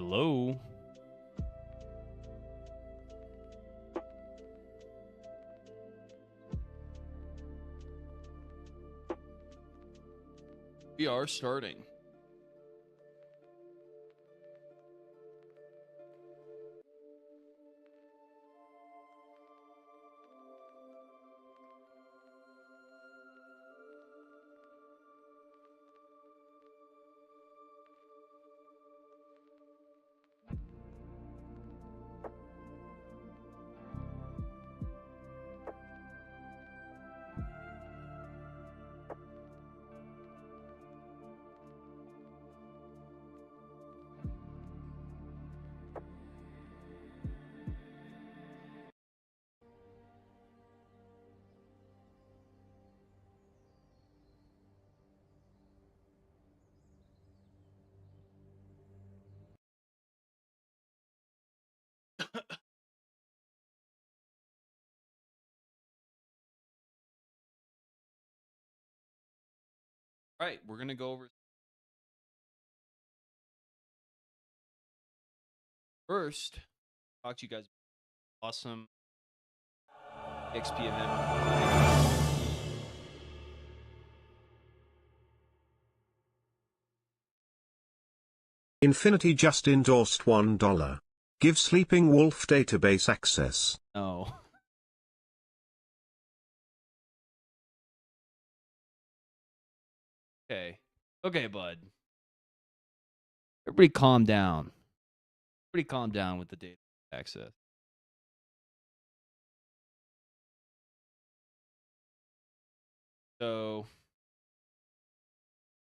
Hello. We are starting. All right, we're going to go over. First, talk to you guys. Awesome XP event. Infinity just endorsed $1. Give Sleeping Wolf database access. Oh. Okay. Okay, bud. Everybody calm down. Everybody calm down with the data access. So,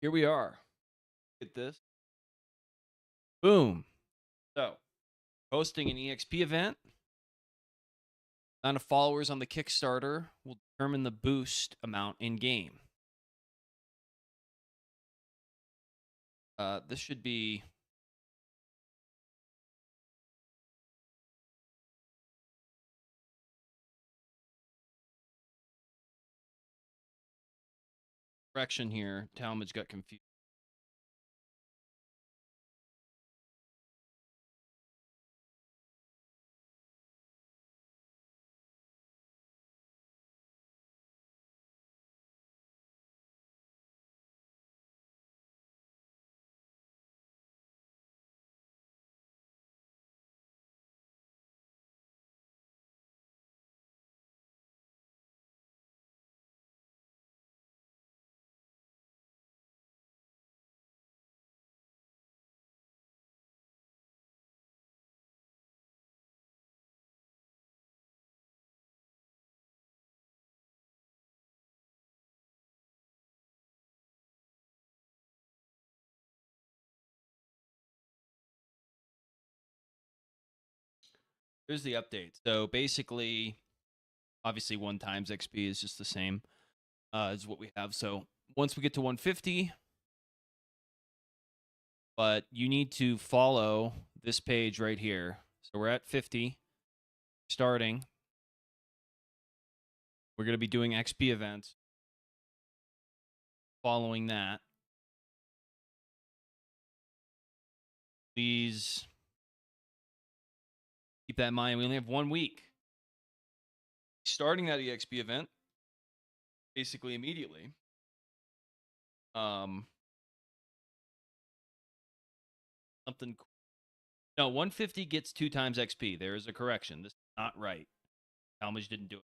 here we are. Get this. Boom. So, hosting an EXP event. Amount of followers on the Kickstarter will determine the boost amount in game. This should be correction here. Talmadge got confused. Here's the update. So basically, obviously 1 times XP is just the same as what we have. So once we get to 150, but you need to follow this page right here. So we're at 50, starting. We're going to be doing XP events. Following that, please keep that in mind. We only have 1 week. Starting that EXP event basically immediately. Something. No, 150 gets 2 times XP. There is a correction. This is not right. Talmadge didn't do it.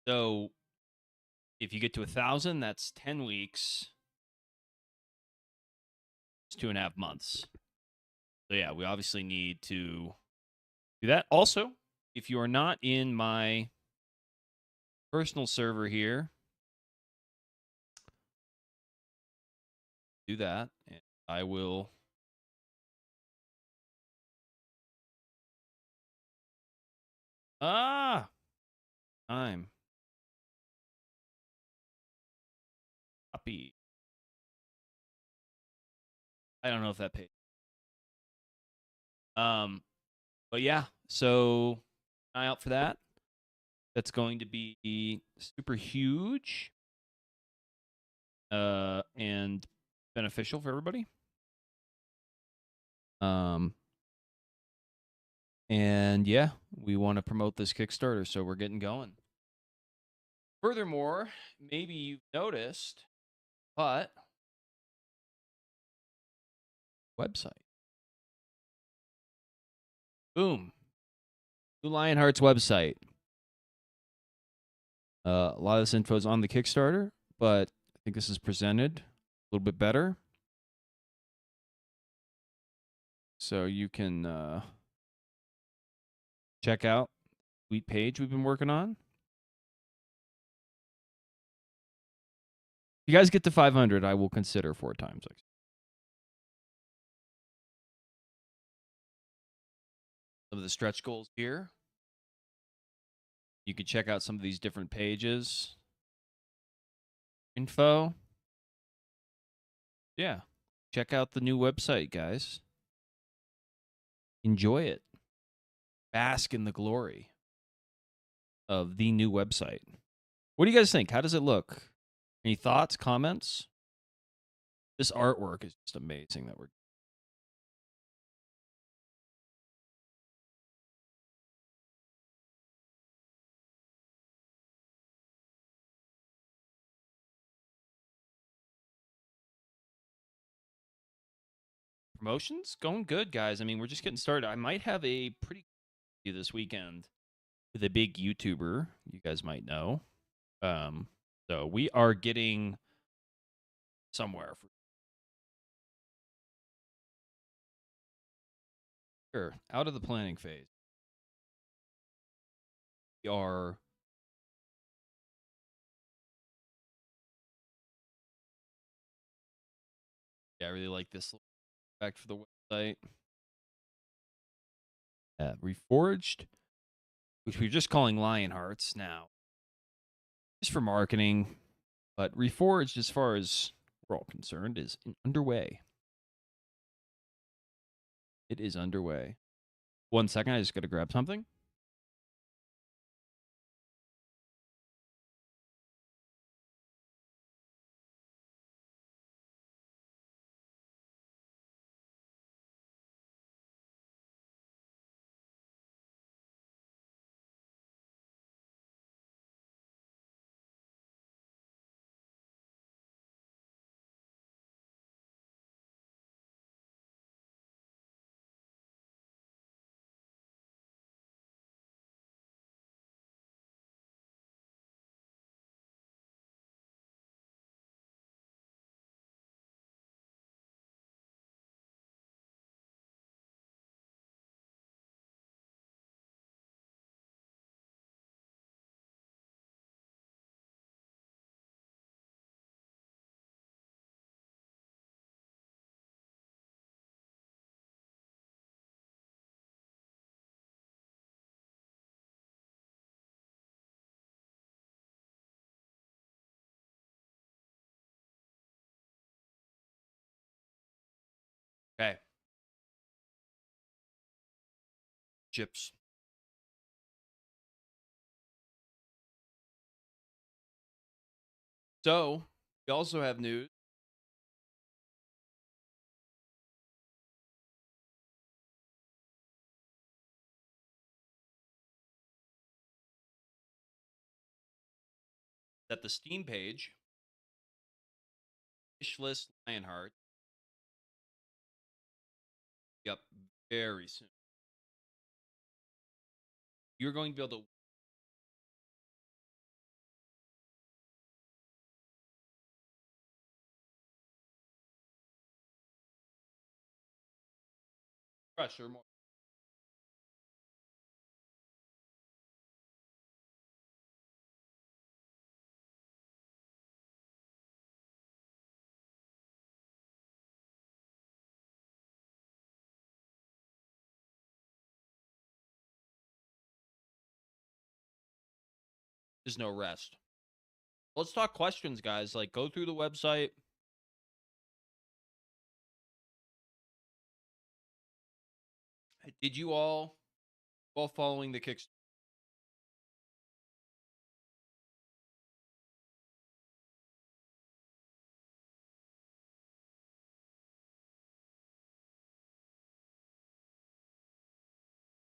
So if you get to 1,000, that's 10 weeks. It's 2.5 months. So yeah, we obviously need to do that. Also, if you are not in my personal server here, do that, and I will. Time. Copy. I don't know if that paid. But yeah, So eye out for that. That's going to be super huge and beneficial for everybody. And yeah, we want to promote this Kickstarter, so we're getting going. Furthermore, maybe you've noticed, but website. Boom. New Lionhearts website. A lot of this info is on the Kickstarter, but I think this is presented a little bit better. So you can check out the tweet page we've been working on. If you guys get to 500, I will consider 4 times. Some of the stretch goals here. You can check out some of these different pages. Info. Yeah. Check out the new website, guys. Enjoy it. Bask in the glory of the new website. What do you guys think? How does it look? Any thoughts, comments? This artwork is just amazing that we're promotions going good, guys. I mean, we're just getting started. I might have a pretty this weekend with a big YouTuber you guys might know. So we are getting somewhere for sure. Out of the planning phase. We are I really like this back for the website. Reforged, which we're just calling Lionhearts now. Just for marketing. But Reforged, as far as we're all concerned, is underway. It is underway. 1 second, I just got to grab something. Okay. Chips. So, we also have news that the Steam page, Wishlist Lionheart, up very soon. You're going to be able to pressure more. There's no rest. Let's talk questions, guys. Like, go through the website. Did you all While following the Kickstarter.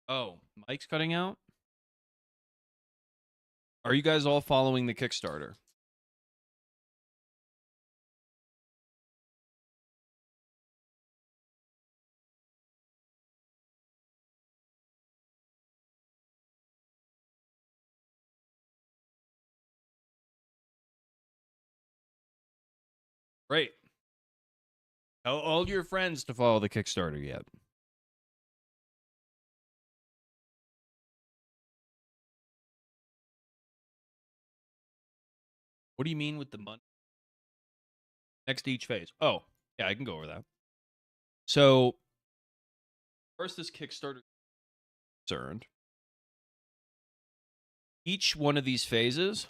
Oh, Mike's cutting out? Are you guys all following the Kickstarter? Great. Tell all your friends to follow the Kickstarter yet. What do you mean with the money? Next to each phase. Oh, yeah, I can go over that. So, first, this Kickstarter concerned. Each one of these phases.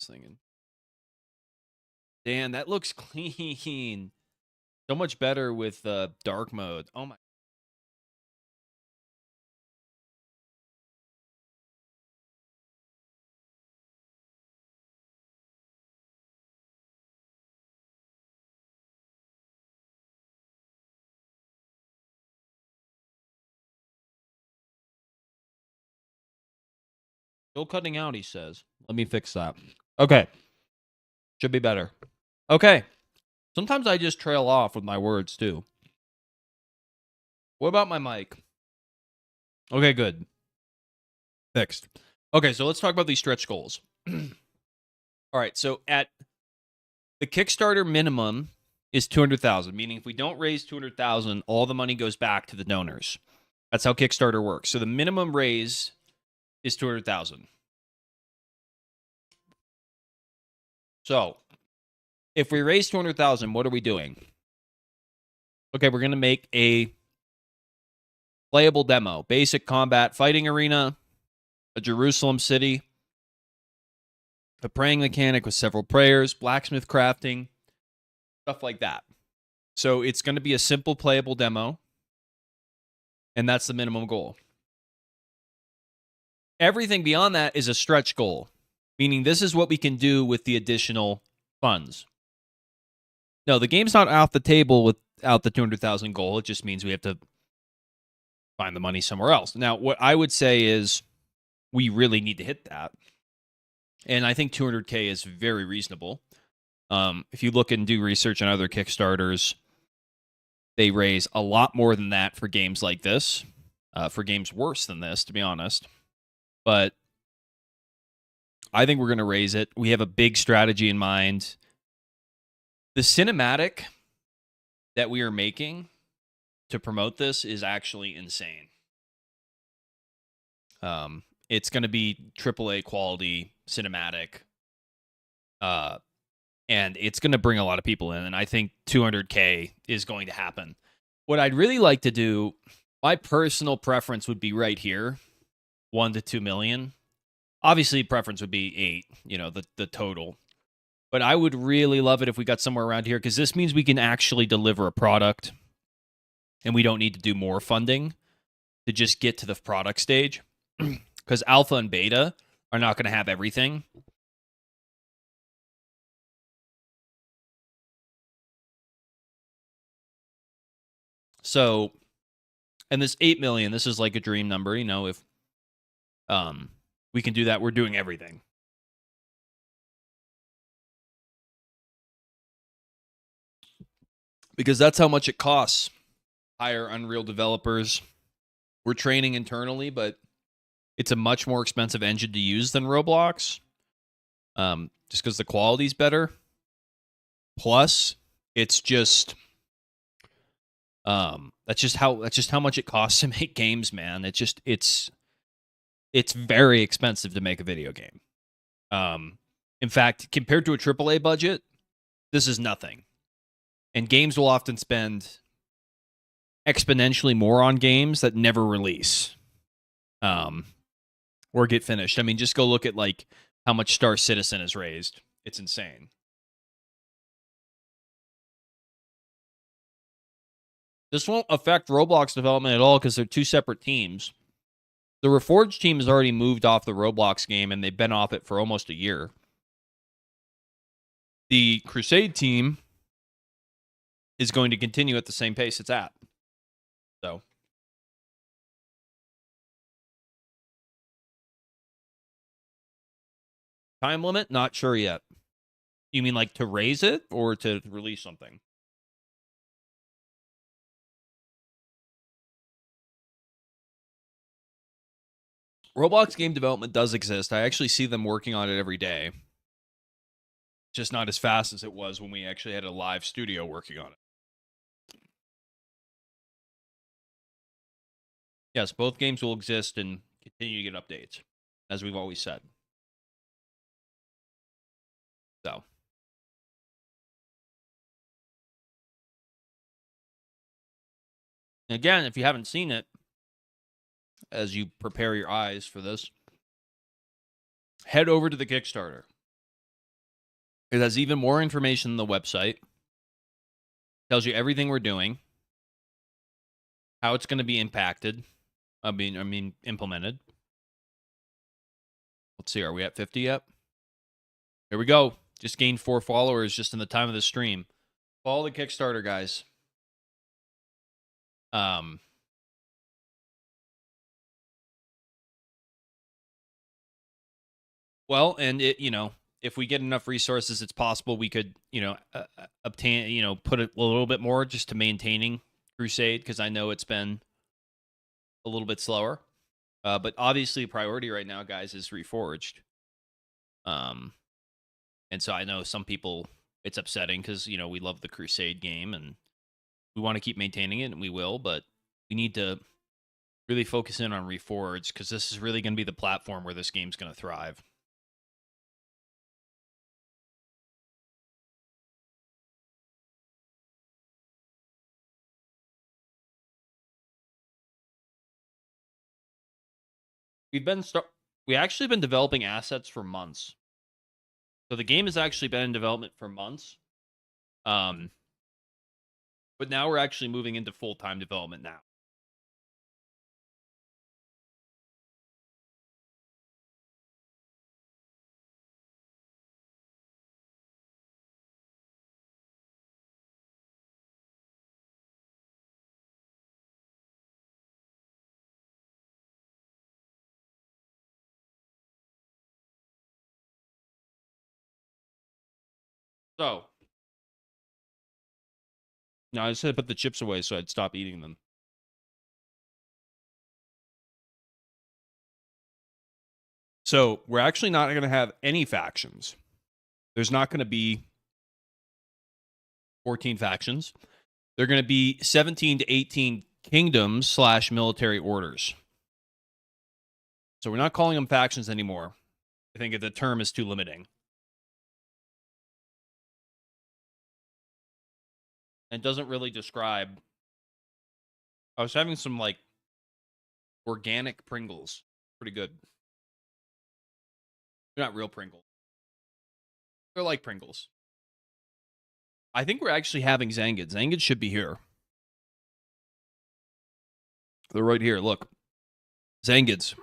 Thinking, damn, that looks clean. So much better with dark mode. Oh my. Still cutting out, he says. Let me fix that. Okay. Should be better. Okay. Sometimes I just trail off with my words, too. What about my mic? Okay, good. Fixed. Okay, so let's talk about these stretch goals. All right, so at the Kickstarter minimum is 200,000, meaning if we don't raise 200,000, all the money goes back to the donors. That's how Kickstarter works. So the minimum raise is 200,000. So, if we raise 200,000, what are we doing? Okay, we're going to make a playable demo, basic combat fighting arena, a Jerusalem city, a praying mechanic with several prayers, blacksmith crafting, stuff like that. So, it's going to be a simple playable demo, and that's the minimum goal. Everything beyond that is a stretch goal, meaning this is what we can do with the additional funds. No, the game's not off the table without the 200,000 goal. It just means we have to find the money somewhere else. Now, what I would say is we really need to hit that. And I think 200K is very reasonable. If you look and do research on other Kickstarters, they raise a lot more than that for games like this, for games worse than this, to be honest. But I think we're going to raise it. We have a big strategy in mind. The cinematic that we are making to promote this is actually insane. It's going to be AAA quality cinematic, and it's going to bring a lot of people in, and I think 200K is going to happen. What I'd really like to do, my personal preference would be right here, 1 to 2 million. Obviously, preference would be 8, the total. But I would really love it if we got somewhere around here, because this means we can actually deliver a product, and we don't need to do more funding to just get to the product stage. Because alpha and beta are not going to have everything. So, and this 8 million, this is like a dream number, if we can do that, we're doing everything. Because that's how much it costs. Hire Unreal developers. We're training internally, but it's a much more expensive engine to use than Roblox. Just because the quality's better. Plus, it's just that's just how much it costs to make games, man. It's very expensive to make a video game. In fact, compared to a AAA budget, this is nothing. And games will often spend exponentially more on games that never release. Or get finished. I mean, just go look at like how much Star Citizen has raised. It's insane. This won't affect Roblox development at all because they're two separate teams. The Reforged team has already moved off the Roblox game, and they've been off it for almost a year. The Crusade team is going to continue at the same pace it's at. So, time limit? Not sure yet. You mean like to raise it or to release something? Roblox game development does exist. I actually see them working on it every day. Just not as fast as it was when we actually had a live studio working on it. Yes, both games will exist and continue to get updates, as we've always said. So, again, if you haven't seen it, as you prepare your eyes for this, head over to the Kickstarter. It has even more information than the website. Tells you everything we're doing, how it's going to be impacted. I mean, implemented. Let's see, are we at 50 yet? Here we go. Just gained 4 followers just in the time of the stream. Follow the Kickstarter, guys. Well, and it, if we get enough resources, it's possible we could, obtain, put a little bit more just to maintaining Crusade, because I know it's been a little bit slower. But obviously, priority right now, guys, is Reforged. And so I know some people, it's upsetting because, we love the Crusade game and we want to keep maintaining it, and we will, but we need to really focus in on Reforged because this is really going to be the platform where this game's going to thrive. We actually been developing assets for months. So the game has actually been in development for months. But now we're actually moving into full-time development now. So, now I just had to put the chips away so I'd stop eating them. So we're actually not going to have any factions. There's not going to be 14 factions. They're going to be 17 to 18 kingdoms / military orders. So we're not calling them factions anymore. I think the term is too limiting. And doesn't really describe. I was having some organic Pringles. Pretty good. They're not real Pringles. They're like Pringles. I think we're actually having Zangids. Zangids should be here. They're right here. Look. Zangids.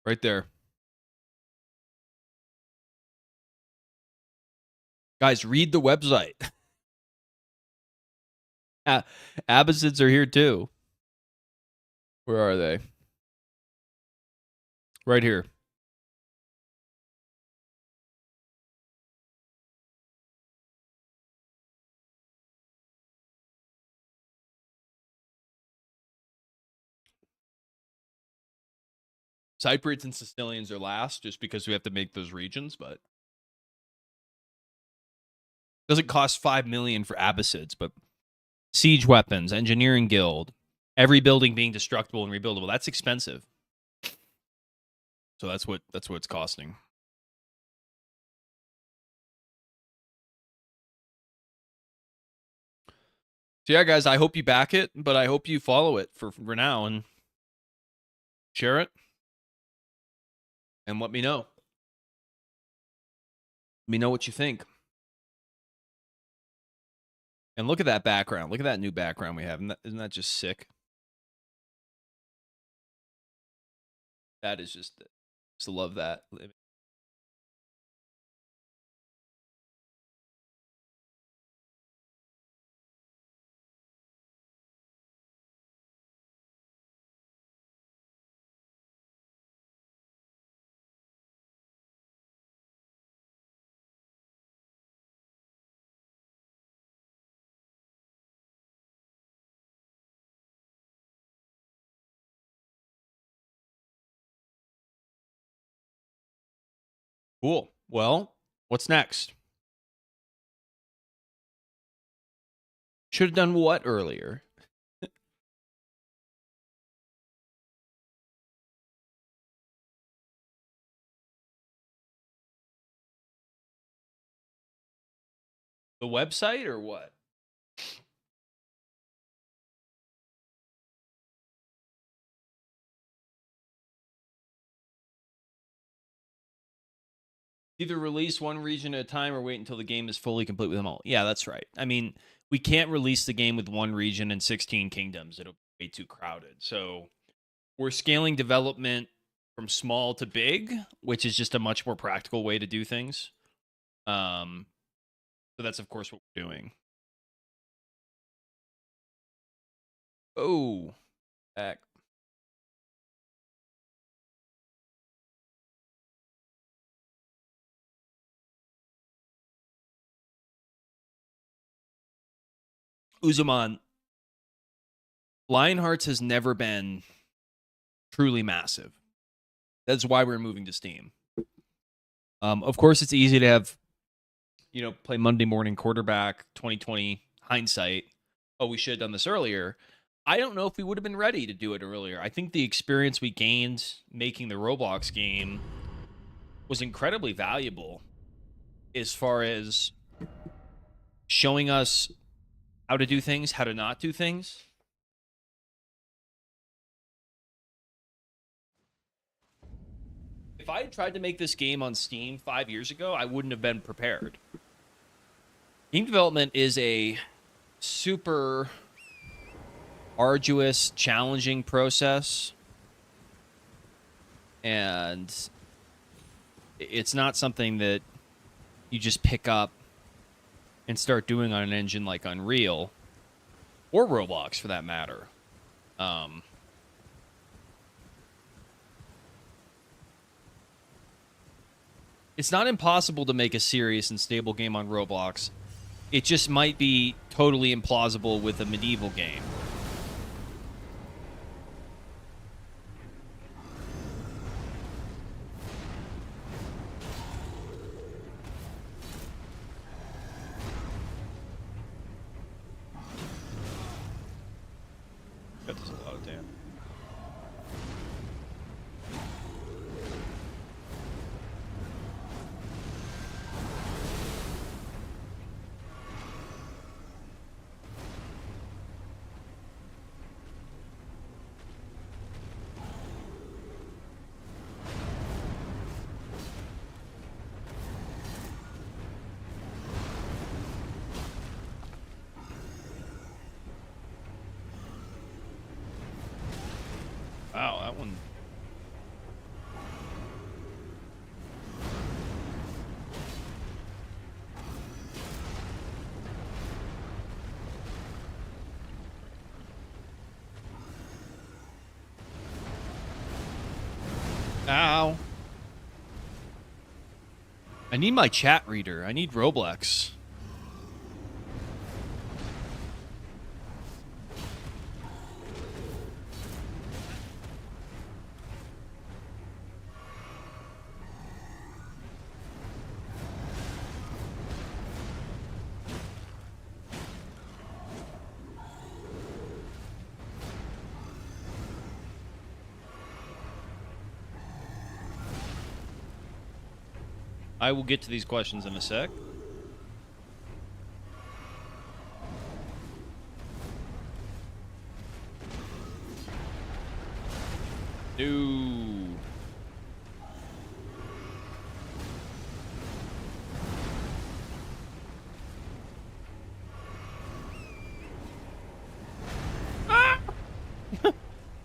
Right there. Guys, read the website. Abbasids are here too. Where are they? Right here. Cypriots and Sicilians are last just because we have to make those regions, but it doesn't cost 5 million for Abbasids, but siege weapons, engineering guild, every building being destructible and rebuildable. That's expensive. So that's what it's costing. So yeah, guys, I hope you back it, but I hope you follow it for now and share it and let me know. Let me know what you think. And look at that background. Look at that new background we have. Isn't that just sick? That is just love that. Cool. Well, what's next? Should have done what earlier? The website or what? Either release one region at a time or wait until the game is fully complete with them all. Yeah, that's right. I mean, we can't release the game with one region and 16 kingdoms. It'll be way too crowded. So we're scaling development from small to big, which is just a much more practical way to do things. So that's, of course, what we're doing. Oh, back. Uzuman, Lionhearts has never been truly massive. That's why we're moving to Steam. Of course, it's easy to have, play Monday morning quarterback, 2020 hindsight. Oh, we should have done this earlier. I don't know if we would have been ready to do it earlier. I think the experience we gained making the Roblox game was incredibly valuable as far as showing us how to do things, how to not do things. If I had tried to make this game on Steam 5 years ago, I wouldn't have been prepared. Game development is a super arduous, challenging process. And it's not something that you just pick up and start doing on an engine like Unreal or Roblox for that matter. It's not impossible to make a serious and stable game on Roblox. It just might be totally implausible with a medieval game. That does a lot of damage. Wow, that one. Ow. I need my chat reader. I need Roblox. I will get to these questions in a sec. No. Ah!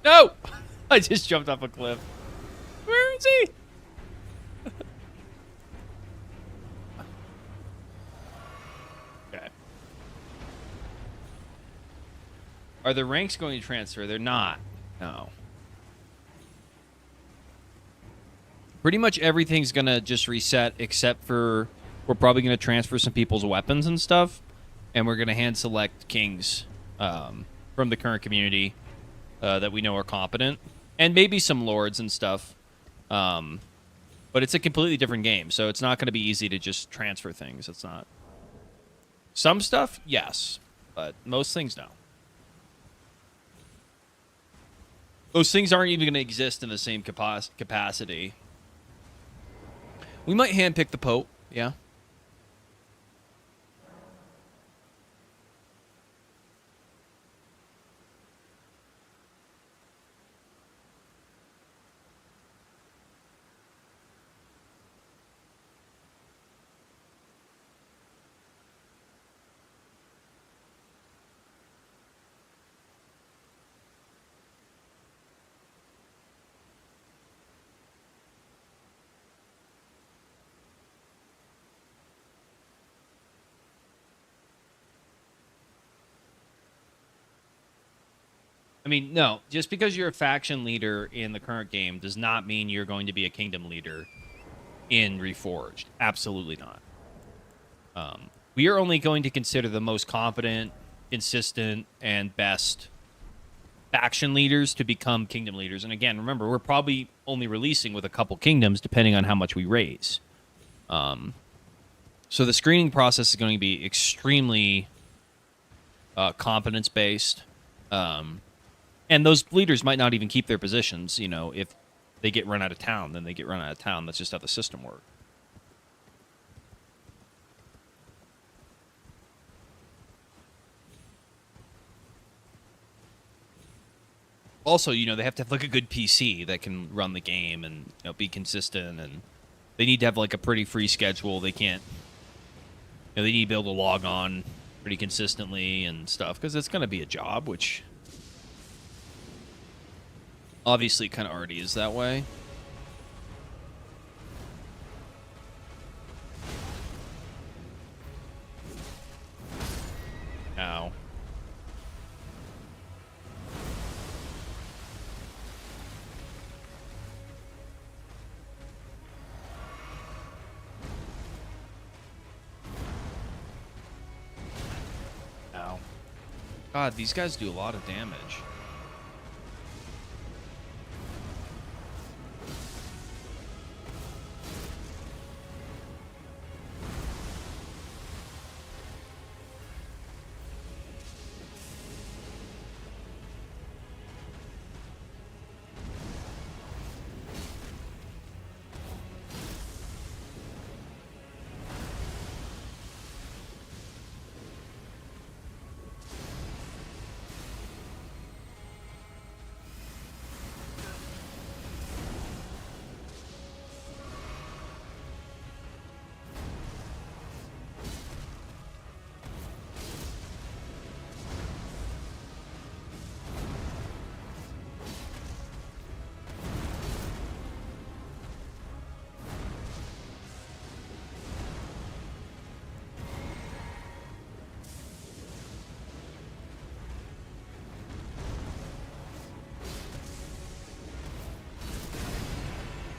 No! I just jumped off a cliff. Lindsay? Okay. Are the ranks going to transfer? They're not. No. Pretty much everything's going to just reset except for we're probably going to transfer some people's weapons and stuff. And we're going to hand select kings from the current community that we know are competent. And maybe some lords and stuff. But it's a completely different game. So it's not going to be easy to just transfer things. It's not. Some stuff, yes. But most things, no. Those things aren't even going to exist in the same capacity. We might handpick the Pope, yeah. I mean, no, just because you're a faction leader in the current game does not mean you're going to be a kingdom leader in Reforged. Absolutely not. We are only going to consider the most competent, consistent, and best faction leaders to become kingdom leaders. And again, remember, we're probably only releasing with a couple kingdoms depending on how much we raise. So the screening process is going to be extremely competence-based. And those leaders might not even keep their positions, you know, if they get run out of town, then they get run out of town. That's just how the system works. Also, you know, they have to have like a good PC that can run the game and, you know, be consistent, and they need to have like a pretty free schedule. They can't, you know, they need to be able to log on pretty consistently and stuff because it's going to be a job, which obviously kind of already is that way. Ow. Ow. God, these guys do a lot of damage.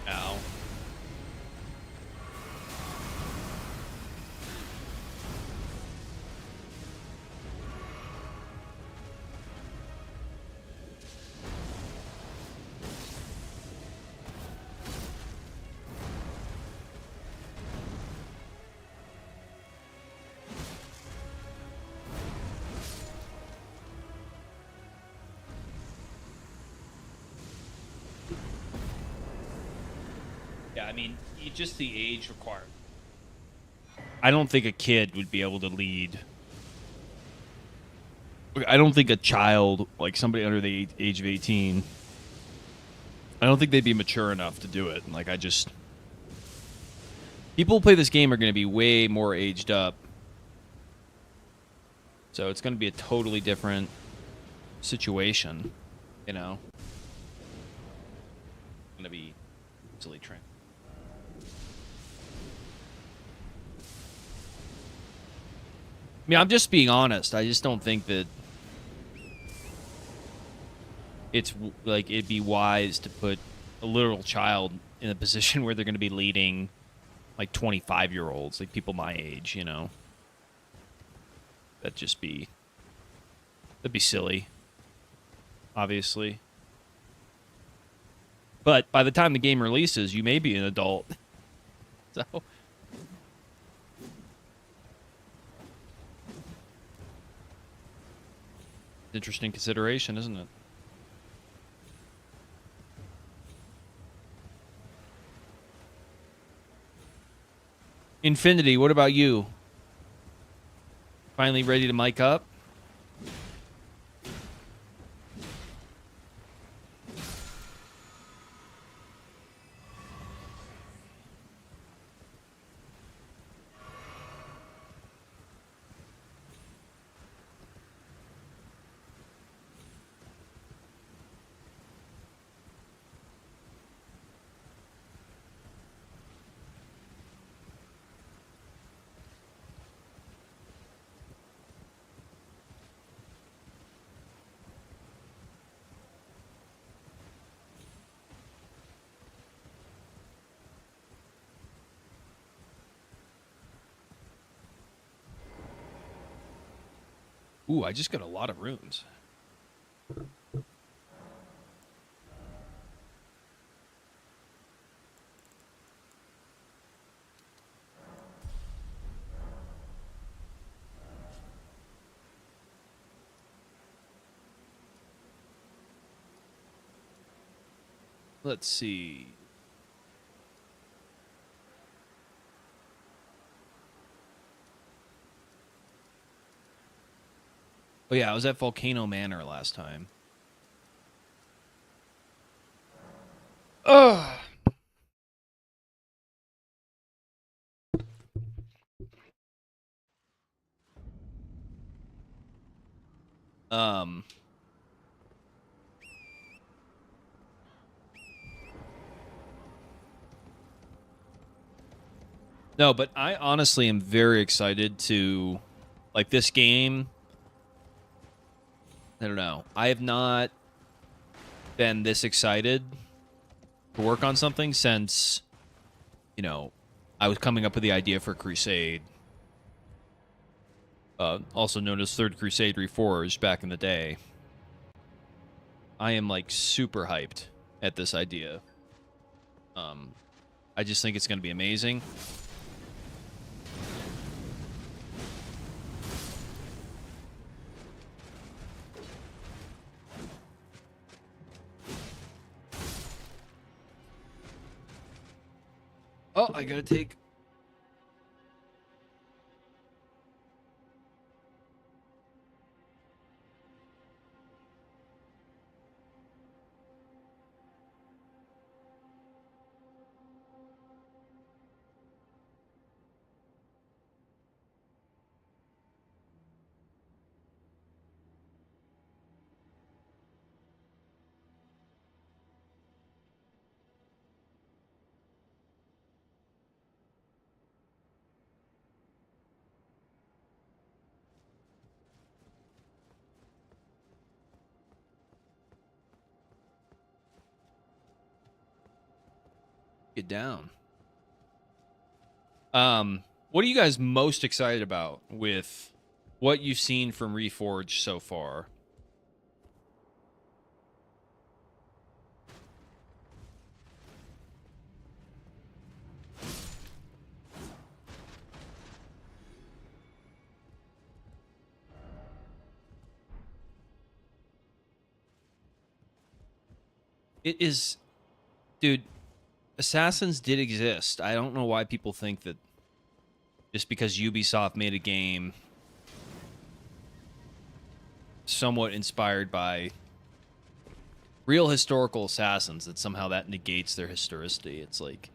Ow. Yeah, I mean, just the age required. I don't think a kid would be able to lead. I don't think a child, like somebody under the age of 18, I don't think they'd be mature enough to do it. Like, people who play this game are going to be way more aged up. So it's going to be a totally different situation, you know? It's going to be Silly train. I mean, I'm just being honest. I just don't think that it's like it'd be wise to put a literal child in a position where they're going to be leading like 25-year-olds, like people my age, you know. That'd be silly, obviously. But by the time the game releases, you may be an adult. So interesting consideration, isn't it? Infinity, what about you? Finally ready to mic up? Ooh, I just got a lot of runes. Let's see. Oh yeah, I was at Volcano Manor last time. Ugh. Um. No, but I honestly am very excited to like this game. I don't know. I have not been this excited to work on something since, you know, I was coming up with the idea for Crusade. Also known as Third Crusade Reforged back in the day. I am like super hyped at this idea. I just think it's going to be amazing. Oh, I gotta take. Get down. What are you guys most excited about with what you've seen from Reforged so far? It is, dude. Assassins did exist. I don't know why people think that just because Ubisoft made a game somewhat inspired by real historical assassins that somehow that negates their historicity. It's like,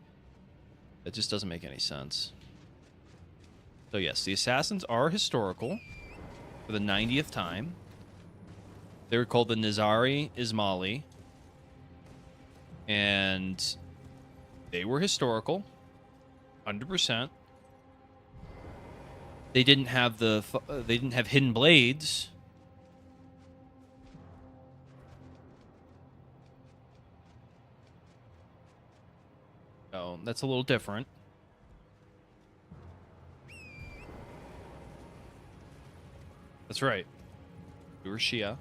that just doesn't make any sense. So yes, the assassins are historical for the 90th time. They were called the Nizari Ismaili. And They were historical, 100%. They didn't have they didn't have hidden blades. So that's a little different. That's right. We were Shia.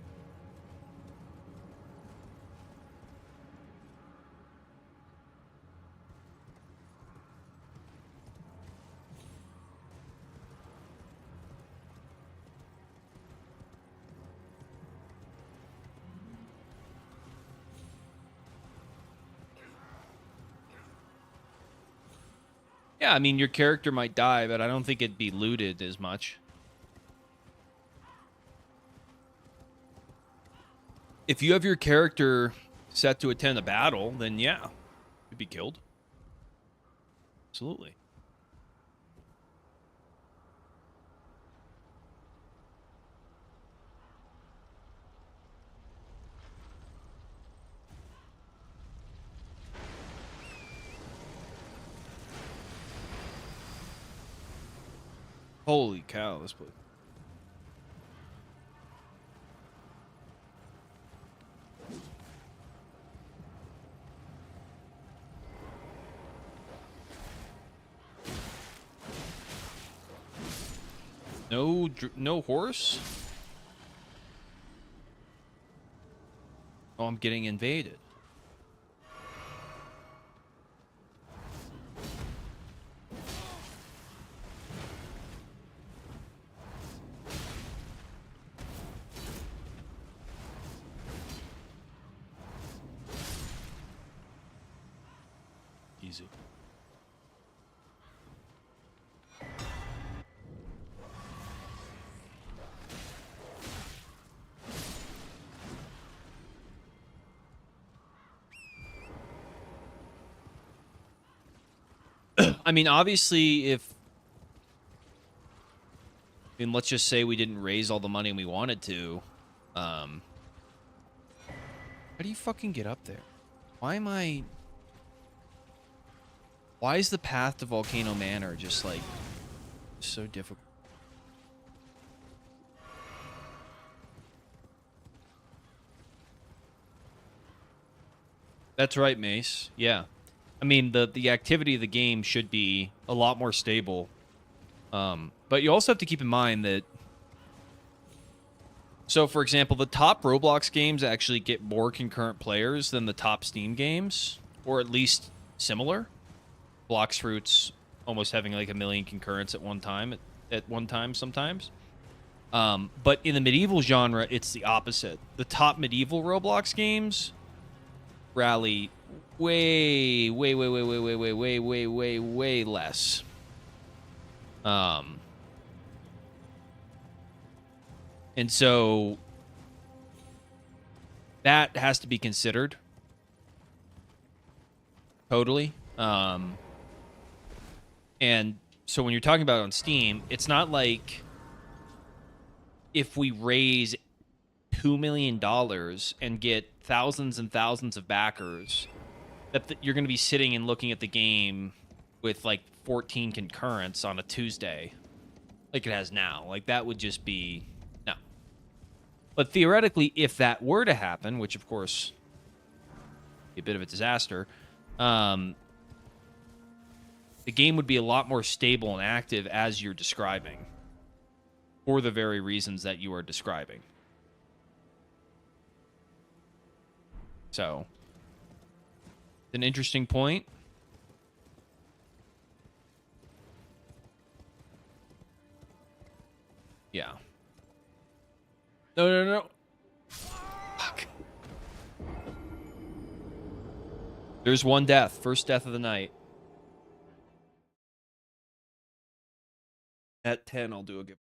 Yeah, I mean, your character might die, but I don't think it'd be looted as much. If you have your character set to attend a battle, then yeah, you'd be killed. Absolutely. Holy cow, this place. No horse? Oh, I'm getting invaded. Easy. I mean, obviously, let's just say we didn't raise all the money we wanted to. How do you fucking get up there? Why is the path to Volcano Manor just, like, so difficult? That's right, Mace. Yeah. I mean, the activity of the game should be a lot more stable. But you also have to keep in mind that... So, for example, the top Roblox games actually get more concurrent players than the top Steam games. Or at least similar. Blox Fruits almost having like 1 million concurrents at one time. At one time, sometimes. But in the medieval genre, it's the opposite. The top medieval Roblox games rally way less. And so that has to be considered. Totally. And so when you're talking about it on Steam, it's not like if we raise $2 million and get thousands and thousands of backers, that you're going to be sitting and looking at the game with like 14 concurrents on a Tuesday, like it has now. Like that would just be no. But theoretically, if that were to happen, which of course be a bit of a disaster, the game would be a lot more stable and active as you're describing, for the very reasons that you are describing. So, it's an interesting point. Yeah. No. Fuck. There's one death. First death of the night. At 10, I'll do a give.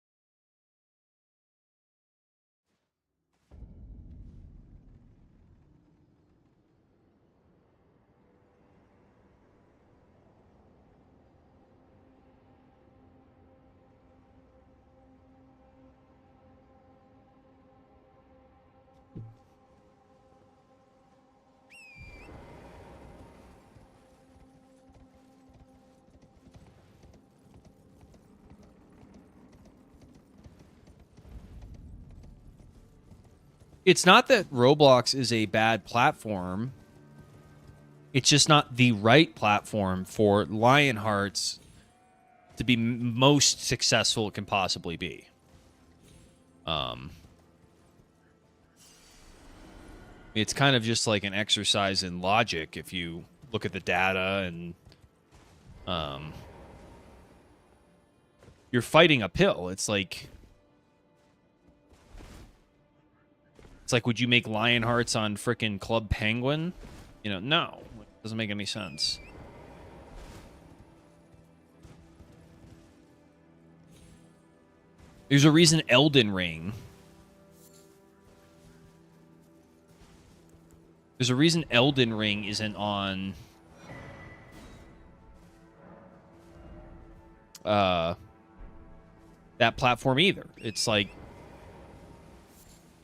It's not that Roblox is a bad platform. It's just not the right platform for Lionhearts to be most successful it can possibly be. It's kind of just like an exercise in logic if you look at the data and you're fighting uphill. It's like would you make Lionhearts on frickin' Club Penguin? You know, no. It doesn't make any sense. There's a reason Elden Ring. There's a reason Elden Ring isn't on that platform either. It's like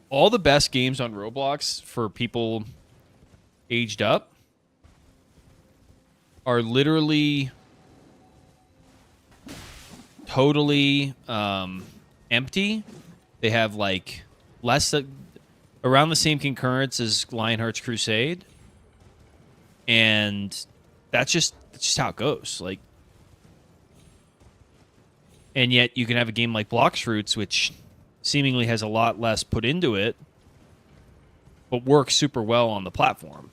all the best games on Roblox for people aged up are literally totally empty. They have like less around the same concurrence as Lionhearts Crusade, and that's just how it goes. Like, and yet you can have a game like Blox Fruits, which seemingly has a lot less put into it, but works super well on the platform.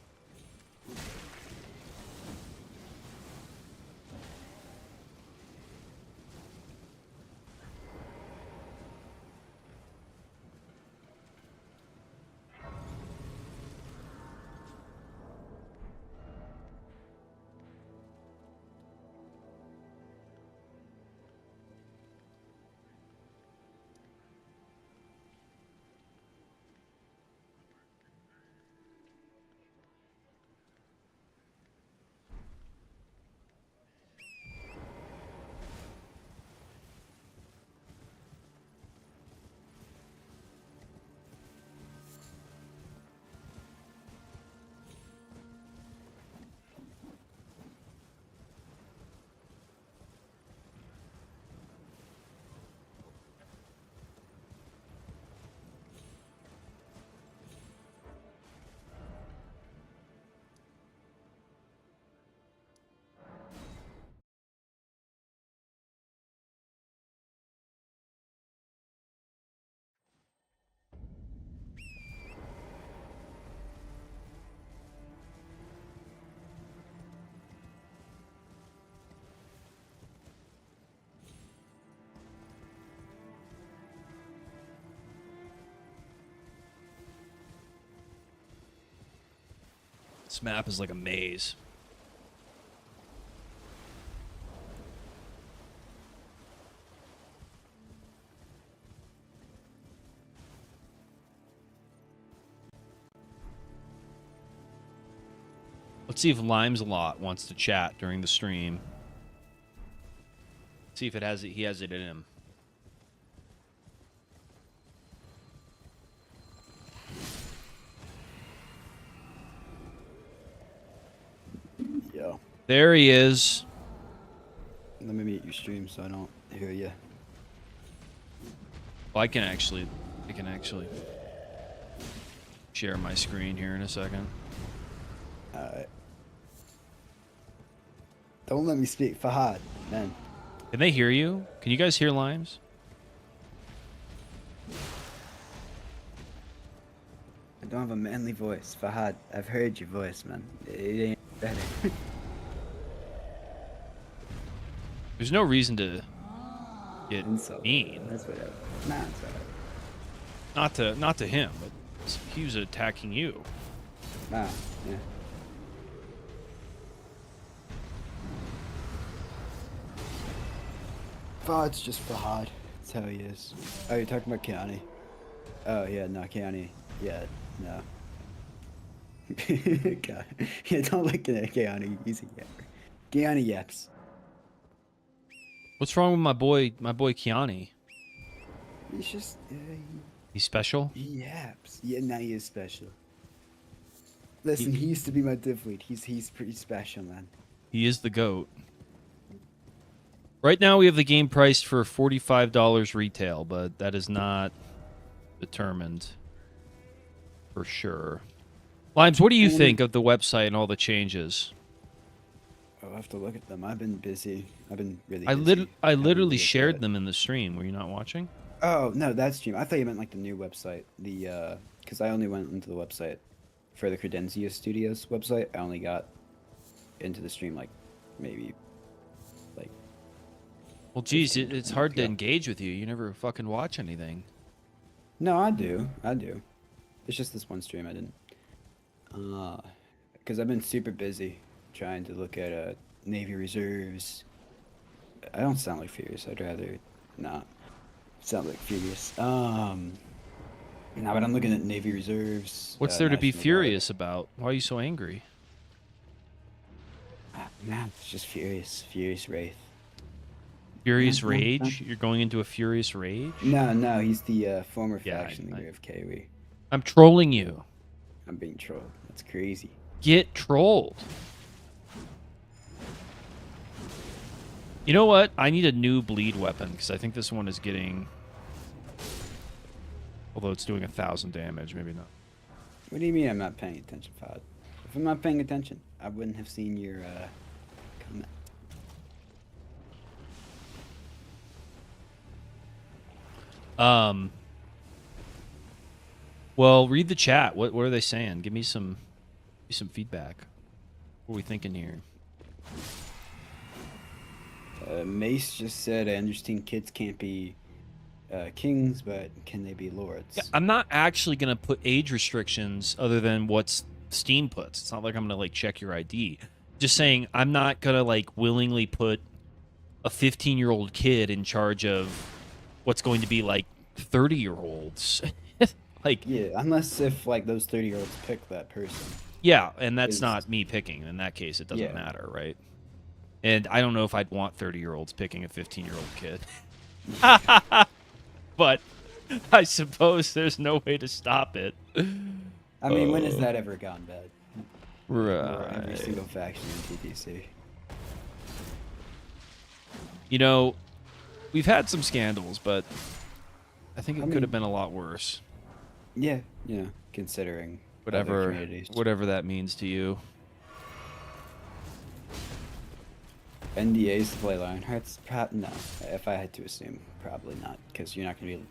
This map is like a maze. Let's see if Limes a lot wants to chat during the stream. See if it has it. He has it in him. Yo. There he is. Let me mute your stream so I don't hear you. Well, I can actually share my screen here in a second. Alright. Don't let me speak Fahad, man. Can they hear you? Can you guys hear Limes? I don't have a manly voice. Fahad, I've heard your voice, man. It ain't better. There's no reason to get Insult. mean. That's whatever. Nah, it's alright. Not to him, but he was attacking you. Nah, yeah. Fahad's just Fahad. That's how he is. Oh, you're talking about Keanu? Oh, yeah, no, Keanu. Yeah, no. God. Yeah, don't look at Keanu. He's a yapper. Keanu yaps. What's wrong with my boy Kiani? He's just, He's special? he yaps. Yeah, now he is special. Listen, he used to be my div lead. He's pretty special, man. He is the GOAT. Right now we have the game priced for $45 retail, but that is not determined. for sure. Limes, what do you Um, think of the website and all the changes? I'll have to look at them. I've been busy. I've been really I busy. I Haven't literally really looked at shared it. them in the stream. Were you not watching? Oh, no, that stream. I thought you meant like the new website. Because I only went into the website for the Credencia Studios website. I only got into the stream like maybe like Well, geez, 15 it's minutes hard to ago. engage with you. You never fucking watch anything. No, I do. I do. It's just this one stream I didn't. Because I've been super busy trying to look at Navy reserves. I don't sound like Furious. I'd rather not sound like Furious. No, but I'm looking at Navy reserves, What's there to be National Guard. furious about? Why are you so angry? Man, it's just Furious. Furious Wraith. Furious Yeah, yeah, rage? You're going into a furious rage? no, he's the former Yeah, faction leader of KW. I'm trolling you. I'm being trolled. That's crazy. Get trolled. You know what? I need a new bleed weapon because I think this one is getting. Although it's doing 1,000 damage, maybe not. What do you mean I'm not paying attention, Fad? If I'm not paying attention, I wouldn't have seen your comment. Well, read the chat. What are they saying? Give me some feedback. What are we thinking here? Mace just said, I understand kids can't be kings, but can they be lords? Yeah, I'm not actually gonna put age restrictions other than what's Steam puts. It's not like I'm gonna like check your ID. Just saying, I'm not gonna like willingly put a 15-year-old kid in charge of what's going to be like 30-year-olds. Like, Yeah, unless if like those 30-year-olds pick that person. yeah, and that's Is- not me picking. In that case, it doesn't Yeah. matter, right? And I don't know if I'd want 30-year-olds picking a 15-year-old kid. But I suppose there's no way to stop it. I mean, when has that ever gone bad? Or every Right. single faction in TTC. You know, we've had some scandals, but I think it I could mean- have been a lot worse. Yeah, considering other Whatever communities. whatever that means to you. NDAs to play Lionhearts? No. If I had to assume, probably not, because you're not going to be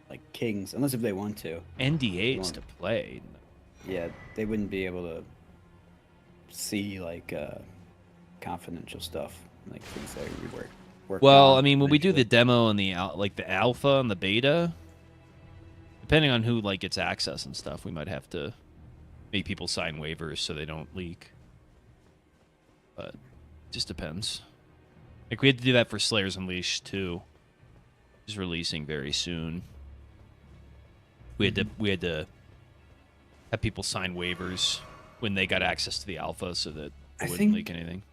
like kings, unless if they want to. NDAs to play. Yeah, they wouldn't be able to see like confidential stuff, like things that we work Well, on I mean, when we do the eventually. demo and the like the alpha and the beta, depending on who like gets access and stuff, we might have to make people sign waivers so they don't leak. But just depends. Like we had to do that for Slayers Unleashed too. Is releasing very soon. We had to have people sign waivers when they got access to the alpha so that I they wouldn't think- leak anything.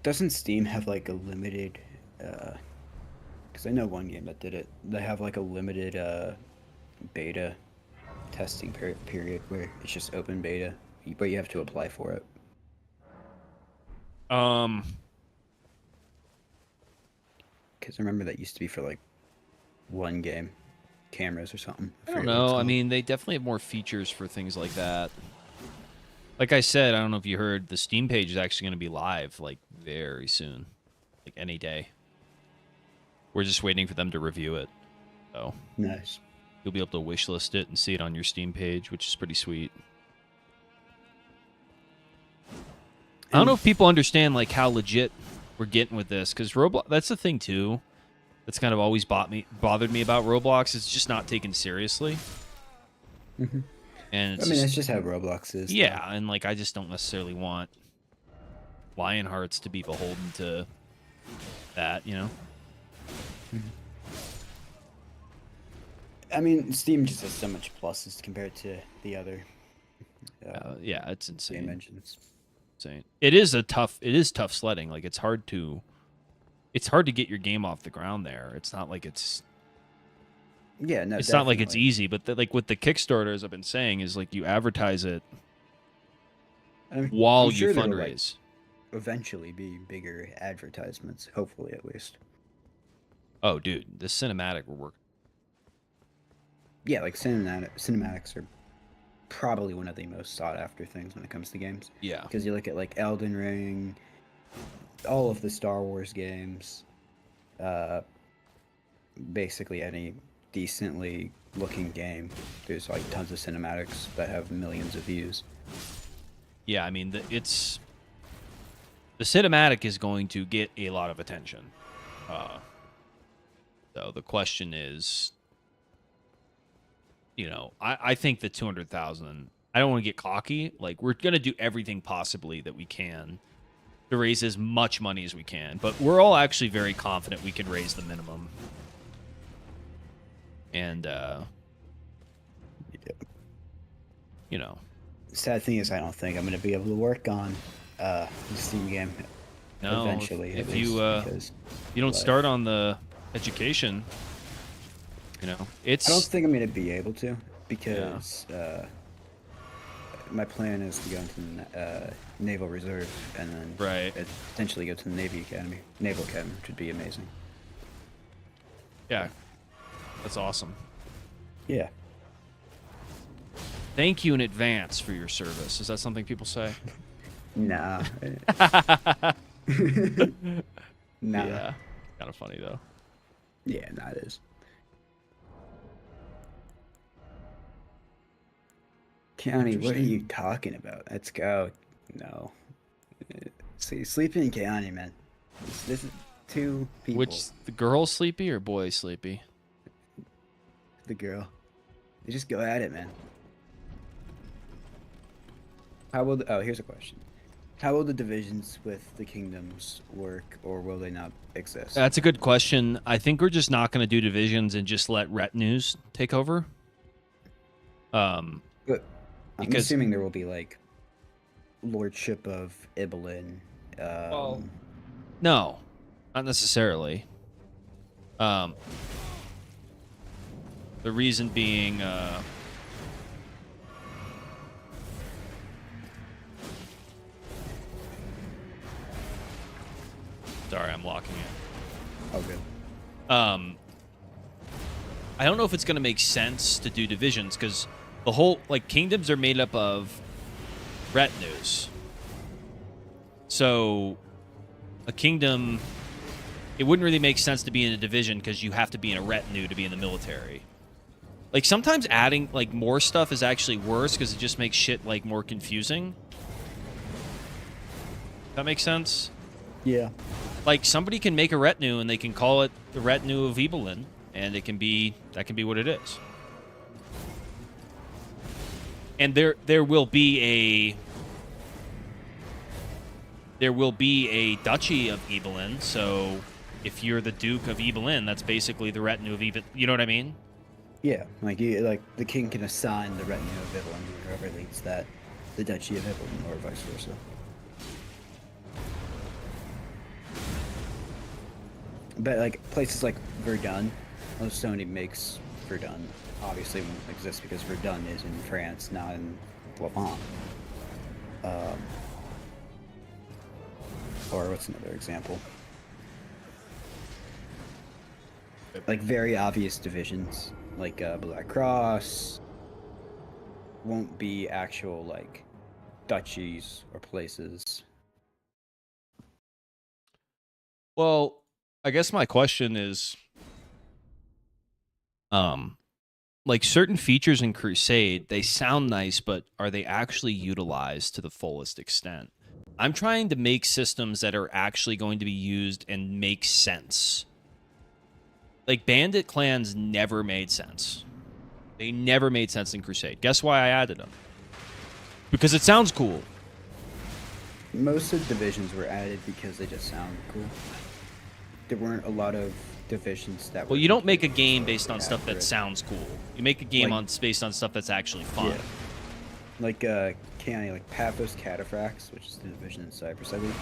Doesn't Steam have like a limited? Because I know one game that did it. They have like a limited beta testing period where it's just open beta, but you have to apply for it. Because remember that used to be for like one game, cameras or something. I don't forget what it's know. I called. mean, they definitely have more features for things like that. Like I said, I don't know if you heard, the Steam page is actually going to be live like very soon, like any day. We're just waiting for them to review it, so Nice. you'll be able to wishlist it and see it on your Steam page, which is pretty sweet. I don't know if people understand like how legit we're getting with this, because Roblox. That's the thing too. That's kind of always bothered me about Roblox. It's just not taken seriously. Mhm. And I it's mean, just, that's just how Roblox is. yeah, and like I just don't necessarily want Lionhearts to be beholden to that, you know? I mean, Steam just has so much pluses compared to the other Yeah, it's game insane. engines. Insane. It is tough sledding. Like it's hard to get your game off the ground there. It's not like it's Yeah, no, not like it's definitely. easy, but like with the Kickstarters I've been saying is like you advertise it I mean, while I'm sure you there'll, like, fundraise. eventually be bigger advertisements, hopefully at least. Oh, dude, the cinematic will work. Yeah, like cinematics are probably one of the most sought after things when it comes to games. Yeah. Because you look at like Elden Ring, all of the Star Wars games, uh, basically any decently looking game. There's like tons of cinematics that have millions of views. Yeah, I mean, the cinematic is going to get a lot of attention. So the question is, I think the 200,000. I don't want to get cocky. Like, we're gonna do everything possibly that we can to raise as much money as we can, but we're all actually very confident we can raise the minimum. And Sad thing is, I don't think I'm going to be able to work on the Steam game no, eventually. if at you least, you don't but- start on the education, it's I don't think I'm going to be able to because my plan is to go into the Naval Reserve and then Right. potentially go to the Naval Academy, which would be amazing. yeah, that's awesome. Yeah. Thank you in advance for your service. Is that something people say? Nah. Nah. Yeah, kind of funny though. Yeah, nah, it is. County, what are you talking about? Let's go. No. See, sleeping County, man. This is two people. Which, the girl sleepy or boy sleepy? The girl. They just go at it, man. Here's a question. How will the divisions with the kingdoms work, or will they not exist? That's a good question. I think we're just not going to do divisions and just let retinues take over. But I'm because- assuming there will be like lordship of Ibelin. Well, no, not necessarily. The reason being, sorry, I'm locking it. Oh, good. I don't know if it's going to make sense to do divisions because the whole kingdoms are made up of retinues. So a kingdom, it wouldn't really make sense to be in a division because you have to be in a retinue to be in the military. Like, sometimes adding more stuff is actually worse because it just makes shit more confusing. That makes sense? Yeah. Like, somebody can make a retinue and they can call it the retinue of Ibelin, and that can be what it is. And there will be a duchy of Ibelin, so if you're the Duke of Ibelin, that's basically the retinue of Ibelin. You know what I mean? Yeah, the king can assign the retinue of Ibelin, whoever leads that, the duchy of Ibelin, or vice versa. But places like Verdun, Sony makes Verdun, obviously won't exist because Verdun is in France, not in Levant. Or what's another example? Very obvious divisions, Black Cross, won't be actual duchies or places. Well, I guess my question is, certain features in Crusade, they sound nice, but are they actually utilized to the fullest extent? I'm trying to make systems that are actually going to be used and make sense. Bandit clans never made sense. They never made sense in Crusade. Guess why I added them? Because it sounds cool. Most of the divisions were added because they just sound cool. There weren't a lot of divisions that were... Well, you don't make a game based on stuff that accurate. sounds cool. You make a game based on stuff that's actually fun. Yeah. County, Paphos Cataphracts, which is the division in Cyprus, I believe.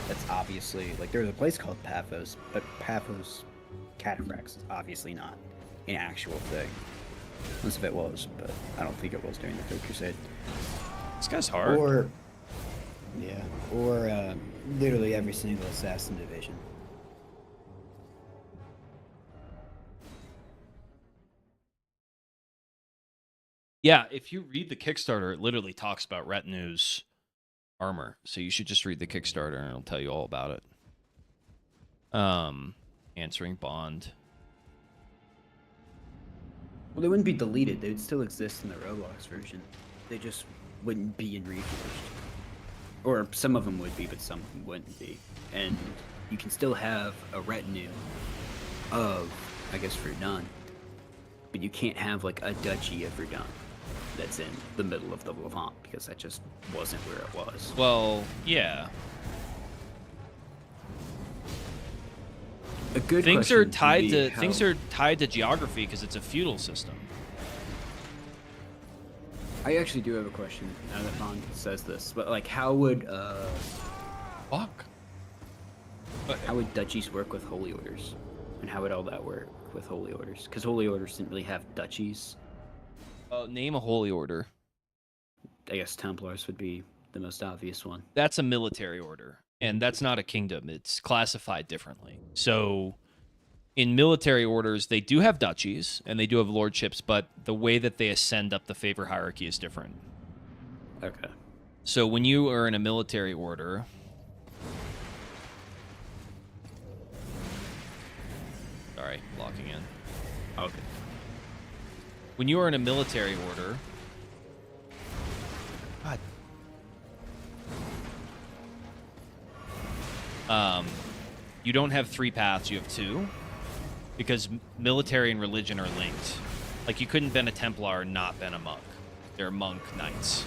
That's obviously... there's a place called Paphos, but Paphos Cataphracts is obviously not an actual thing. Unless if it was, but I don't think it was during the Third Crusade. This guy's hard. Or literally every single assassin division. Yeah, if you read the Kickstarter, it literally talks about Retinue's armor. So you should just read the Kickstarter and it'll tell you all about it. Answering Bond. Well, they wouldn't be deleted. They would still exist in the Roblox version. They just wouldn't be in Reforged. Or some of them would be, but some wouldn't be. And you can still have a retinue of, I guess, Verdun. But you can't have, like, a duchy of Verdun that's in the middle of the Levant, because that just wasn't where it was. Well, yeah. A good things are question tied would be to how- things are tied to geography because it's a feudal system. I actually do have a question now that Bond says this, but like, how would Fuck. how would duchies work with holy orders, and how would all that work with holy orders? Because holy orders didn't really have duchies. Name a holy order. I guess Templars would be the most obvious one. That's a military order, and that's not a kingdom. It's classified differently. So, in military orders, they do have duchies and they do have lordships, but the way that they ascend up the favor hierarchy is different. Okay. So, when you are in a military order, sorry, locking in. Okay. When you are in a military order, God. You don't have 3 paths, you have 2. Because military and religion are linked. Like, you couldn't been a Templar and not been a monk. They're monk knights.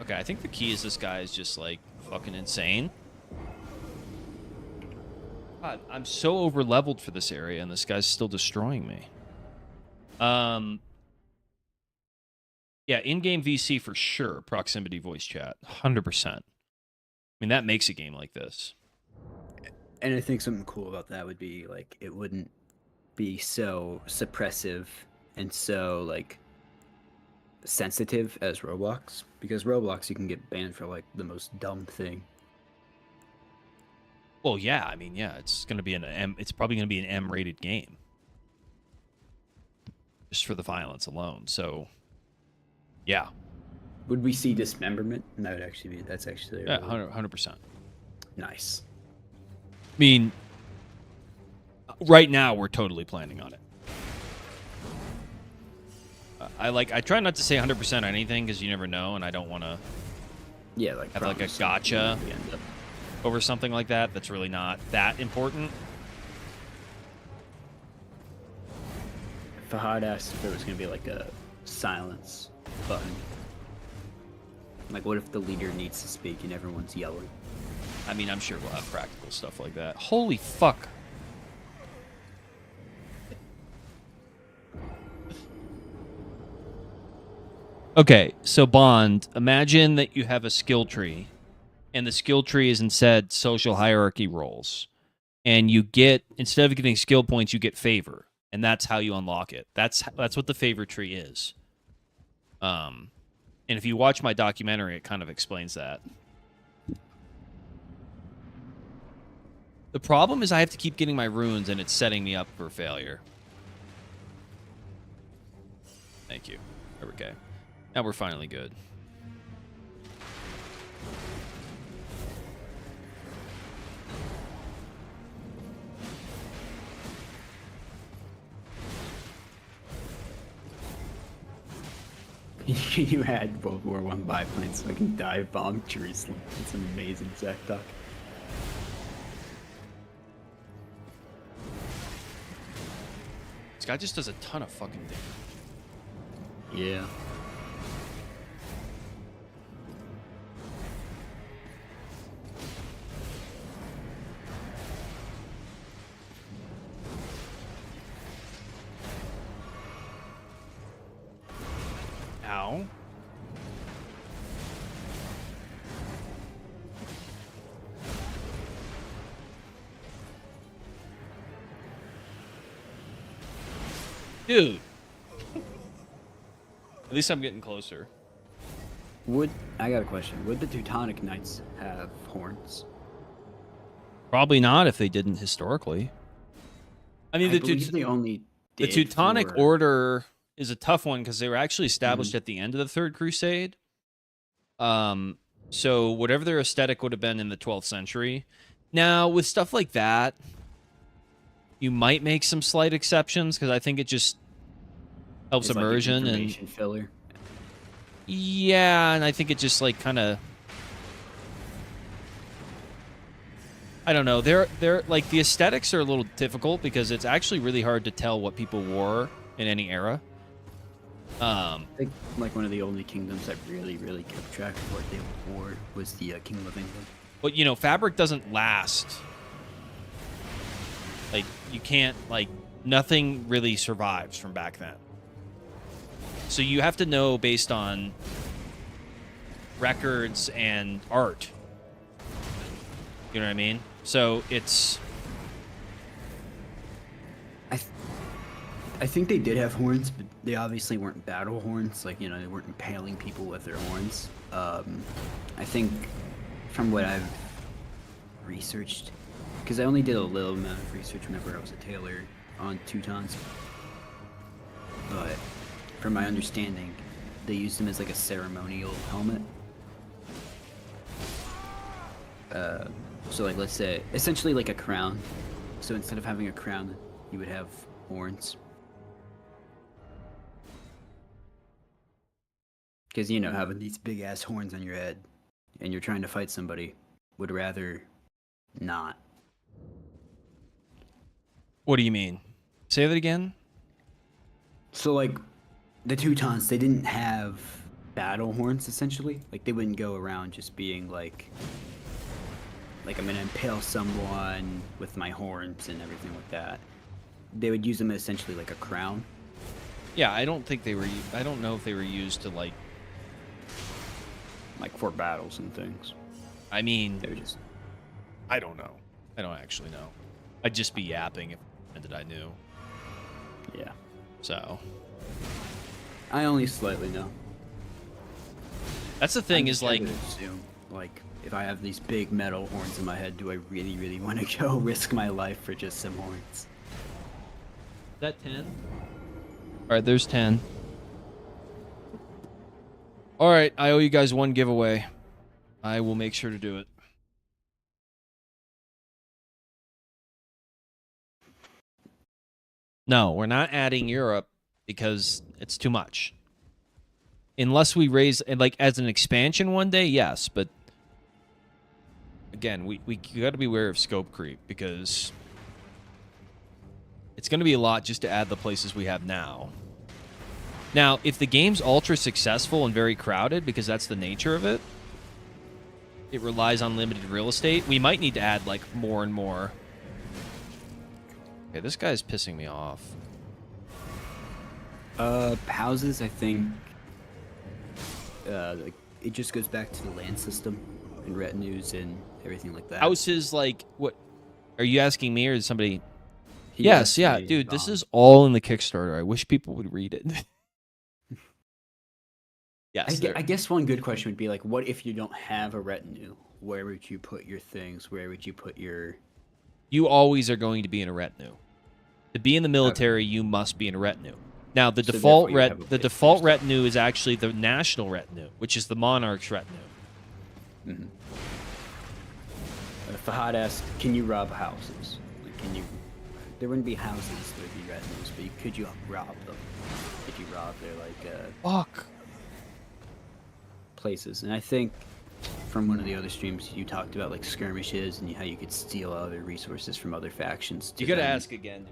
Okay, I think the key is this guy is just, like, fucking insane. God, I'm so over-leveled for this area, and this guy's still destroying me. Yeah, in-game VC for sure. Proximity voice chat, 100%. I mean, that makes a game like this. And I think something cool about that would be, like, it wouldn't be so suppressive and so, like, sensitive as Roblox. Because Roblox, you can get banned for, like, the most dumb thing. Well, yeah, I mean, yeah, it's gonna be it's probably gonna be an M-rated game, just for the violence alone. So, yeah, Would we see dismemberment? And that would actually be, that's actually yeah, really 100%. nice. I mean, right now we're totally planning on it. I try not to say 100% on anything because you never know, and I don't want to Yeah, like have like a promise gotcha we end up. over something like that. That's really not that important. Fahad asked if there was going to be like a silence button. Like, what if the leader needs to speak and everyone's yelling? I mean, I'm sure we'll have practical stuff like that. Holy fuck. Okay, so Bond, imagine that you have a skill tree, and the skill tree is instead social hierarchy roles. And you get, instead of getting skill points, you get favor. And that's how you unlock it. That's what the favor tree is. And if you watch my documentary, it kind of explains that. The problem is I have to keep getting my runes, and it's setting me up for failure. Thank you. There we go. Now we're finally good. You had World War I biplanes so I can dive bomb Jerusalem. It's amazing, Zach Duck. This guy just does a ton of fucking damage. Yeah. Ow. Dude. At least I'm getting closer. I got a question. Would the Teutonic Knights have horns? Probably not if they didn't historically. I mean, I believe they only The did Teutonic for Order is a tough one because they were actually established at the end of the Third Crusade. So whatever their aesthetic would have been in the 12th century. Now, with stuff like that, you might make some slight exceptions because I think it just helps it's like an immersion information filler. yeah, and I think it just like kind of I don't know. They're like the aesthetics are a little difficult because it's actually really hard to tell what people wore in any era. I think like one of the only kingdoms that really kept track of what they wore was the Kingdom of England. But you know, fabric doesn't last. Like you can't like nothing really survives from back then. So you have to know based on records and art. You know what I mean? So it's I think they did have horns, but they obviously weren't battle horns. Like, you know, they weren't impaling people with their horns. I think from what I've researched, because I only did a little amount of research whenever I was a tailor on Teutons, but from my understanding, they used them as like a ceremonial helmet. So like, let's say, essentially like a crown. So instead of having a crown, you would have horns. Because, you know, having these big ass horns on your head and you're trying to fight somebody would rather not. what do you mean? Say that again? So, like, the Teutons, they didn't have battle horns, essentially. Like, they wouldn't go around just being like I'm gonna impale someone with my horns and everything like that. They would use them essentially like a crown. Yeah, I don't think they were. I don't know if they were used to like for battles and things. I mean, They were just. I don't know. I don't actually know. I'd just be yapping if that I knew. Yeah. So I only slightly know. that's the thing I is like would assume, like, if I have these big metal horns in my head, do I really want to go risk my life for just some horns? that 10. All right, there's 10. All right, I owe you guys one giveaway. I will make sure to do it. No, we're not adding Europe because it's too much. Unless we raise like as an expansion one day, yes, but again, we got to be aware of scope creep because it's going to be a lot just to add the places we have now. Now, if the game's ultra successful and very crowded, because that's the nature of it, it relies on limited real estate, we might need to add, like, more and more. Okay, this guy's pissing me off. Houses, I think, like, it just goes back to the land system and retinues and everything like that. Houses, like, what? Are you asking me or is somebody... He Yes, asked yeah, me, dude, this is all in the Kickstarter. I wish people would read it. Yes, I guess one good question would be like, what if you don't have a retinue? Where would you put your things? Where would you put your... you always are going to be in a retinue. To be in the military, you must be in a retinue. Now, the So default therefore you have a bit default first. retinue is actually the national retinue, which is the monarch's retinue. Mm-hmm. Fahad asked, can you rob houses? Like, can you... There wouldn't be houses, there would be retinues, but could you rob them? If you rob their, like, Fuck. places. And I think from one of the other streams you talked about like skirmishes and how you could steal other resources from other factions. You gotta ask again.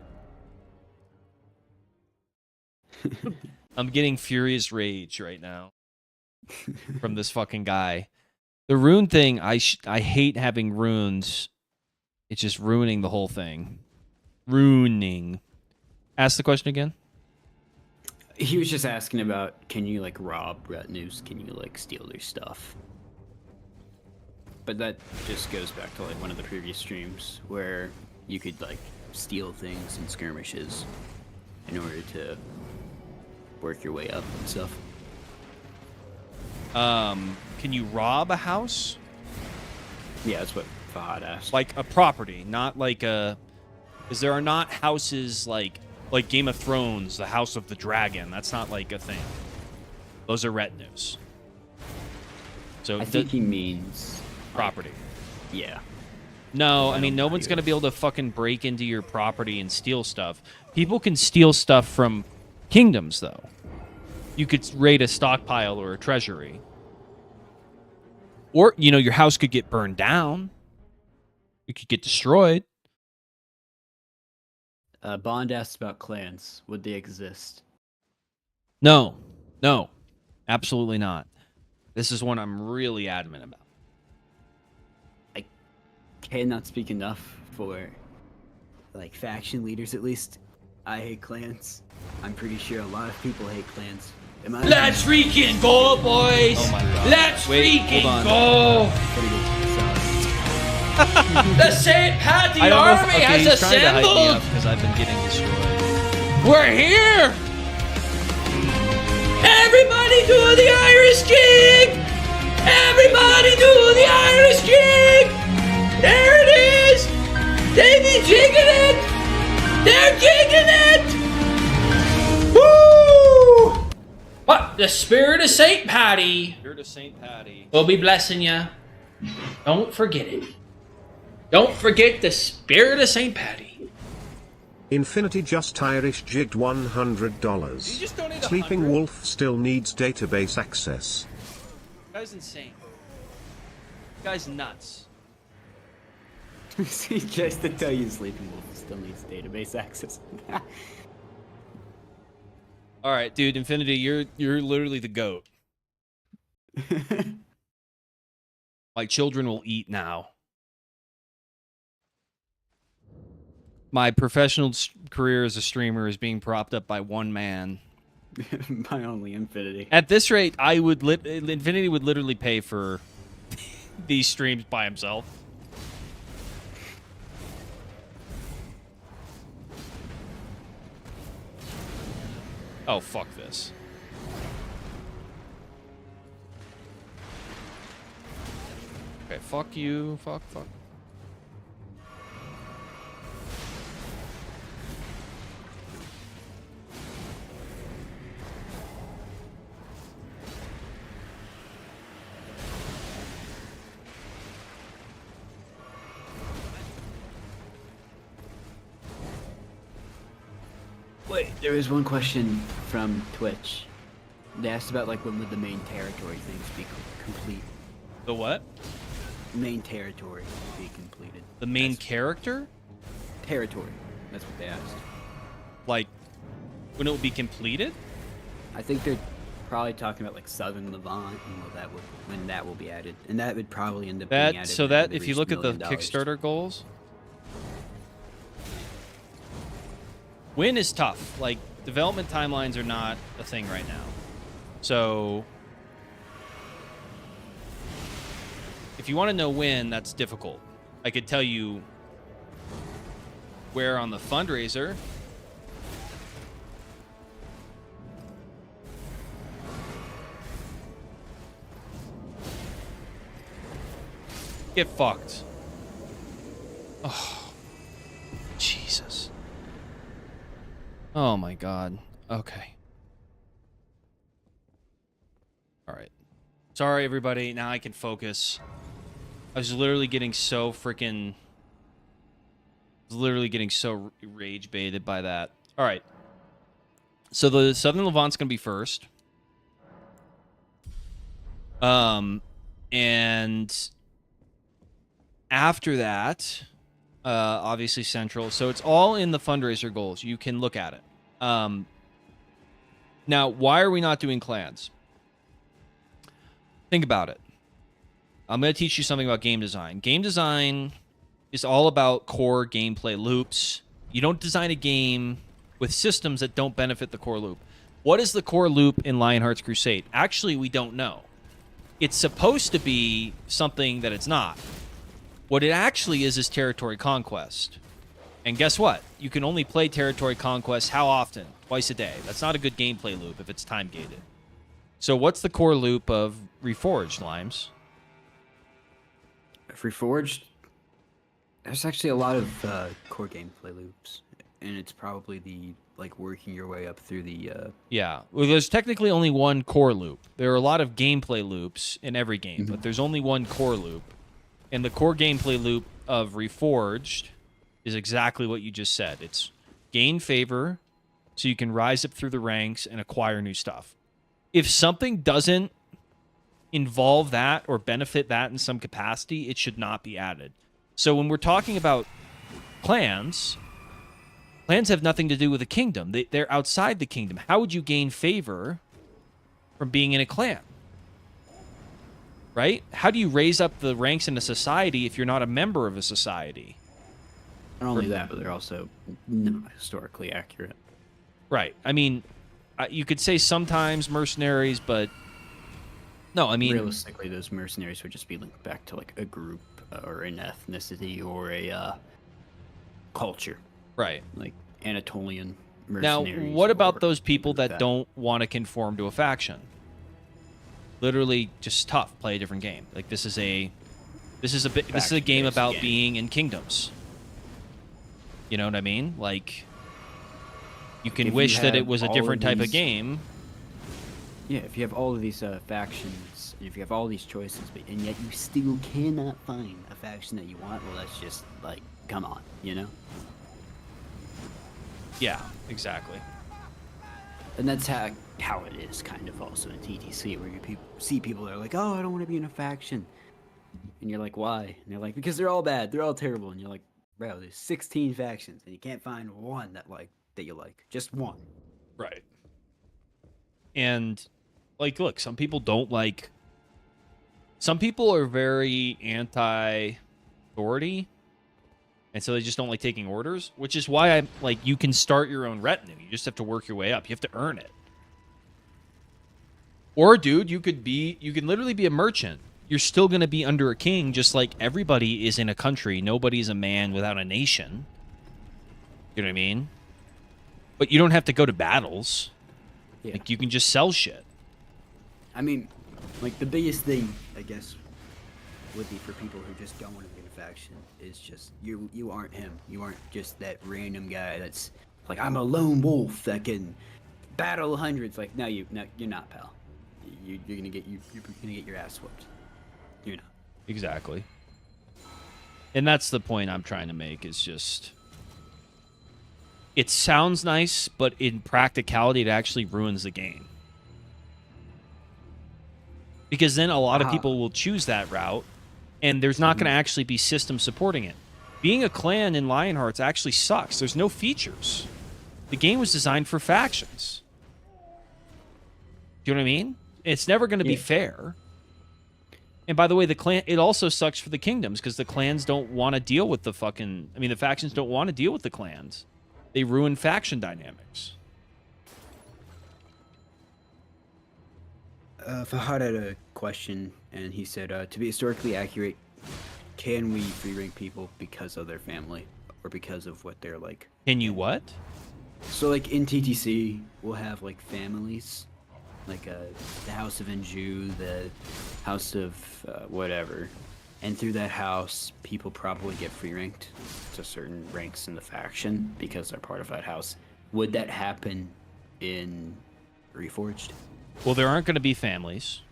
I'm getting furious rage right now from this fucking guy. The rune thing, I hate having runes. It's just ruining the whole thing. Ruining. Ask the question again. He was just asking about, can you like rob retinues? Can you like steal their stuff? But that just goes back to like one of the previous streams where you could like steal things in skirmishes in order to work your way up and stuff. Can you rob a house? Yeah, that's what Fahad asked. Like a property, not like a... Because there are not houses like Like Game of Thrones, the House of the Dragon. That's not like a thing. Those are retinues. So I think he means property. Yeah. No, I mean, no one's going to be able to fucking break into your property and steal stuff. People can steal stuff from kingdoms, though. You could raid a stockpile or a treasury. Or, you know, your house could get burned down. It could get destroyed. Bond asked about clans. Would they exist? No. No. Absolutely not. This is one I'm really adamant about. I cannot speak enough for, like, faction leaders, at least. I hate clans. I'm pretty sure a lot of people hate clans. Let's freaking go, boys! Oh my God. Let's Wait, freaking hold go! The St. Patty I don't know if, Army okay, has he's trying to hype me assembled! up because I've been getting destroyed. We're here! Everybody do the Irish jig! Everybody do the Irish jig! There it is! They be jigging it! They're jigging it! Woo! What? The spirit of St. Patty Spirit of St. Patty. will be blessing you. Don't forget it. Don't forget the spirit of St. Patty. Infinity Just Irish jigged You $100. just donated Sleeping 100? Wolf still needs database access. Guy's insane. Guy's nuts. See, just to tell you, Sleeping Wolf still needs database access. All right, dude, Infinity, you're literally the GOAT. My children will eat now. My professional career as a streamer is being propped up by one man. My only Infinity. At this rate, I would Infinity would literally pay for these streams by himself. Oh, fuck this. Okay, fuck you. Fuck. Wait, there is one question from Twitch. They asked about, like, when would the main territory things be complete? The what? Main territory be completed. The main That's- character? territory. That's what they asked. Like, when it will be completed? I think they're probably talking about, like, Southern Levant and when that will be added, and that would probably end up being added. So when that, we if you reach look at the $1 million. Kickstarter goals, win is tough. Like, development timelines are not a thing right now. So, if you want to know when, that's difficult. I could tell you where on the fundraiser. Get fucked. Oh, Jesus. Oh my God. Okay. All right. Sorry, everybody. Now I can focus. I was literally getting so freaking... rage baited by that. All right. So the Southern Levant's going to be first. And after that, obviously Central. So it's all in the fundraiser goals. You can look at it. Now, why are we not doing clans? Think about it. I'm going to teach you something about game design. Game design is all about core gameplay loops. You don't design a game with systems that don't benefit the core loop. What is the core loop in Lionhearts Crusade? Actually, we don't know. It's supposed to be something that it's not. What it actually is territory conquest. And guess what? You can only play territory conquest how often? Twice a day. That's not a good gameplay loop if it's time gated. So what's the core loop of Reforged, Limes? Reforged, there's actually a lot of core gameplay loops. and it's probably the like working your way up through the. Yeah. Well, there's technically only one core loop. There are a lot of gameplay loops in every game, but there's only one core loop. And the core gameplay loop of Reforged is exactly what you just said. It's gain favor so you can rise up through the ranks and acquire new stuff. If something doesn't involve that or benefit that in some capacity, it should not be added. So when we're talking about clans have nothing to do with a kingdom. They're outside the kingdom. How would you gain favor from being in a clan? Right? How do you raise up the ranks in a society if you're not a member of a society? Not only that, but they're also not historically accurate. Right. I mean, you could say sometimes mercenaries, but no, I mean... Realistically, those mercenaries would just be linked back to like a group or an ethnicity or a culture. Right. Like Anatolian Now, mercenaries. what about or those people something like that don't want to conform to a faction? Literally, just tough. Play a different game. Like this is a game about being in kingdoms. You know what I mean? Like, you can wish that it was a different type of game. Yeah, if you have all of these factions, if you have all these choices, and yet you still cannot find a faction that you want, well, that's just like, come on, you know? Yeah, exactly. And that's how it is kind of also in TTC, where you see people that are like, oh, I don't want to be in a faction. And you're like, why? And they're like, because they're all bad, they're all terrible. And you're like, bro, there's 16 factions, and you can't find one that you like. Just one. Right. And, like, look, some people don't like... Some people are very anti-authority, and so they just don't like taking orders, which is why I'm like, you can start your own retinue. You just have to work your way up. You have to earn it. Or, dude, you can literally be a merchant. You're still going to be under a king, just like everybody is in a country. Nobody's a man without a nation. You know what I mean? But you don't have to go to battles. Yeah. Like, you can just sell shit. I mean, like, the biggest thing, I guess, would be for people who just don't want to be in a faction is just, you aren't him. You aren't just that random guy that's like, I'm a lone wolf that can battle hundreds. Like, no, you're not, pal. You're gonna get your ass whooped. You're not. Exactly. And that's the point I'm trying to make, is just... It sounds nice, but in practicality, it actually ruins the game. Because then a lot of people will choose that route, and there's not going to actually be system supporting it. Being a clan in Lionhearts actually sucks. There's no features. The game was designed for factions. Do you know what I mean? It's never going to be fair. And by the way, it also sucks for the kingdoms, because the clans don't want to deal with the the factions don't want to deal with the clans. They ruin faction dynamics. Fahad had a question, and he said, to be historically accurate, can we free rank people because of their family or because of what they're like? Can you what? So, like, in TTC, we'll have, like, families, like the House of Anjou, the House of whatever. And through that house, people probably get free ranked to certain ranks in the faction because they're part of that house. Would that happen in Reforged? Well, there aren't going to be families.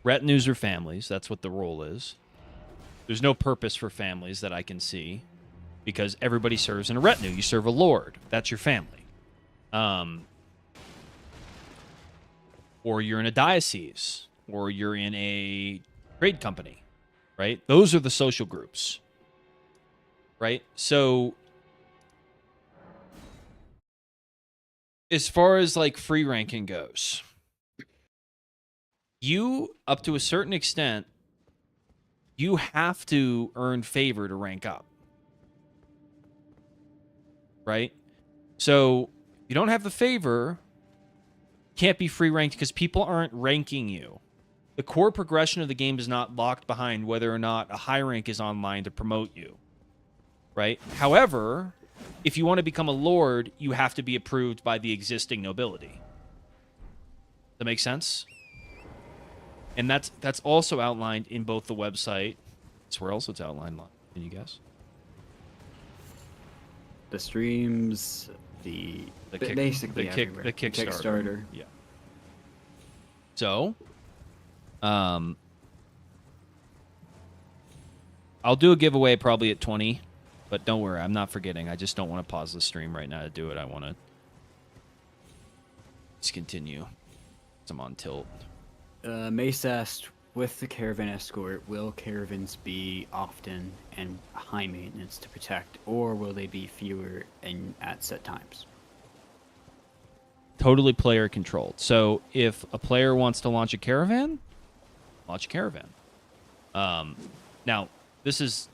Retinues are families. That's what the role is. There's no purpose for families that I can see, because everybody serves in a retinue. You serve a lord. That's your family. Or you're in a diocese. Or you're in a trade company. Right? Those are the social groups. Right? So, as far as, like, free ranking goes... You, up to a certain extent, you have to earn favor to rank up. Right? So, if you don't have the favor, you can't be free ranked because people aren't ranking you. The core progression of the game is not locked behind whether or not a high rank is online to promote you. Right? However, if you want to become a lord, you have to be approved by the existing nobility. Does that make sense? And that's also outlined in both the website. It's where else it's outlined. Can you guess? The streams, basically everywhere. the Kickstarter. Kickstarter. Yeah. So, I'll do a giveaway probably at 20, but don't worry, I'm not forgetting. I just don't want to pause the stream right now to do it. I want to just continue. I'm on tilt. Mace asked, with the caravan escort, will caravans be often and high maintenance to protect, or will they be fewer and at set times? Totally player controlled. So if a player wants to launch a caravan, launch a caravan. Now, this is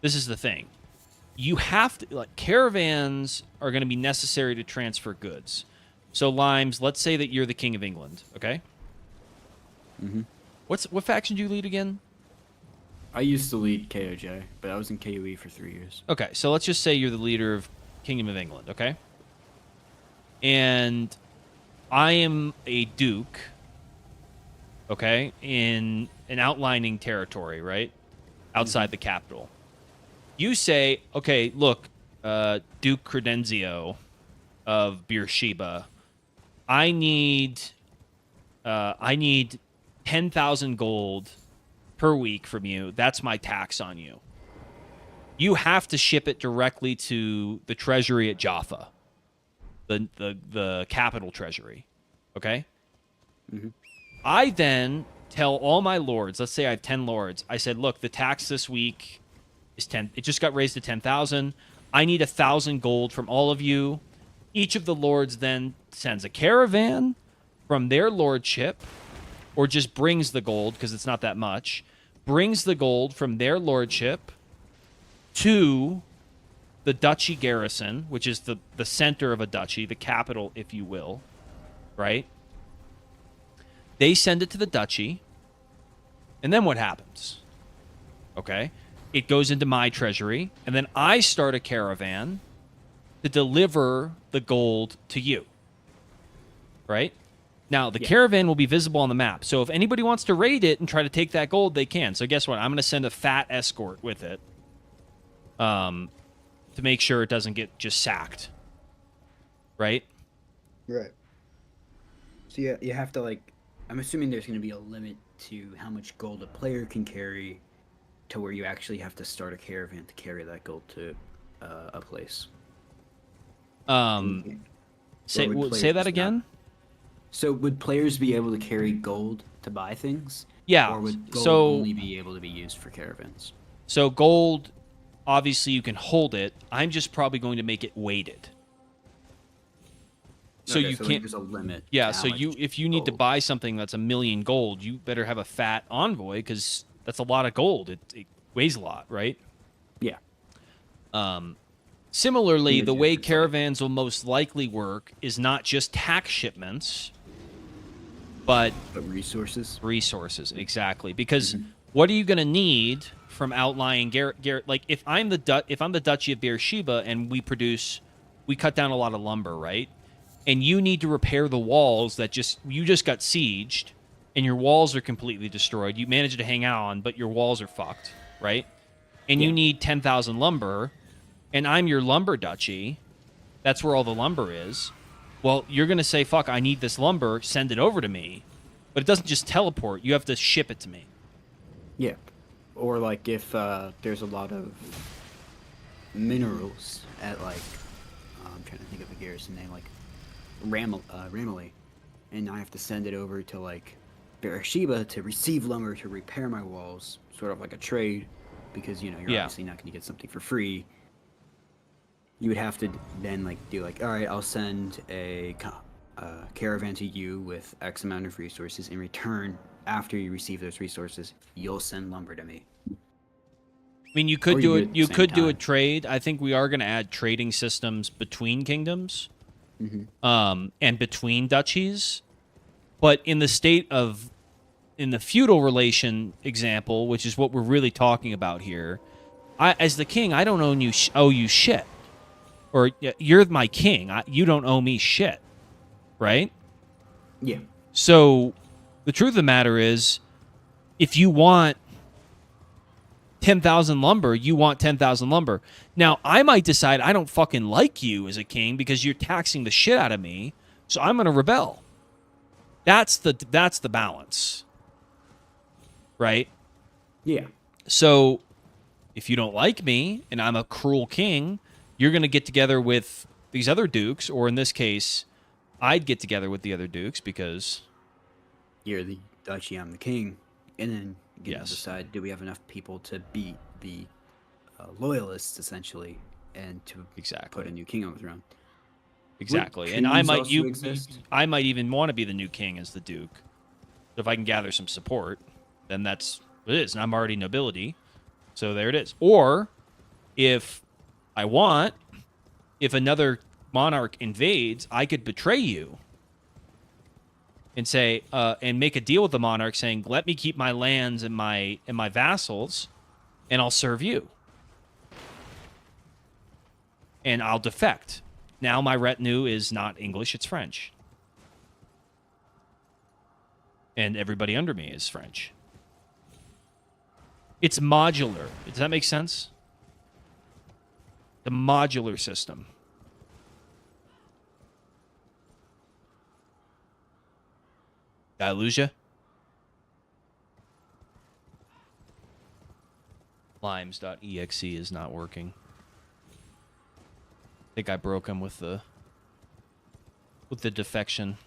the thing. You have to, like, caravans are going to be necessary to transfer goods. So, Limes, let's say that you're the King of England, okay? Mm-hmm. What faction do you lead again? I used to lead KOJ, but I was in KOE for 3 years. Okay, so let's just say you're the leader of Kingdom of England, okay? And I am a duke, okay, in an outlining territory, right? Outside the capital. You say, okay, look, Duke Credenzio of Beersheba, I need 10,000 gold per week from you. That's my tax on you. You have to ship it directly to the treasury at Jaffa, the capital treasury. Okay? Mm-hmm. I then tell all my lords, let's say I have 10 lords, I said, look, the tax this week is 10. It just got raised to 10,000. I need 1,000 gold from all of you. Each of the lords then sends a caravan from their lordship, or just brings the gold, because it's not that much, brings the gold from their lordship to the duchy garrison, which is the center of a duchy, the capital, if you will, right? They send it to the duchy, and then what happens? Okay? It goes into my treasury, and then I start a caravan to deliver the gold to you, right? Now, the caravan will be visible on the map, so if anybody wants to raid it and try to take that gold, they can. So guess what? I'm going to send a fat escort with it to make sure it doesn't get just sacked, right? Right. So you have to, like, I'm assuming there's going to be a limit to how much gold a player can carry to where you actually have to start a caravan to carry that gold to a place. Say that again? So would players be able to carry gold to buy things? Yeah. Or would gold only be able to be used for caravans? So gold, obviously you can hold it. I'm just probably going to make it weighted. So okay, you so can't. There's a limit. Yeah. So if you need to gold. buy something that's 1,000,000 gold, you better have a fat envoy, because that's a lot of gold. It weighs a lot, right? Yeah. Similarly, the way caravans will most likely work is not just tax shipments, but resources. Resources, exactly. Because what are you going to need from outlying Garrett? Like, if I'm the Duchy of Beersheba and we cut down a lot of lumber, right? And you need to repair the walls that you just got sieged, and your walls are completely destroyed. You managed to hang on, but your walls are fucked, right? And you need 10,000 lumber, and I'm your lumber duchy. That's where all the lumber is. Well, you're going to say, fuck, I need this lumber, send it over to me. But it doesn't just teleport. You have to ship it to me. Yeah. Or, like, if there's a lot of minerals at, like, I'm trying to think of a garrison name, like Ramley, and I have to send it over to, like, Beersheba to receive lumber to repair my walls, sort of like a trade, because, you're obviously not going to get something for free. You would have to then, like, do, like, all right, I'll send a caravan to you with X amount of resources. In return, after you receive those resources, you'll send lumber to me. I mean, you could do it. You could do a trade. I think we are going to add trading systems between kingdoms, and between duchies. But in the feudal relation example, which is what we're really talking about here, as the king, I don't owe you shit. Or you're my king. You don't owe me shit, right? Yeah. So the truth of the matter is, if you want 10,000 lumber, you want 10,000 lumber. Now, I might decide I don't fucking like you as a king because you're taxing the shit out of me, so I'm going to rebel. That's the balance. Right? Yeah. So, if you don't like me and I'm a cruel king, you're going to get together with these other dukes, or in this case, I'd get together with the other dukes because You're the duchy, I'm the king. And then you get Yes. to decide, do we have enough people to beat the loyalists, essentially, and to Exactly. put a new king on the throne? Exactly. Would And kings also exist? I might even want to be the new king as the duke. If I can gather some support, then that's what it is. And I'm already nobility. So there it is. Or if I want, if another monarch invades, I could betray you and say, and make a deal with the monarch saying, let me keep my lands and my vassals, and I'll serve you. And I'll defect. Now my retinue is not English, it's French. And everybody under me is French. It's modular. Does that make sense? The modular system. Did I lose you? Limes.exe is not working. I think I broke him with the defection.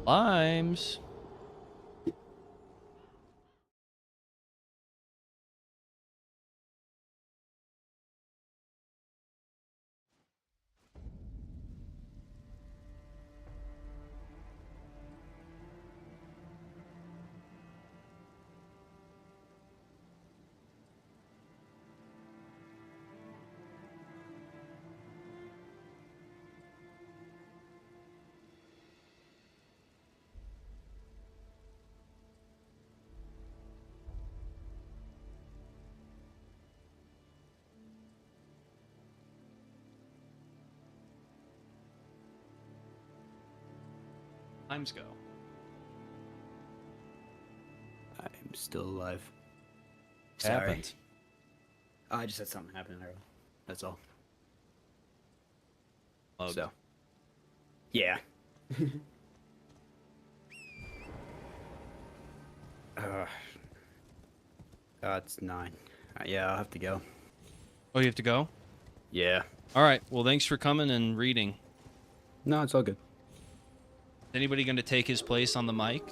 Limes. Limes go. I'm still alive. Happened. I just had something happen earlier. That's all. Load. So. Yeah. It's 9. Yeah, I'll have to go. Oh, you have to go? Yeah. All right. Well, thanks for coming and reading. No, it's all good. Is anybody going to take his place on the mic?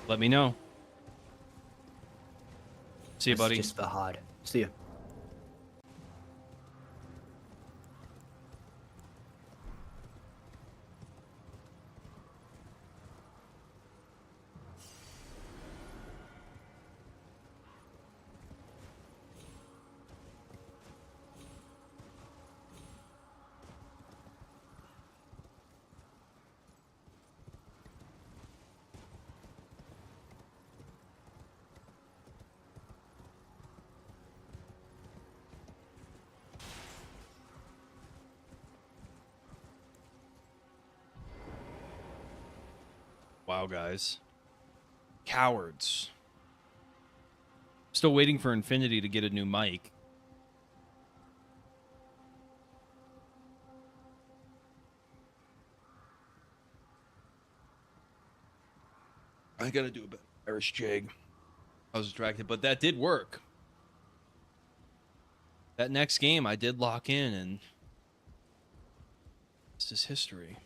Let me know. See you, buddy. It's just Fahad. See ya. Wow, guys. Cowards. Still waiting for Infinity to get a new mic. I gotta do a bit Irish jig. I was distracted, but that did work. That next game I did lock in, and this is history.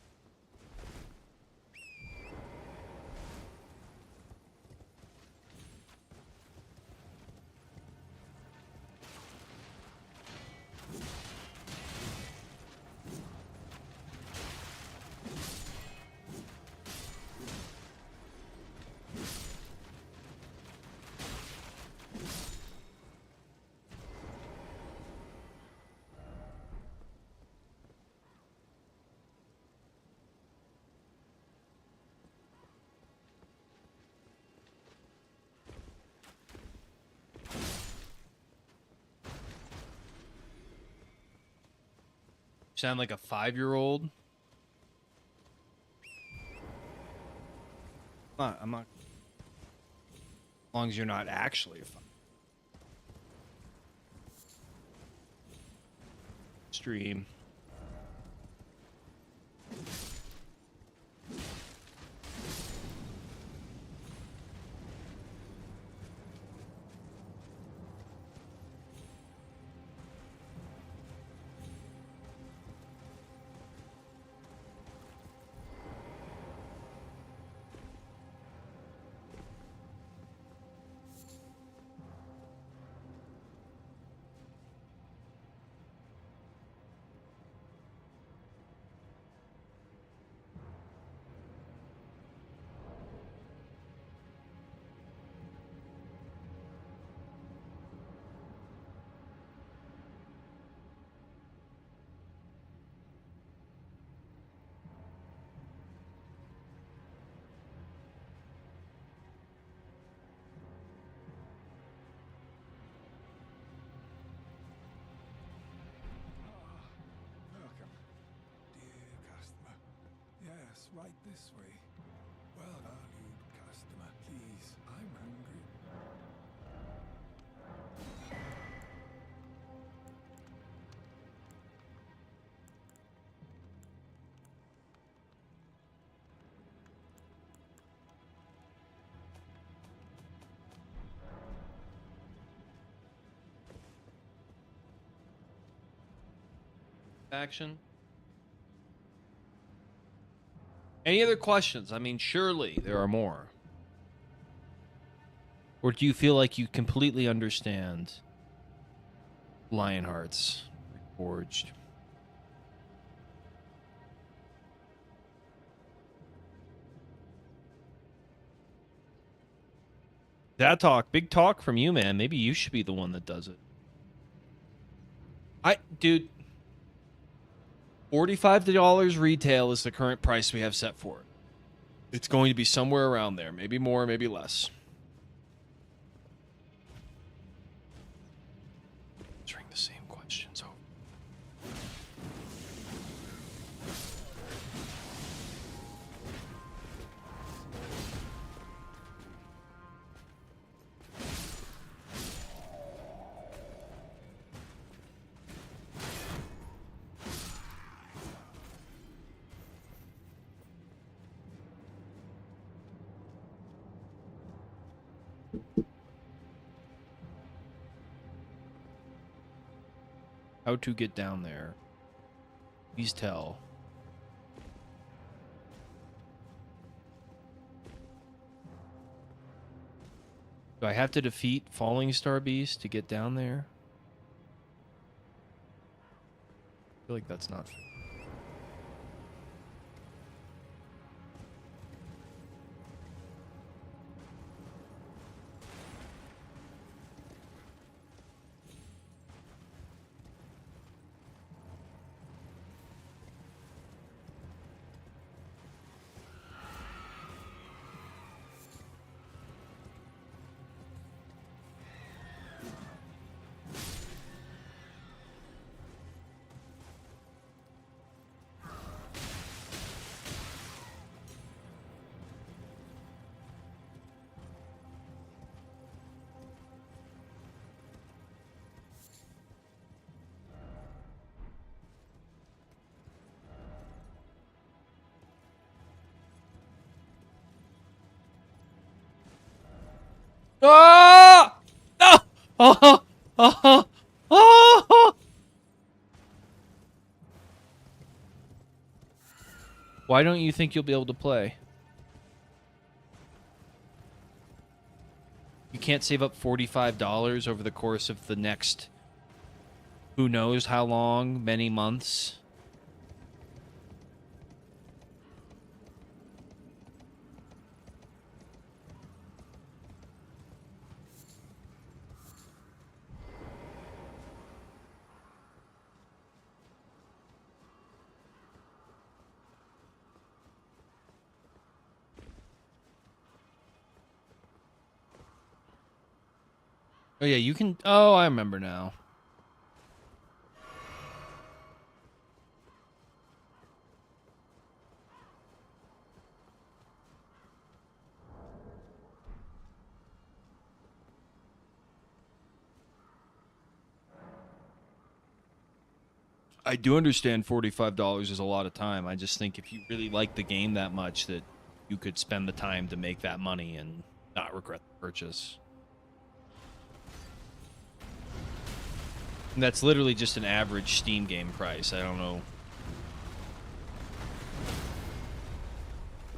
Sound like a 5-year-old. I'm not. As long as you're not actually a 5. Stream. Welcome, dear customer. Yes, right this way. Well, valued customer, please, I'm hungry. Action. Any other questions? I mean, surely there are more. Or do you feel like you completely understand Lionhearts Reforged? That talk, big talk from you, man. Maybe you should be the one that does it. Dude, $45 retail is the current price we have set for it. It's going to be somewhere around there. Maybe more, maybe less. Let's ring the same questions over. How to get down there. Please tell. Do I have to defeat Falling Star Beast to get down there? I feel like that's not fair. Ah! No! Oh! Oh! Oh! Why don't you think you'll be able to play? You can't save up $45 over the course of the next who knows how long, many months. Oh yeah, you can. Oh, I remember now. I do understand $45 is a lot of time. I just think if you really like the game that much, that you could spend the time to make that money and not regret the purchase. And that's literally just an average Steam game price. I don't know.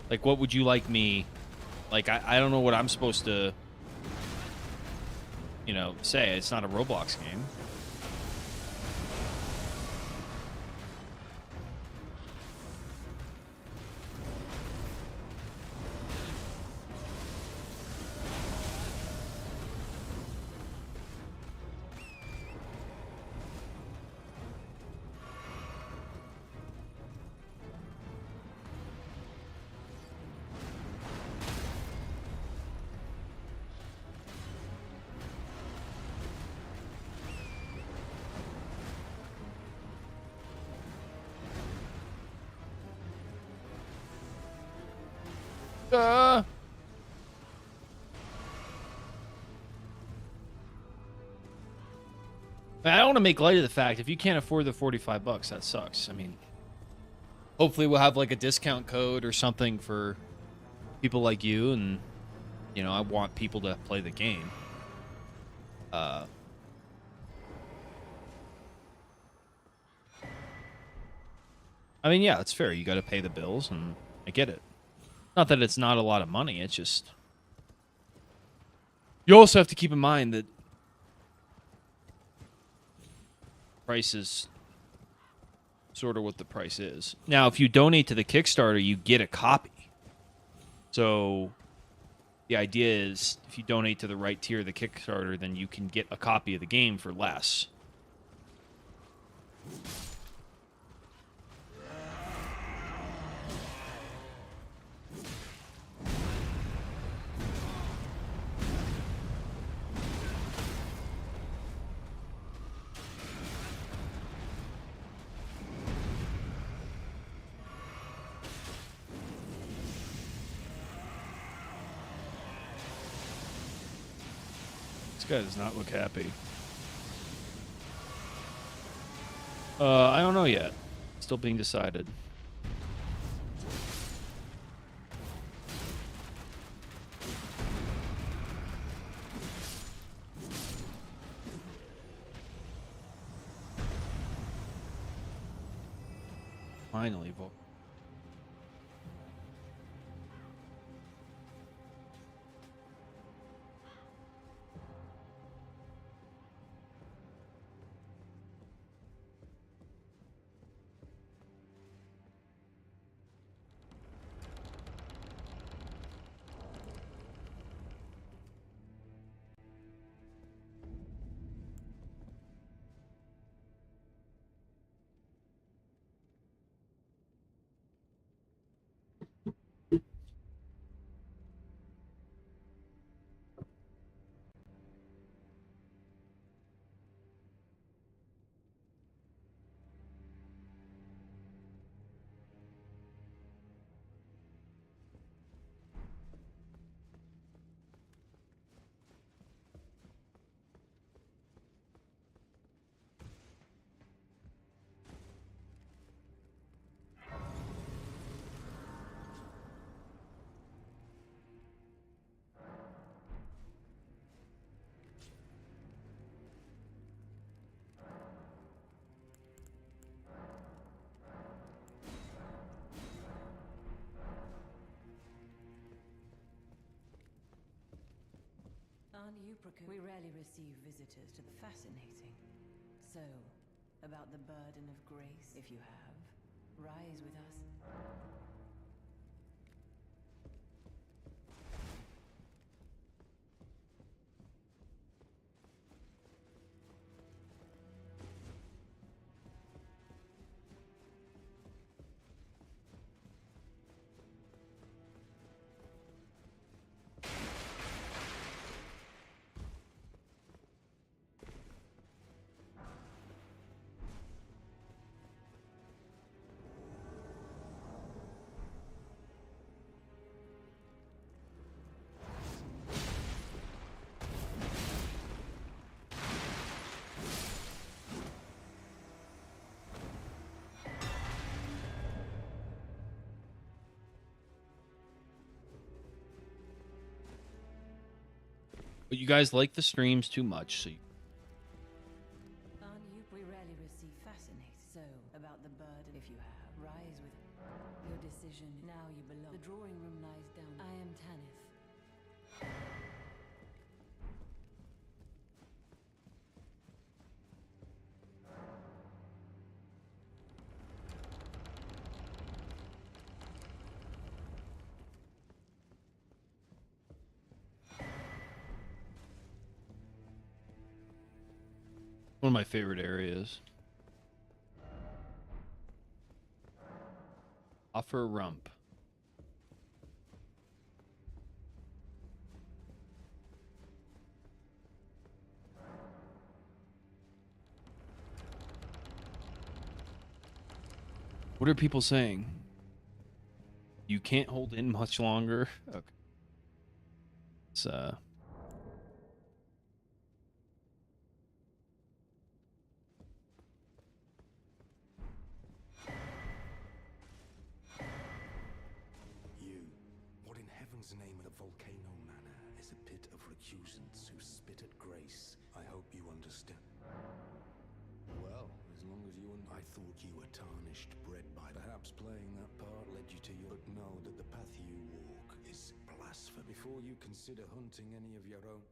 Like, what would you like me... Like, I don't know what I'm supposed to, you know, say. It's not a Roblox game. I don't want to make light of the fact if you can't afford the $45, that sucks. I mean, hopefully we'll have like a discount code or something for people like you, and you know, I want people to play the game. I mean, yeah, it's fair. You got to pay the bills, and I get it. Not that it's not a lot of money. It's just you also have to keep in mind that price is sort of what the price is. Now, if you donate to the Kickstarter, you get a copy. So the idea is if you donate to the right tier of the Kickstarter, then you can get a copy of the game for less. This guy does not look happy. I don't know yet. Still being decided. Finally, vote. We rarely receive visitors to the fascinating. So, about the burden of grace, if you have, rise with us. But you guys like the streams too much, so We rarely receive fascinating. So, about the burden, if you have, rise with your decision. Now you belong. The drawing room lies down. I am Tanith. one of my favorite areas. Offer rump. What are people saying? You can't hold in much longer. Okay. It's You, what in heaven's name of the Volcano Manor is a pit of recusants who spit at grace. I hope you understand. Well, as long as you and I thought you were tarnished, bred by perhaps playing that part led you to your... But know that the path you walk is blasphemy. Before you consider hunting any of your own...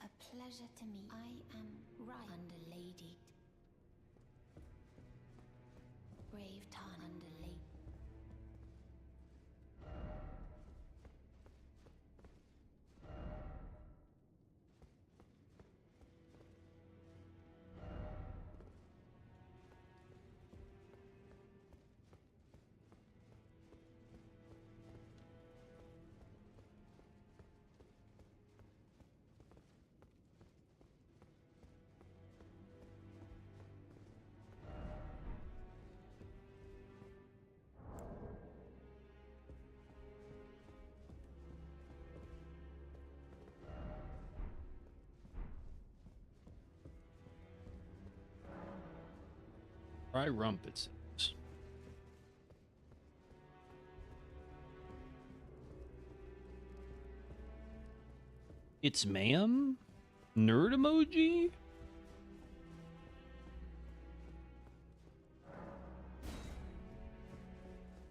A pleasure to meet. I am right under Lady. Brave Tarn under Lady. Try rump, it seems. It's ma'am? Nerd emoji?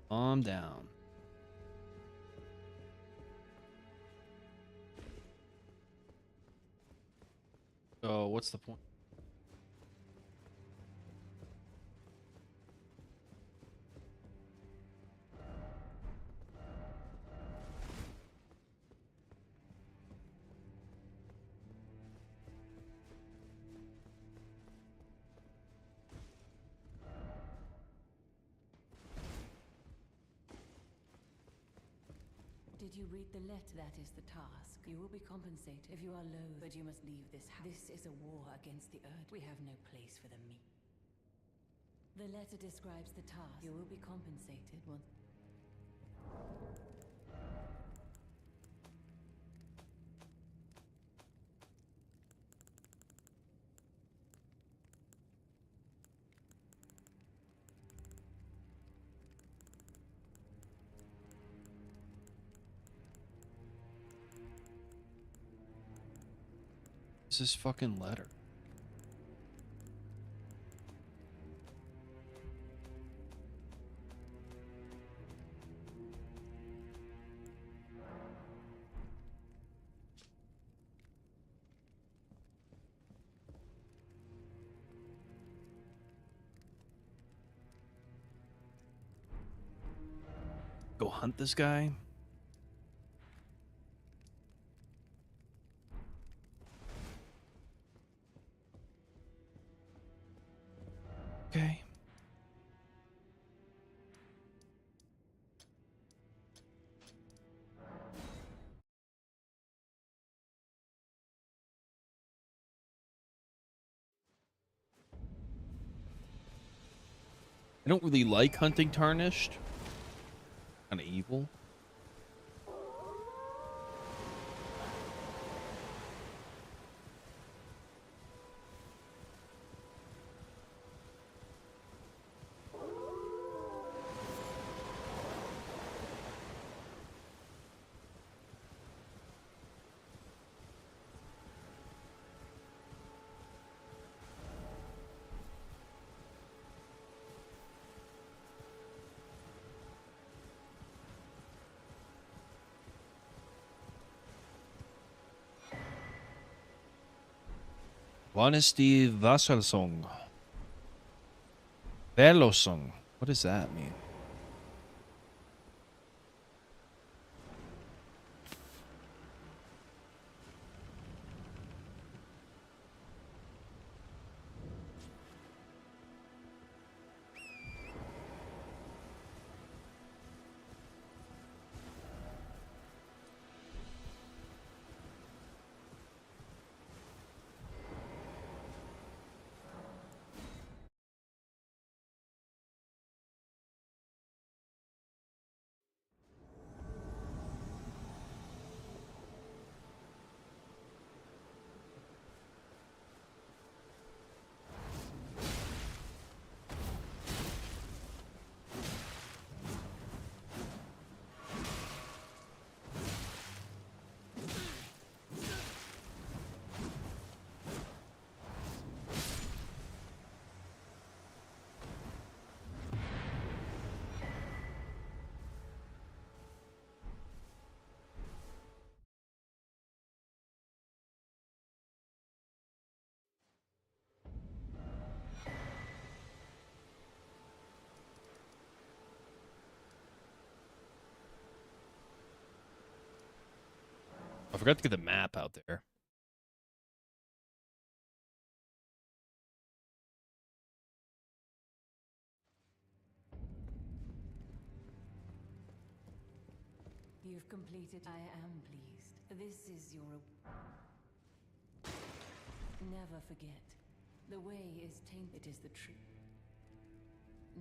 Calm down. Oh, what's the point? Did you read the letter? That is the task. You will be compensated if you are loath, but you must leave this house. This is a war against the earth. We have no place for the meat. The letter describes the task. You will be compensated once. What's this fucking letter? Go hunt this guy? Okay. I don't really like hunting tarnished. Kind of evil. Honesty Vassalsong. Velosong. What does that mean? I forgot to get the map out there. You've completed. I am pleased. This is your. Never forget. The way is tainted. It is the truth.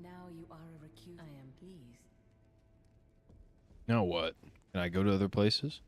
Now you are a recuse. I am pleased. Now what? Can I go to other places?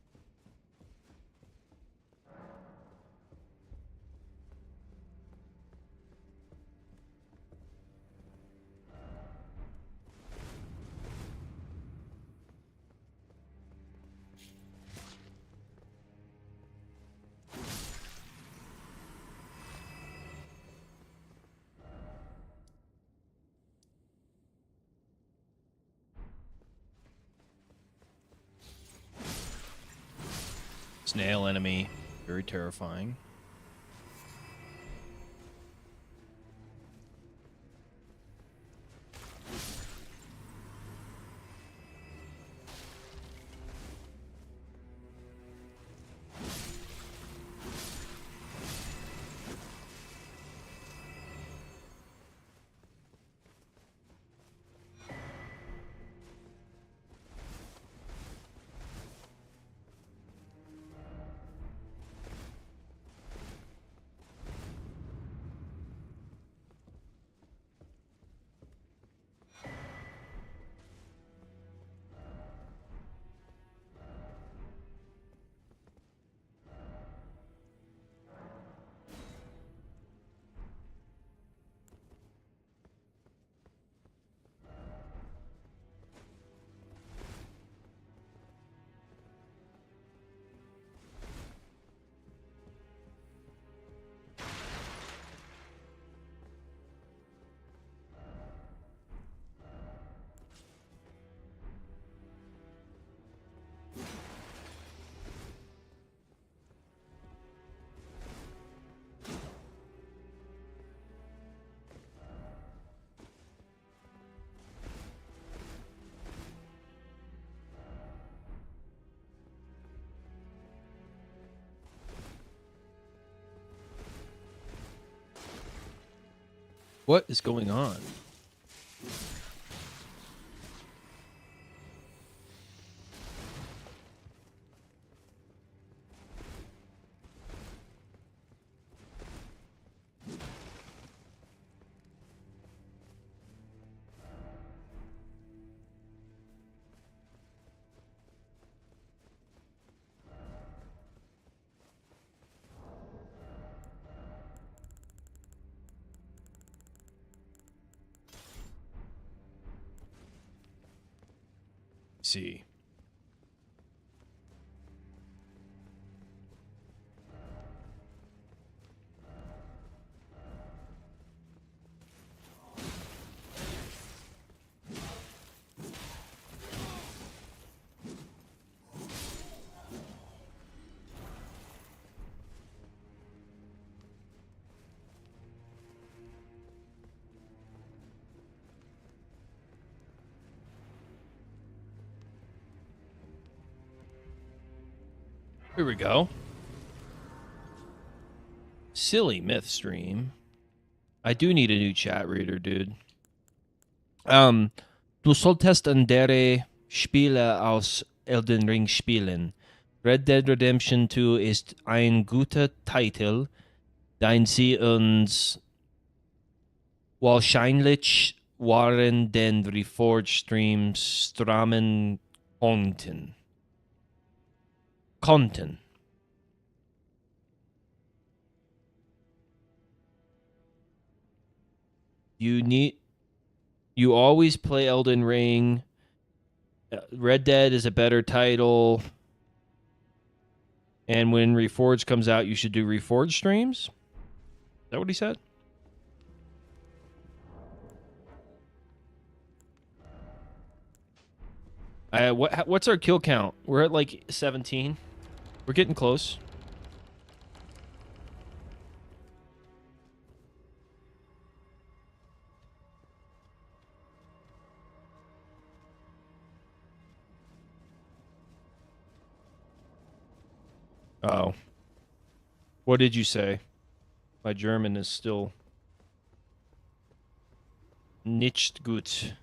Snail enemy. Very terrifying. What is going on? See. Here we go. Silly myth stream. I do need a new chat reader, dude. Du solltest andere Spiele aus Elden Ring spielen. Red Dead Redemption 2 ist ein guter Titel, den sie uns wahrscheinlich waren den Reforged Streams strammen konnten. You always play Elden Ring. Red Dead is a better title. And when Reforged comes out, you should do Reforged streams? Is that what he said? What's our kill count? We're at like 17. We're getting close. Oh. What did you say? My German is still nicht gut.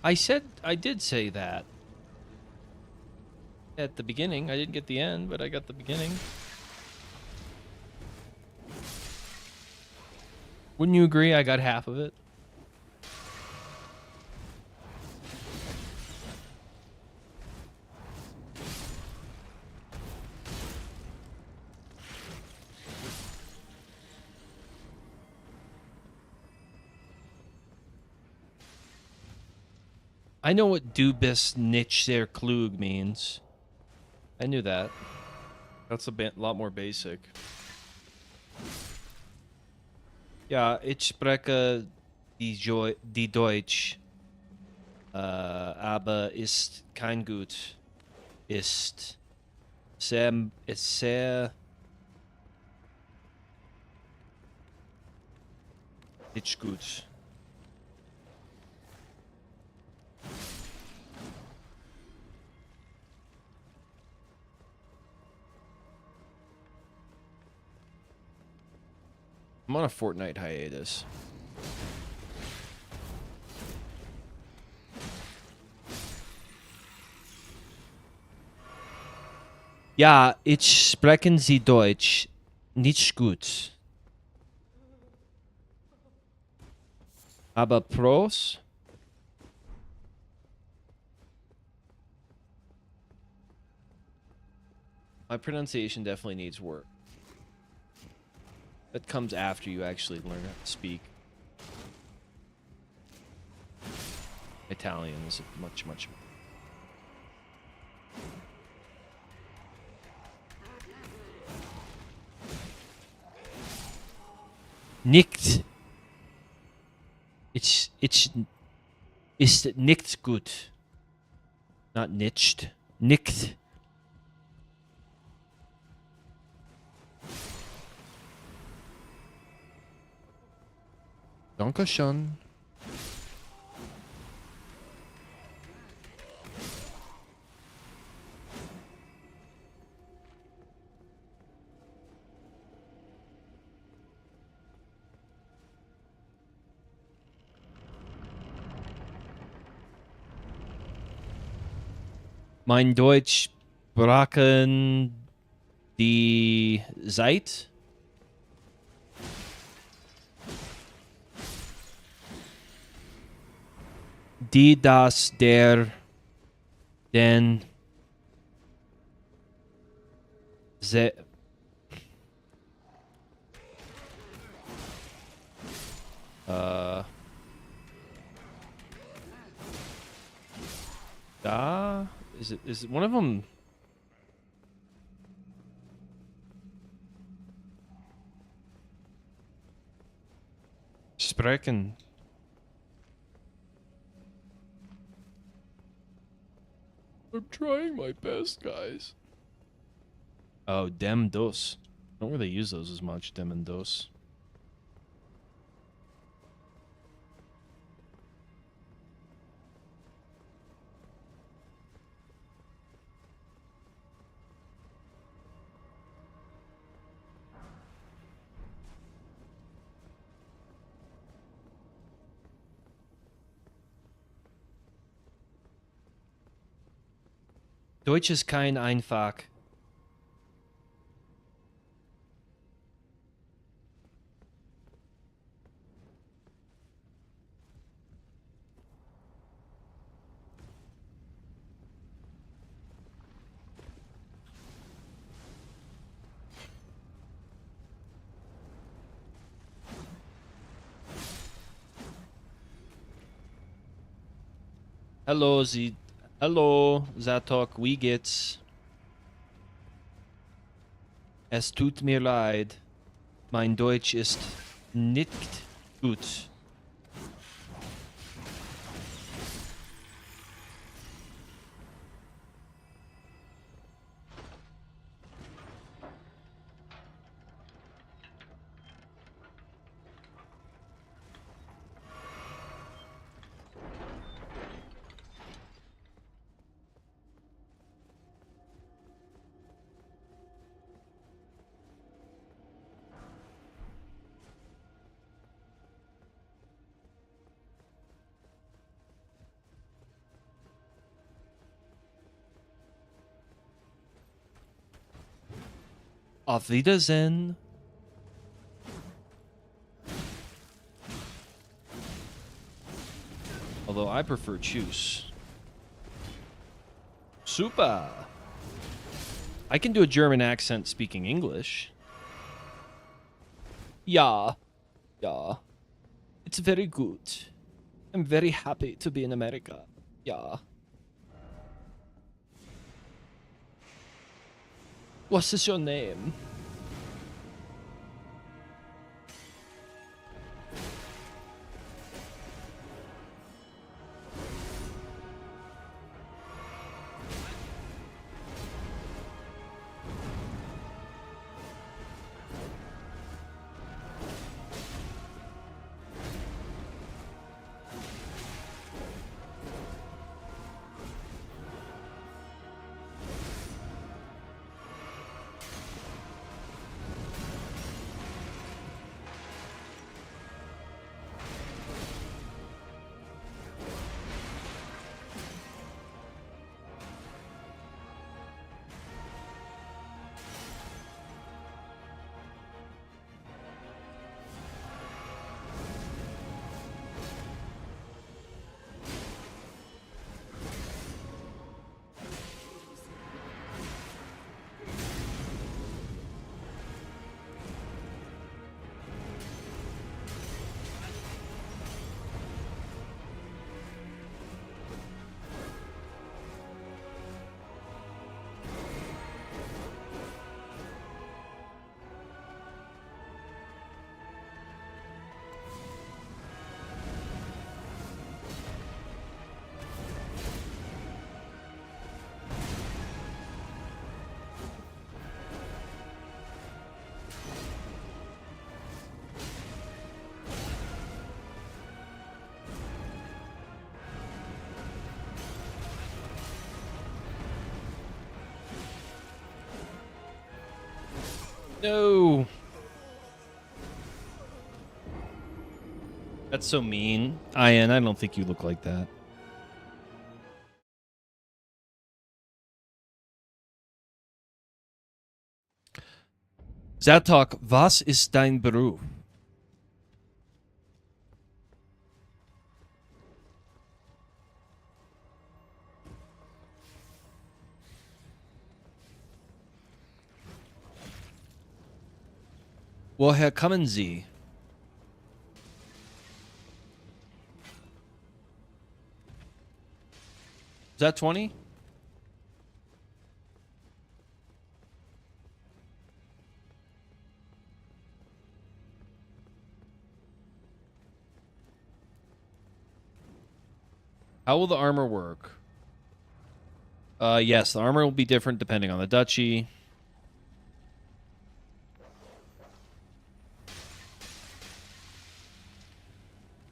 I did say that at the beginning. I didn't get the end, but I got the beginning. Wouldn't you agree? I got half of it. I know what du bist nicht sehr klug means. I knew that. That's a lot more basic. Ja, ich spreche die Deutsch. Aber ist kein gut. Ist sehr nicht gut. I'm on a Fortnite hiatus. Ja, ich sprechen Sie Deutsch nicht gut. Aber Pros? My pronunciation definitely needs work. That comes after you actually learn how to speak. Italian is much more. Nicht. It's nicht gut. Not nicht. Nicht. Dankeschön. Mein Deutsch brachen die Zeit. Die das der den se da is it one of them sprechen. I'm trying my best, guys. Oh, dem dos. Don't really use those as much, dem and dos. Deutsch ist kein einfach. Hello, Hello, Zatok, wie geht's? Es tut mir leid. Mein Deutsch ist nicht gut. Auf Wiedersehen. Although I prefer choose. Super. I can do a German accent speaking English. Ja. Ja. It's very good. I'm very happy to be in America. Ja. What is your name? No. That's so mean. Ian, I don't think you look like that. Zatok, was ist dein Beruf? Woher kommen Sie? Is that 20? How will the armor work? Yes, the armor will be different depending on the duchy.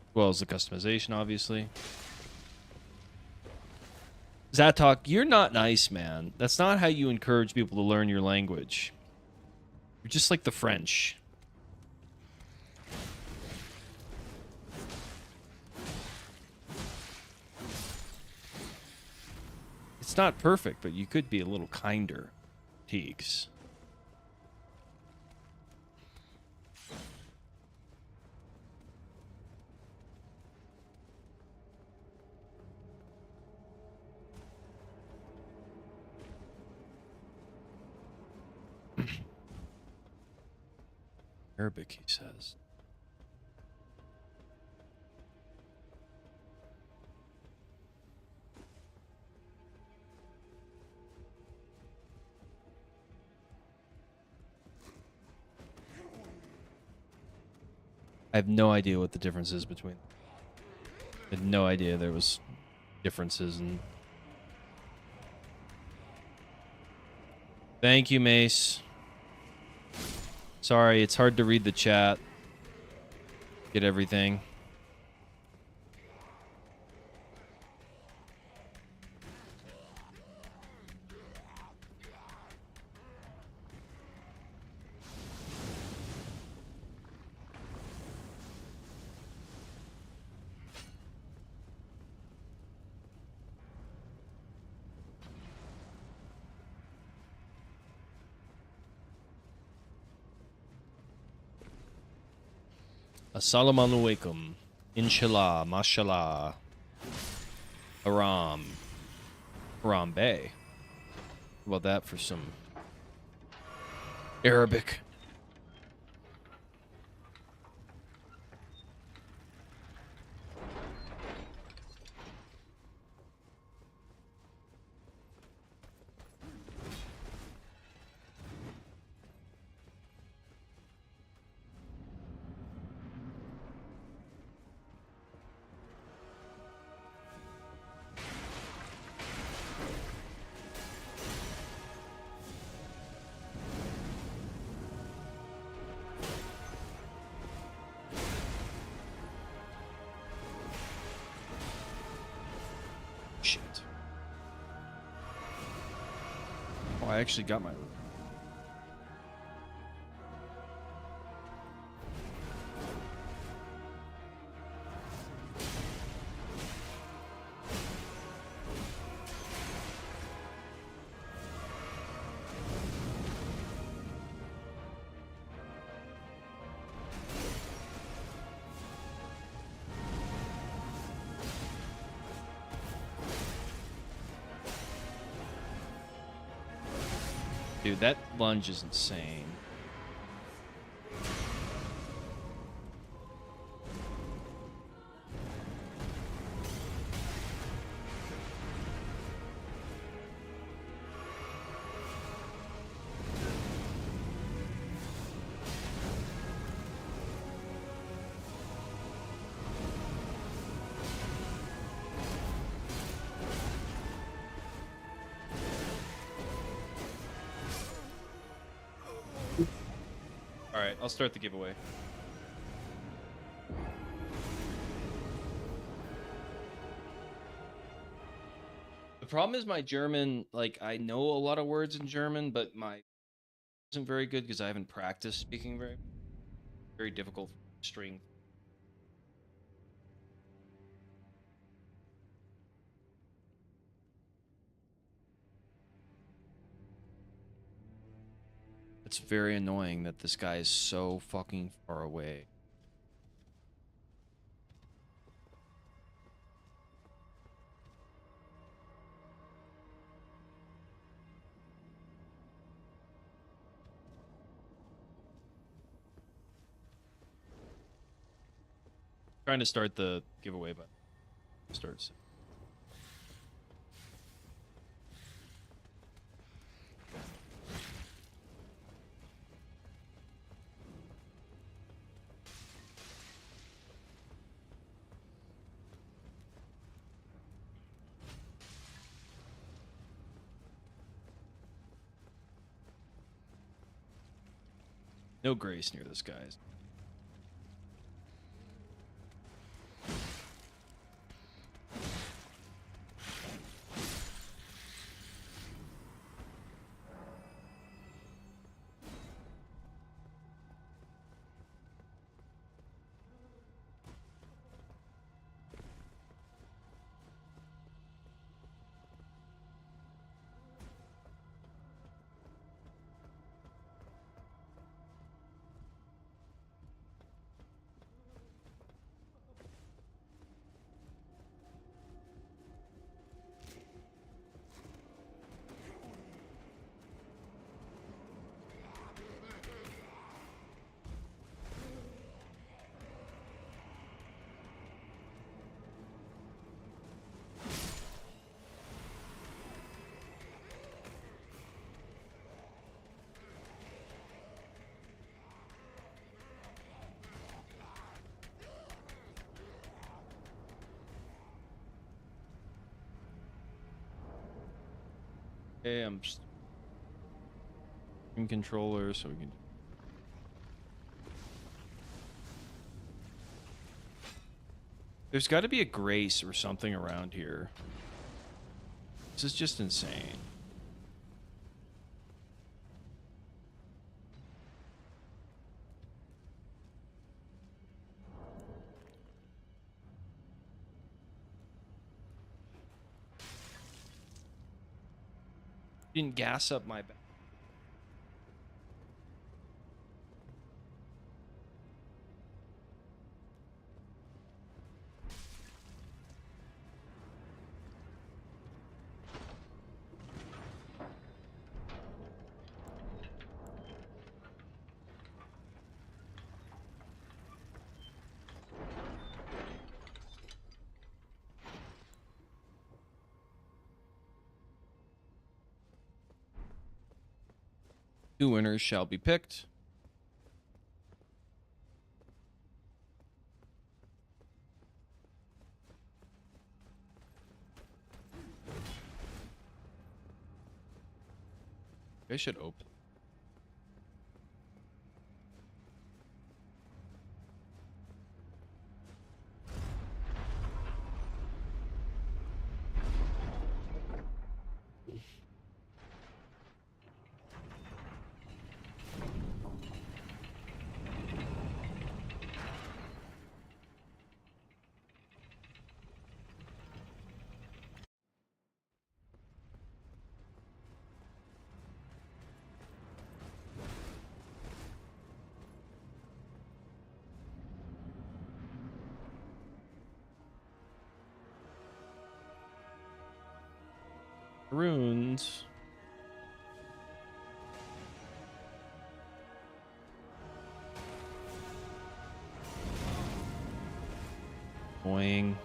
As well as the customization, obviously. Zatok, you're not nice, man. That's not how you encourage people to learn your language. You're just like the French. It's not perfect, but you could be a little kinder, Teagues. Arabic, he says. I have no idea what the difference is between. I had no idea there was differences in. Thank you, Mace. Sorry, it's hard to read the chat. Get everything. Assalamu alaikum. Inshallah. Mashallah. Haram. Harambe. How about that for some Arabic? Shit. Oh, I actually got my. Dude, that lunge is insane. Alright, I'll start the giveaway. The problem is my German, like, I know a lot of words in German, but my isn't very good because I haven't practiced speaking very difficult string. It's very annoying that this guy is so fucking far away. Trying to start the giveaway, but starts. No grace near this guy. Okay, I'm just in controller so we can. There's got to be a grace or something around here. This is just insane. Didn't gas up my back. Two winners shall be picked. They should open. Runes. Annoying.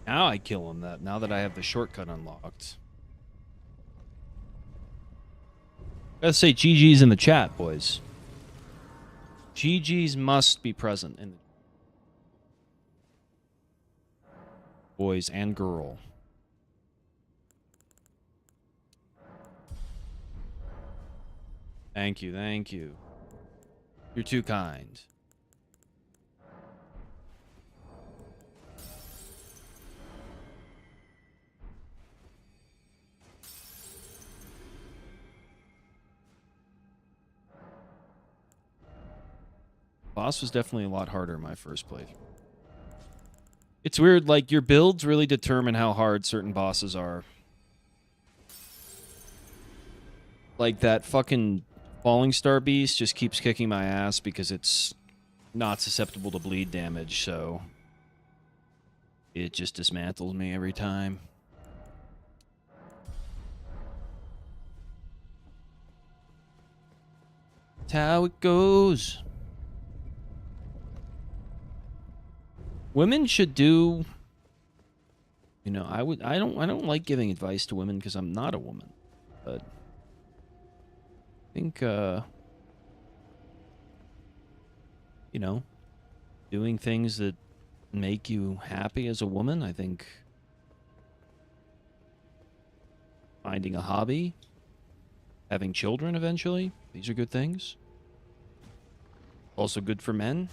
Now I kill him. Now that I have the shortcut unlocked. Gotta say GG's in the chat, boys. GG's must be present in the boys and girl. Thank you, thank you. You're too kind. Boss was definitely a lot harder in my first playthrough. It's weird, like, your builds really determine how hard certain bosses are. Like, that fucking Falling Star Beast just keeps kicking my ass because it's not susceptible to bleed damage, so it just dismantles me every time. That's how it goes. Women should do, you know, I don't like giving advice to women because I'm not a woman, but I think you know, doing things that make you happy as a woman, I think finding a hobby, having children eventually, these are good things. Also good for men.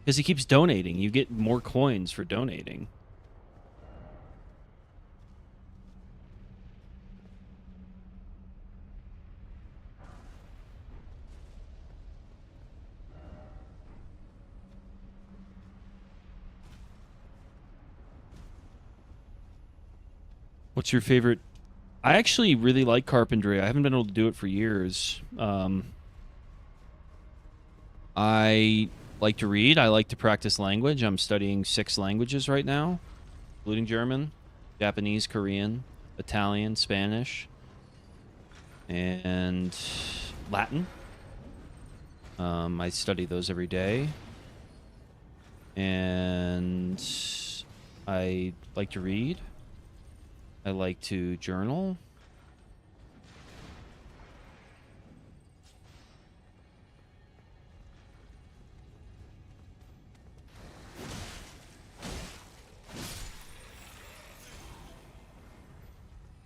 Because he keeps donating. You get more coins for donating. What's your favorite? I actually really like carpentry. I haven't been able to do it for years. I like to read. I like to practice language. I'm studying 6 languages right now, including German, Japanese, Korean, Italian, Spanish, and Latin. I study those every day. And I like to read. I like to journal.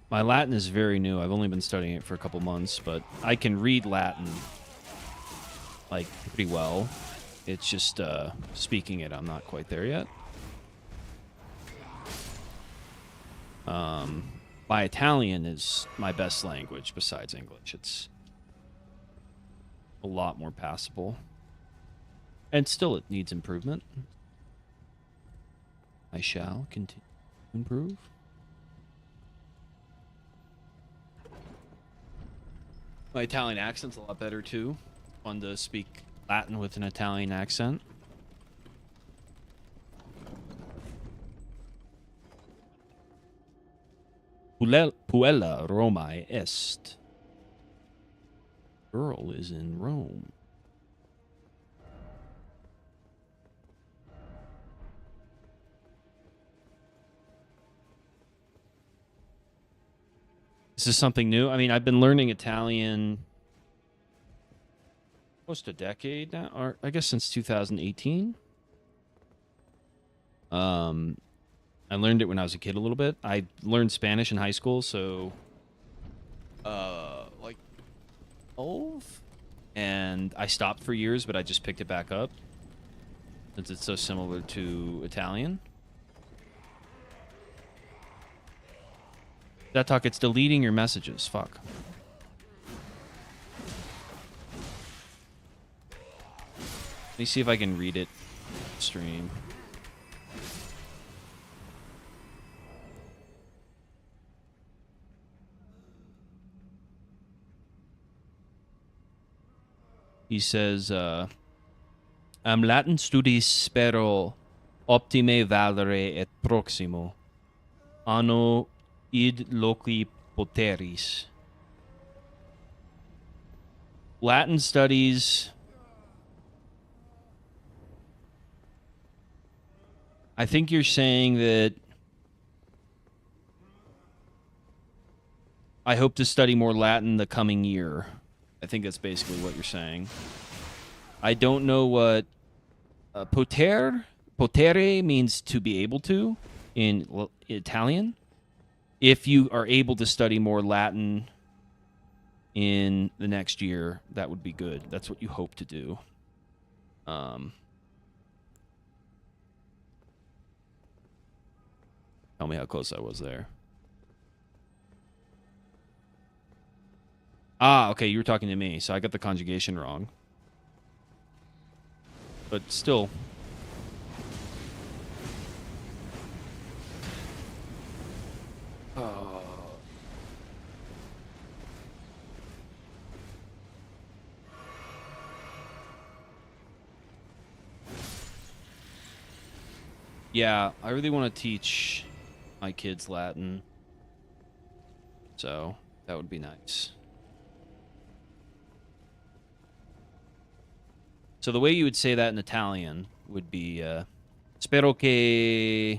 My Latin is very new. I've only been studying it for a couple months, but I can read Latin, like, pretty well. It's just speaking it, I'm not quite there yet. My Italian is my best language besides English. It's a lot more passable. And still, it needs improvement. I shall continue to improve. My Italian accent's a lot better, too. Fun to speak Latin with an Italian accent. Puella Romae est. Girl is in Rome. This is something new. I mean, I've been learning Italian almost a decade now, or I guess since 2018. I learned it when I was a kid a little bit. I learned Spanish in high school, so like 12, and I stopped for years, but I just picked it back up since it's so similar to Italian. That talk, it's deleting your messages. Fuck. Let me see if I can read it. Stream. He says, I Latin studis spero optime valere et proximo. Anno id loci poteris. Latin studies. I think you're saying that I hope to study more Latin the coming year. I think that's basically what you're saying. I don't know what potere means to be able to in Italian. If you are able to study more Latin in the next year, that would be good. That's what you hope to do. Tell me how close I was there. Ah, okay, you were talking to me, so I got the conjugation wrong. But still. Oh. Yeah, I really want to teach my kids Latin. So, that would be nice. So the way you would say that in Italian would be spero che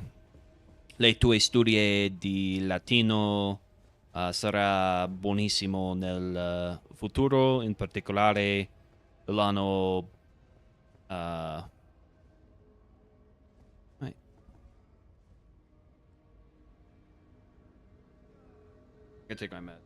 le tue studie di latino sarà buonissimo nel futuro, in particolare l'anno wait. I gotta take my med.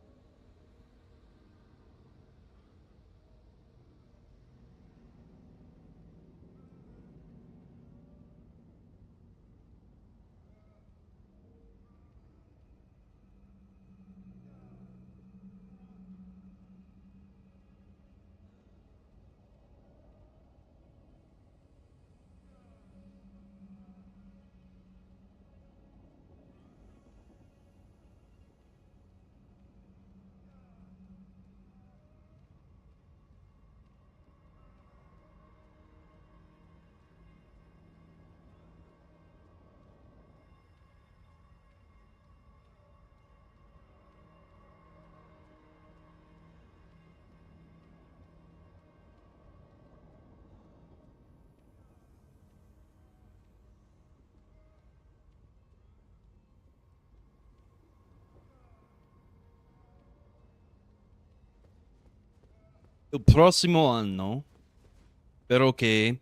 Il prossimo anno spero che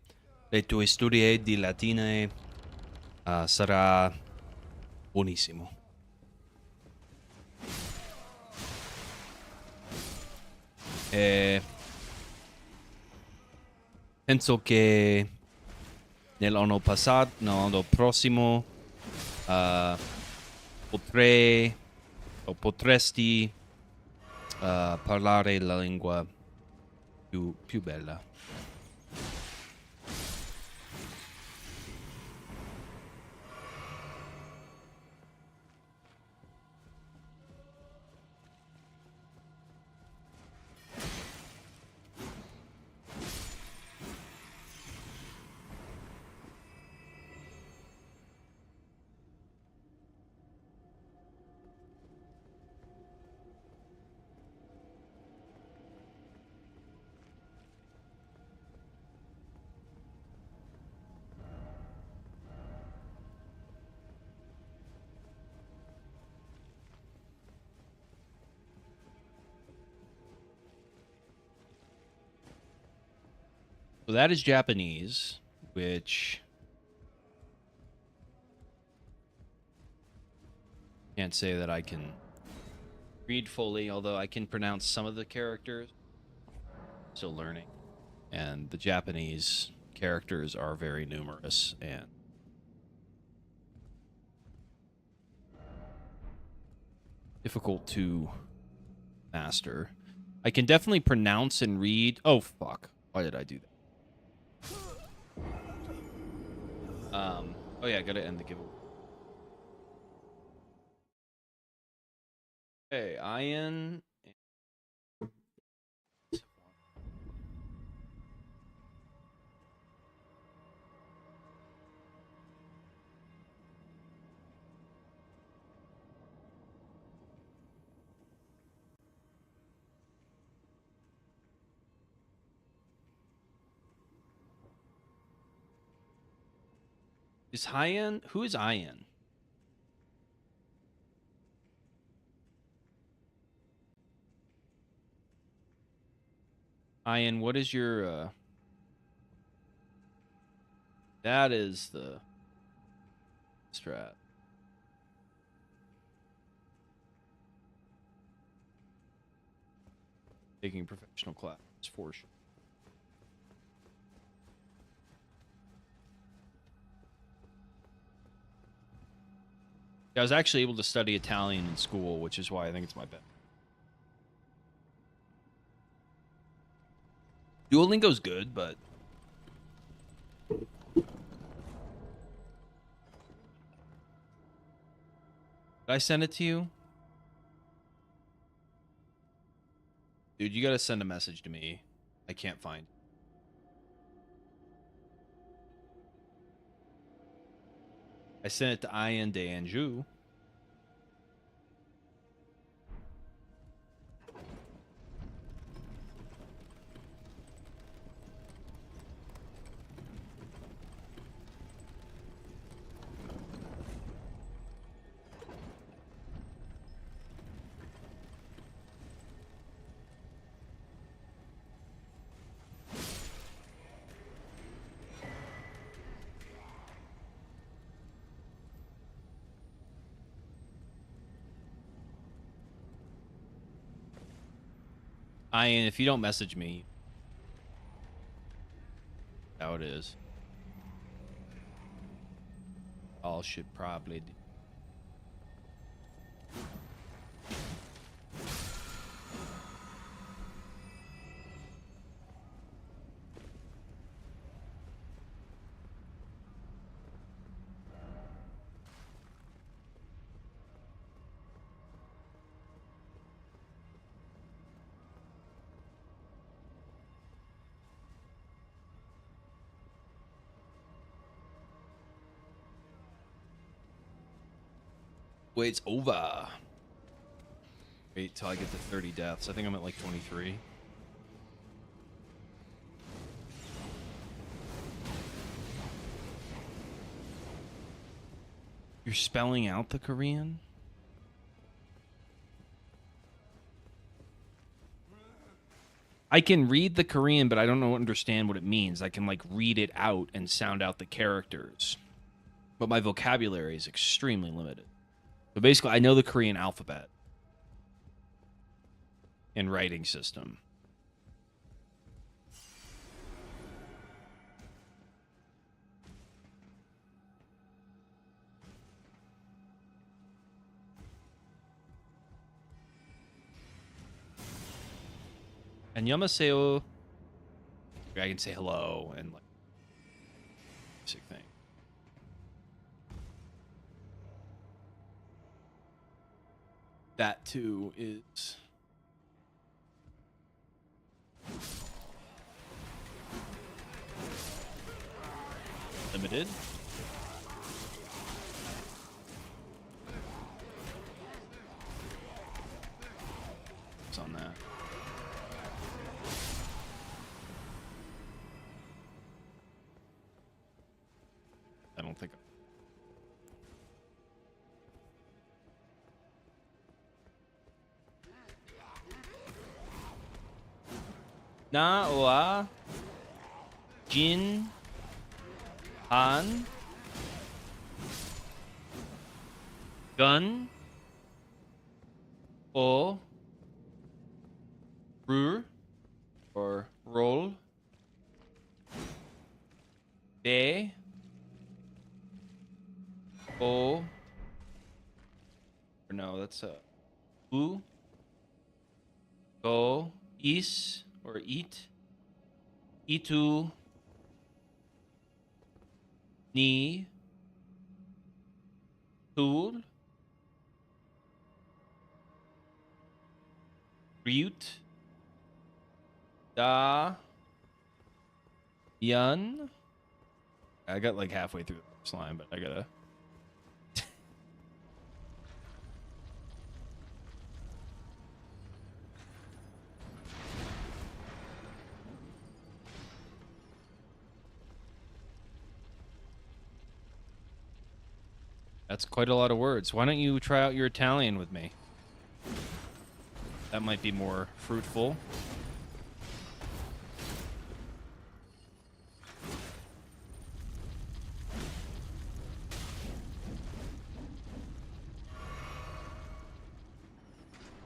le tue studie di latine sarà buonissimo. E penso che nell'anno passato, nell'anno prossimo, potrei o potresti parlare la lingua più bella. So that is Japanese, which can't say that I can read fully, although I can pronounce some of the characters. Still learning. And the Japanese characters are very numerous and difficult to master. I can definitely pronounce and read. Oh, fuck. Why did I do that? Oh yeah, I gotta end the giveaway. Hey, Ian. Is Hyan? Who is Ian? Ian, what is your that is the strat. Taking professional class for sure. I was actually able to study Italian in school, which is why I think it's my best. Duolingo's good, but did I send it to you? Dude, you gotta send a message to me. I can't find it. I sent it to Ian de Anjou. Ian, if you don't message me, how it is. All should probably do. Wait, it's over. Wait till I get to 30 deaths. I think I'm at like 23. You're spelling out the Korean? I can read the Korean, but I don't understand what it means. I can like read it out and sound out the characters. But my vocabulary is extremely limited. So basically, I know the Korean alphabet and writing system. And Yamaseo, I can say hello and like basic thing. That too is limited. What's on that? I don't think. Na wa Jin Han Gun O Ru or Roll De O or no, that's U Go Is or Eat Itu Ni Tool Ryut Da Yun. I got like halfway through the first line, but I gotta. That's quite a lot of words. Why don't you try out your Italian with me? That might be more fruitful.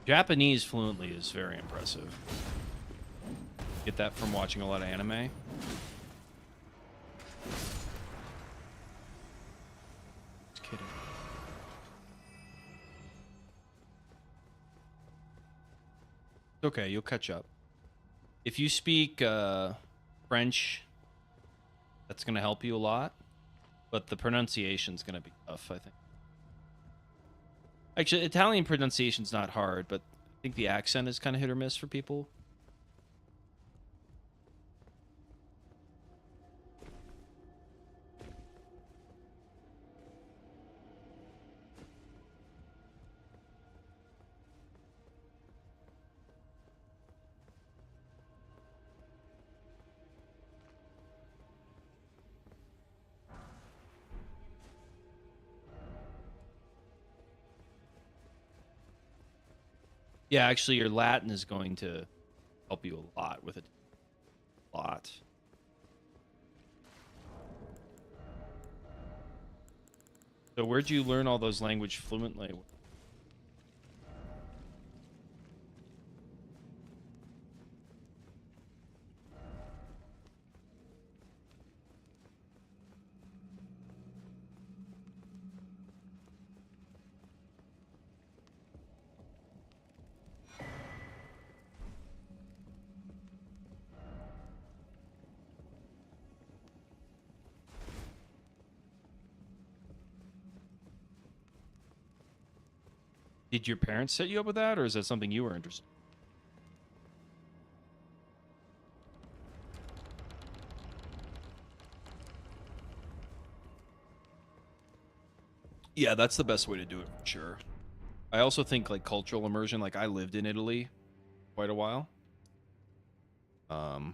Japanese fluently is very impressive. Get that from watching a lot of anime. Just kidding. It's okay, you'll catch up. If you speak French, that's going to help you a lot. But the pronunciation's going to be tough, I think. Actually, Italian pronunciation's not hard, but I think the accent is kind of hit or miss for people. Yeah, actually, your Latin is going to help you a lot with it. A lot. So where'd you learn all those language fluently? Did your parents set you up with that, or is that something you were interested in? Yeah, that's the best way to do it, for sure. I also think, like, cultural immersion, like, I lived in Italy quite a while. I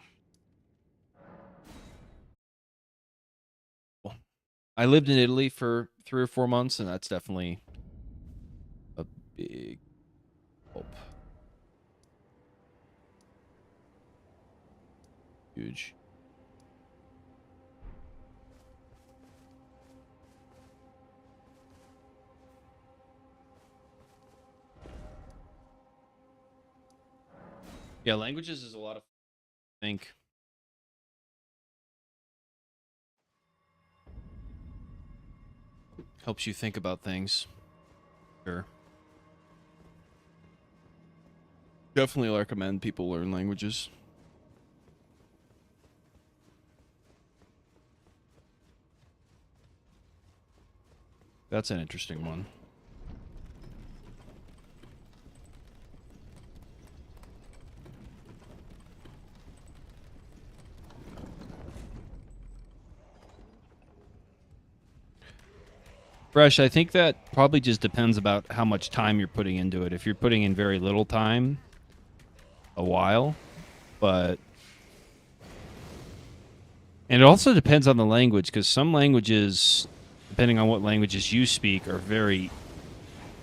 lived in Italy for 3 or 4 months, and that's definitely a big help. Huge. Yeah, languages is a lot of think. Helps you think about things. Sure. Definitely recommend people learn languages. That's an interesting one. Fresh, I think that probably just depends about how much time you're putting into it. If you're putting in very little time, a while, but... And it also depends on the language, because some languages, depending on what languages you speak, are very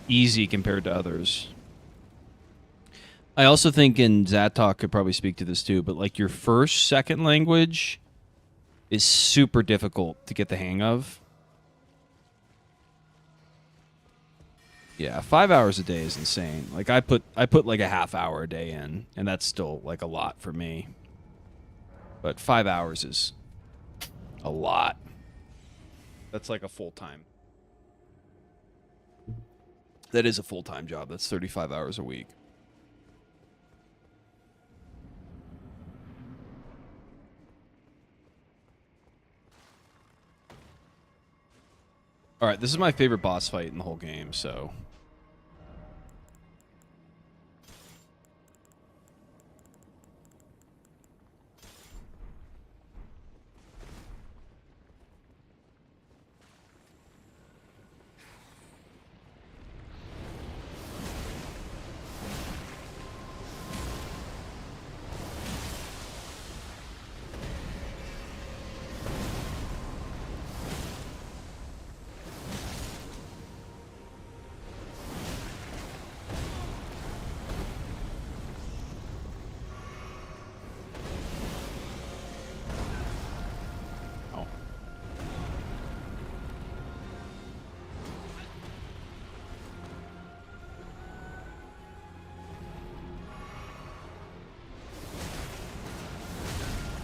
easy compared to others. I also think, and Zatok could probably speak to this too, but like your first, second language is super difficult to get the hang of. Yeah, 5 hours a day is insane. Like I put like a half hour a day in, and that's still like a lot for me. But 5 hours is a lot. That's like a full-time. That is a full-time job. That's 35 hours a week. All right, this is my favorite boss fight in the whole game, so...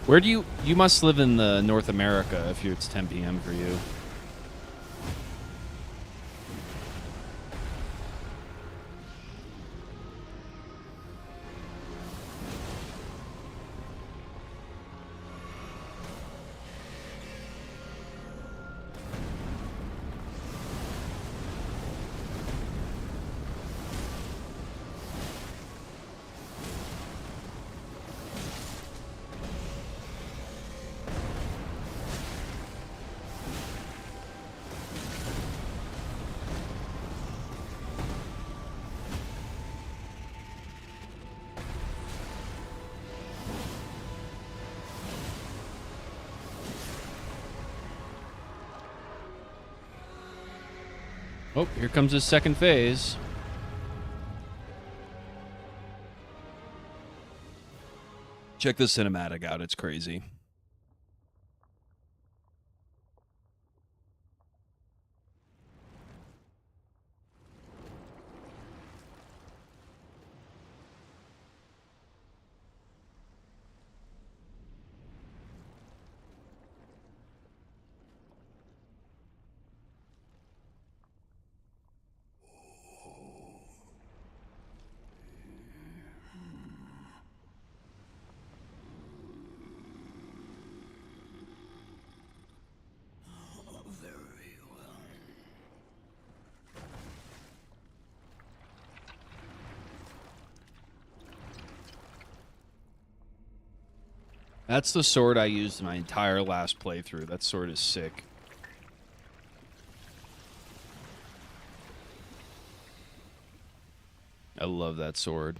Where do you must live in the North America if it's 10 p.m. for you. Oh, here comes his second phase. Check the cinematic out. It's crazy. That's the sword I used in my entire last playthrough. That sword is sick. I love that sword.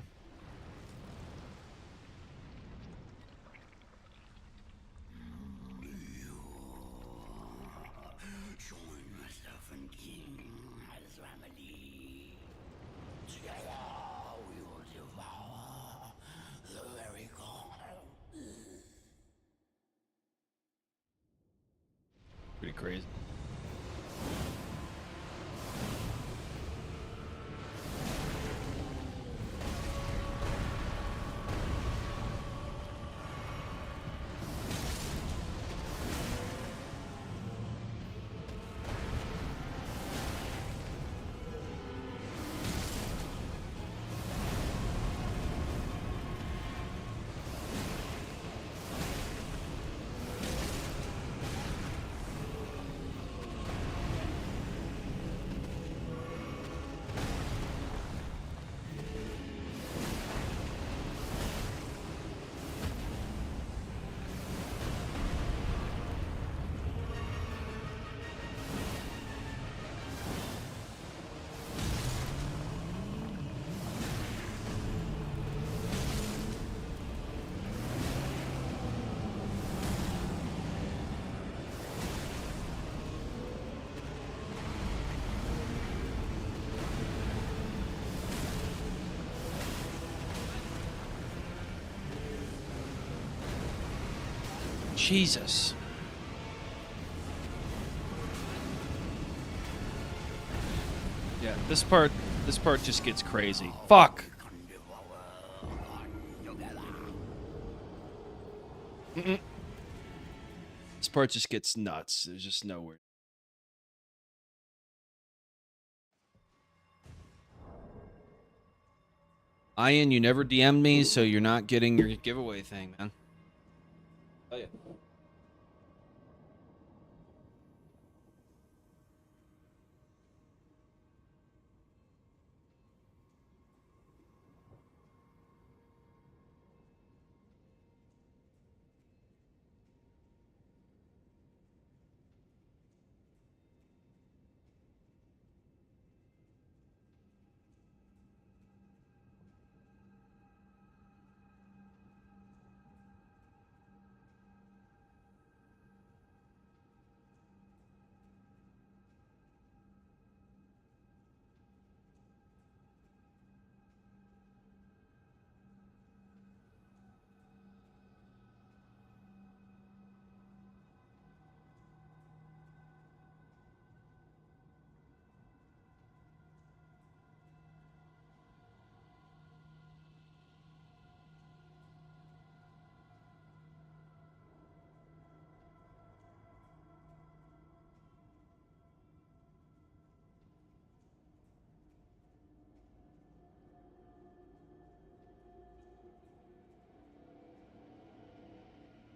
Pretty crazy. Jesus. Yeah, this part just gets crazy. Fuck. Mm-mm. This part just gets nuts. There's just nowhere. Ian, you never DM'd me, so you're not getting your giveaway thing, man. Oh yeah.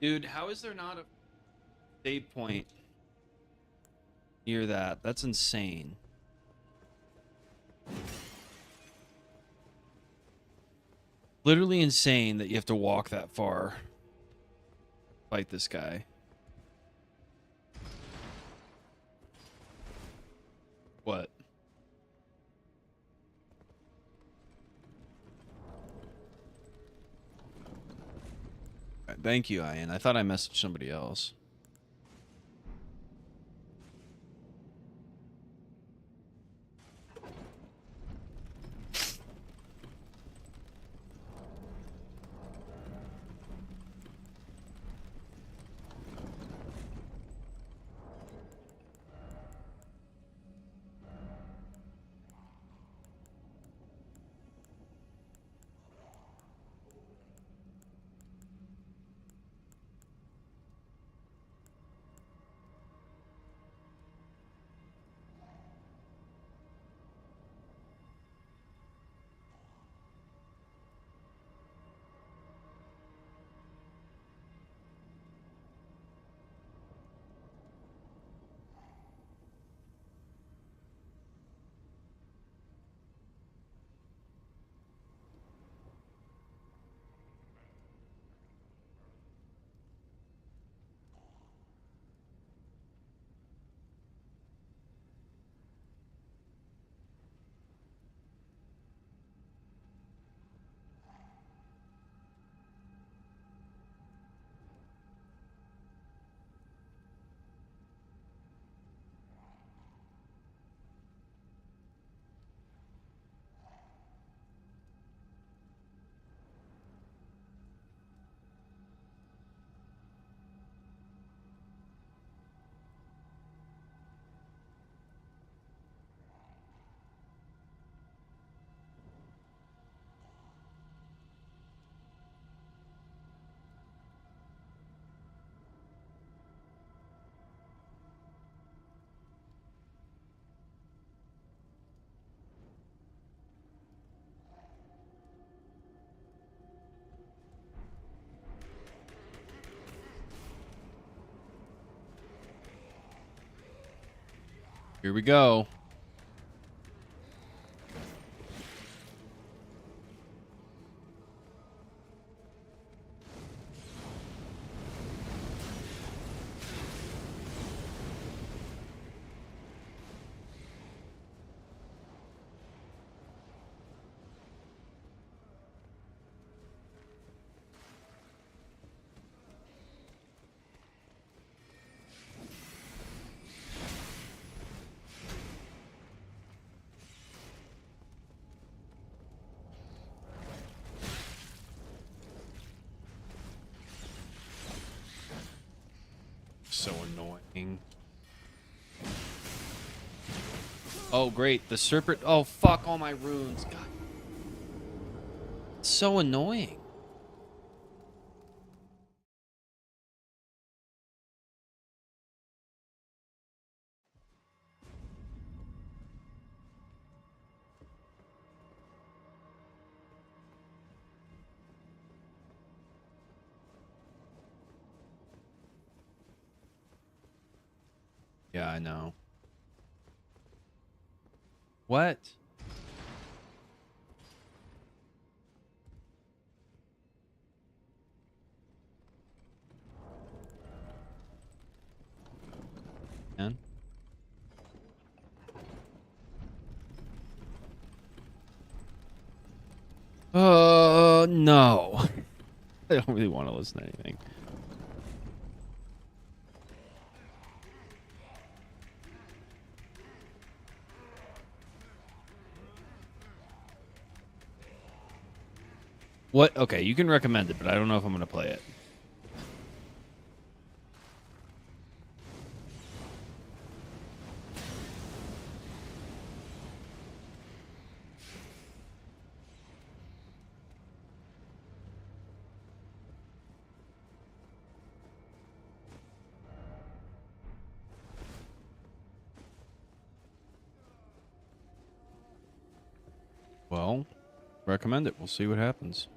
Dude, how is there not a save point near that? That's insane. Literally insane that you have to walk that far. Fight this guy. What? Thank you, Ian. I thought I messaged somebody else. Here we go. So annoying. Oh, great. The serpent. Oh, fuck all my runes. God. It's so annoying. Yeah, I know. What? Man? No. I don't really want to listen to anything. What? Okay, you can recommend it, but I don't know if I'm going to play it. Well, recommend it. We'll see what happens.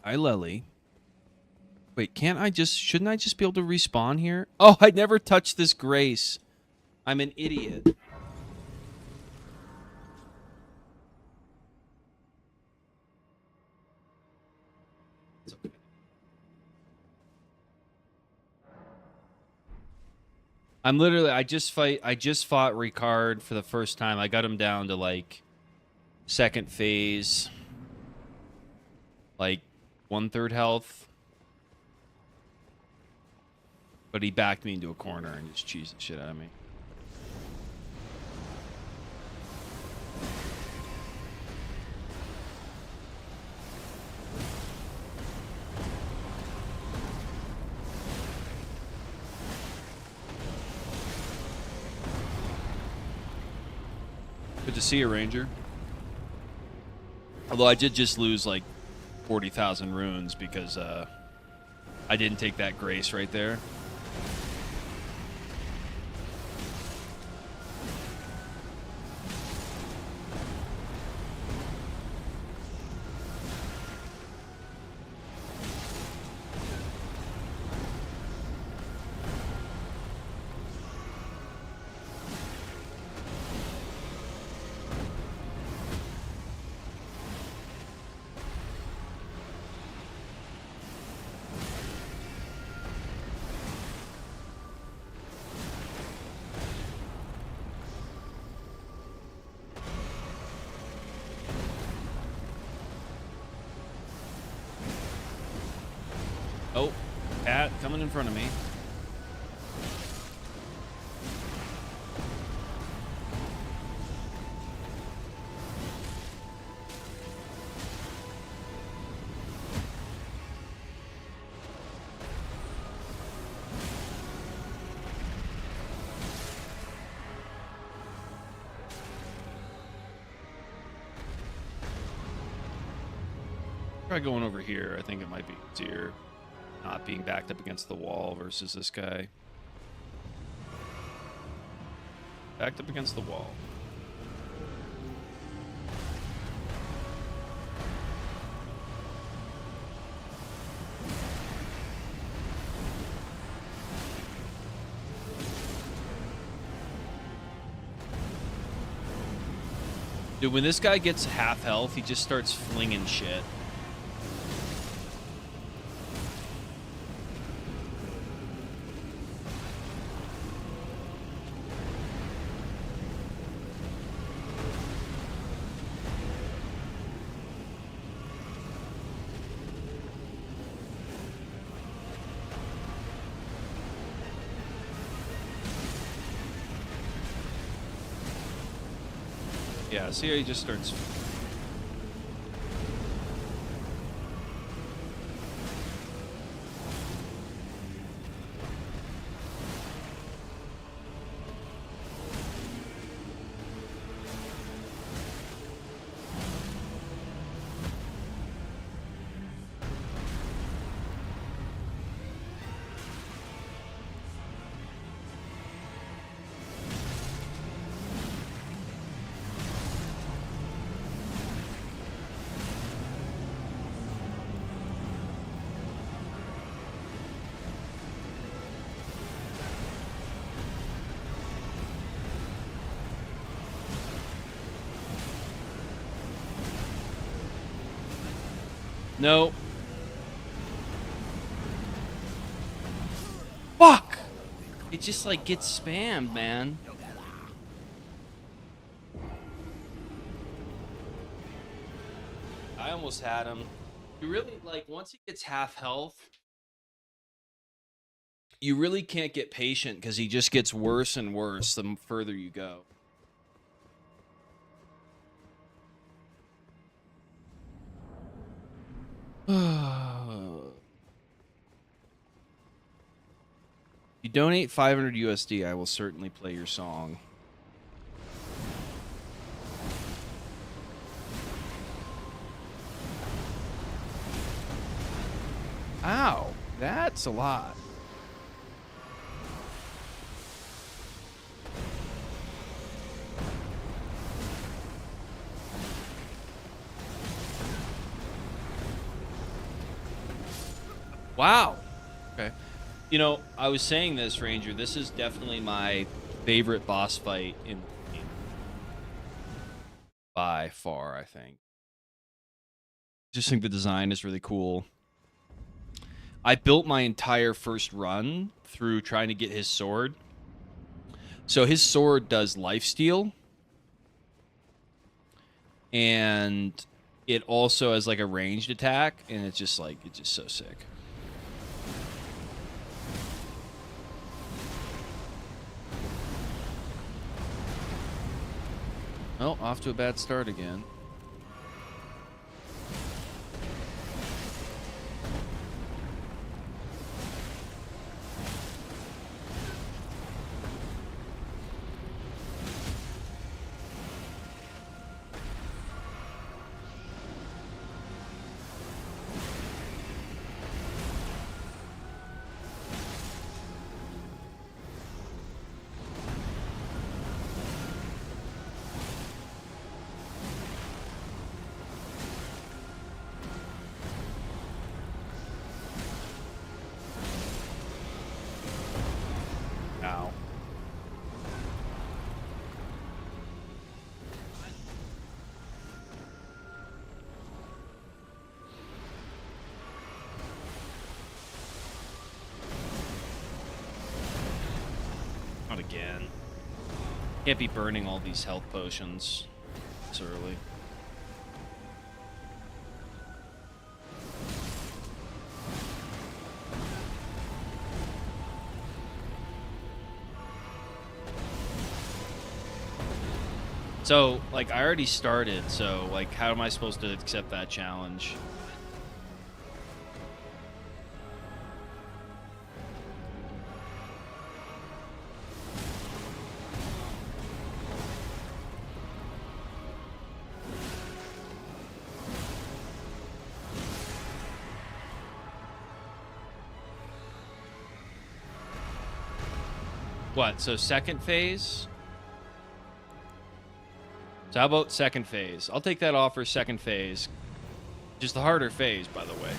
Hi, Lely. Wait, shouldn't I just be able to respawn here? Oh, I never touched this Grace. I'm an idiot. It's okay. I just fought Ricard for the first time. I got him down to like second phase. Like 1/3 health. But he backed me into a corner and just cheesed the shit out of me. Good to see you, Ranger. Although I did just lose like 40,000 runes because I didn't take that Grace right there. Oh, Pat coming in front of me. Try going over here. I think it might be easier not being backed up against the wall versus this guy. Backed up against the wall. Dude, when this guy gets half health, he just starts flinging shit. Yeah, see how he just starts. No. Fuck! It just like gets spammed, man. I almost had him. You really, like, once he gets half health, you really can't get patient because he just gets worse and worse the further you go. You donate 500 USD, I will certainly play your song. Ow, that's a lot. Wow. Okay. You know, I was saying this, Ranger. This is definitely my favorite boss fight in the game. By far, I think. Just think the design is really cool. I built my entire first run through trying to get his sword. So his sword does lifesteal. And it also has like a ranged attack. And it's just so sick. Oh, off to a bad start again. Ow. Not again. Can't be burning all these health potions this early. So, like, I already started, so, like, how am I supposed to accept that challenge? What, so second phase? So how about second phase? I'll take that off for second phase. Just the harder phase, by the way.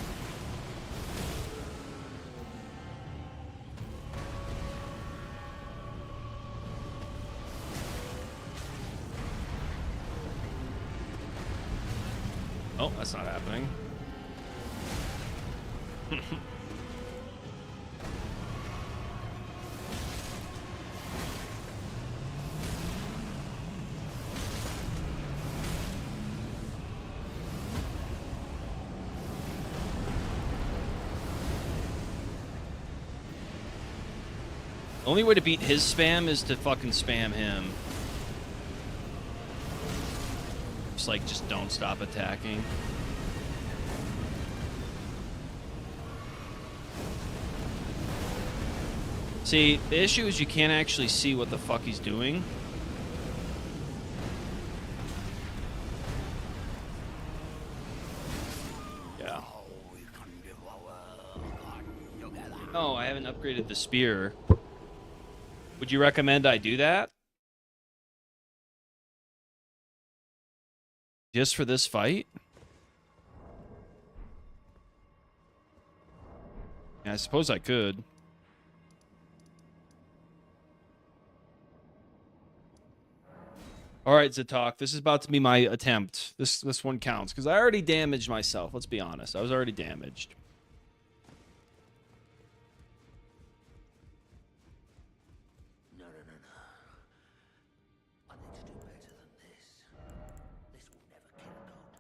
Oh, that's not happening. The only way to beat his spam is to fucking spam him. Just don't stop attacking. See, the issue is you can't actually see what the fuck he's doing. Yeah. Oh, I haven't upgraded the spear. Would you recommend I do that? Just for this fight? Yeah, I suppose I could. All right, Zatok, this is about to be my attempt. This one counts because I already damaged myself. Let's be honest. I was already damaged. No. I need to do better than this. This will never kill a god.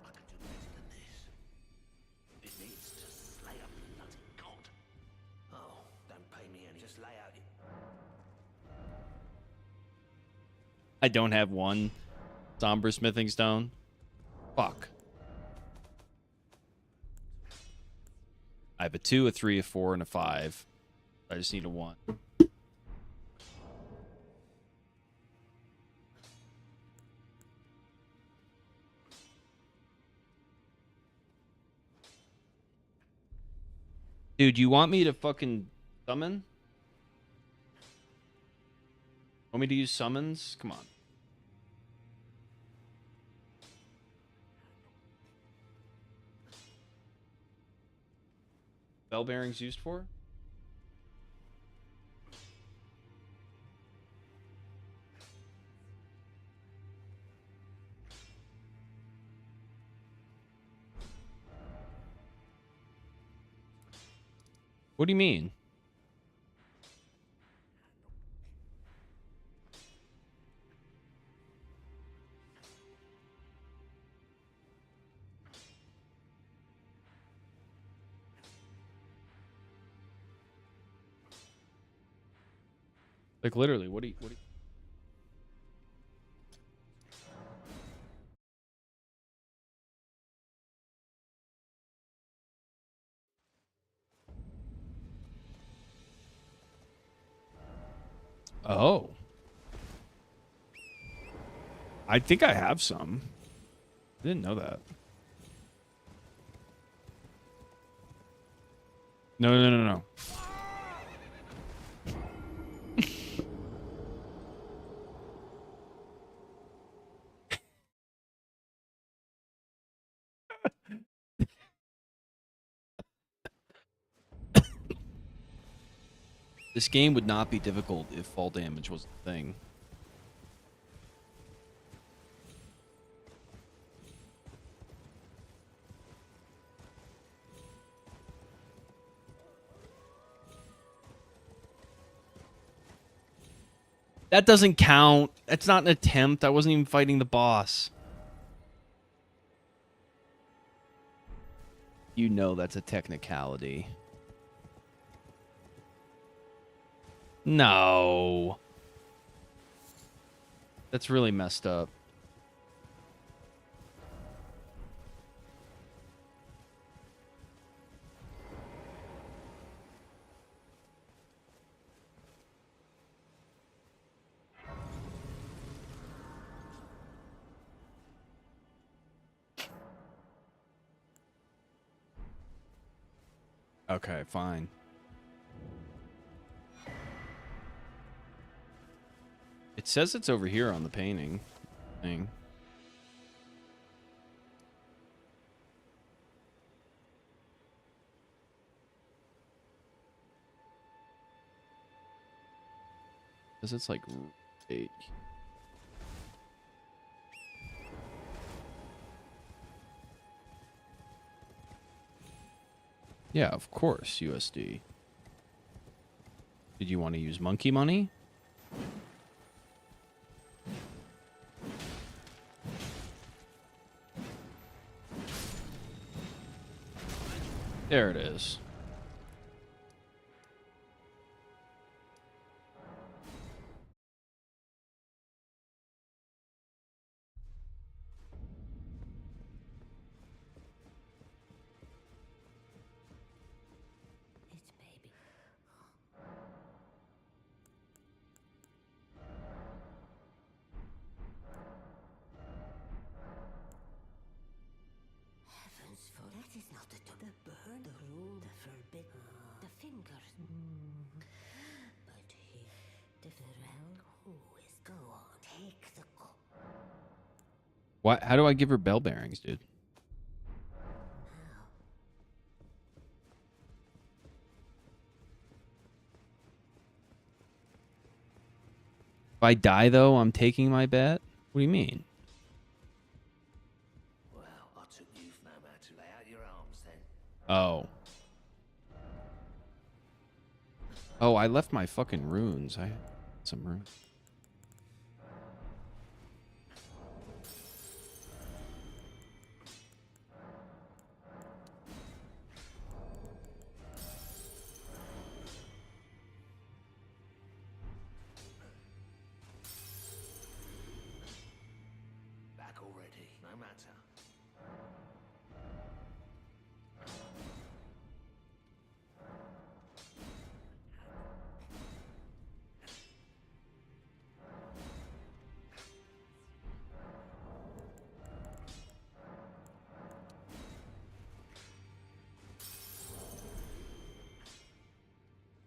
I can do better than this. It needs to slay a bloody god. Oh, don't pay me any. Just lay out it. I don't have one somber smithing stone. Fuck. I have a 2, a 3, a 4, and a 5. I just need a 1. Dude, you want me to fucking summon? Want me to use summons? Come on. bell bearings used for? What do you mean? Like literally, what do you Oh. I think I have some. I didn't know that. No. This game would not be difficult if fall damage was a thing. That doesn't count. That's not an attempt. I wasn't even fighting the boss. You know that's a technicality. No. That's really messed up. Okay, fine. It says it's over here on the painting thing. Because it's like right. Yeah, of course, USD. Did you want to use monkey money? There it is. It may be. Heavens, for that is not the burn, the rule, the forbidden, the fingers. But he, the realm, who is go on, take the What? How do I give her bell bearings, dude? If I die, though, I'm taking my bet? What do you mean? Well, I took you for no man to lay out your arms then. Oh. Oh, I left my fucking runes. I had some runes. Back already, no matter.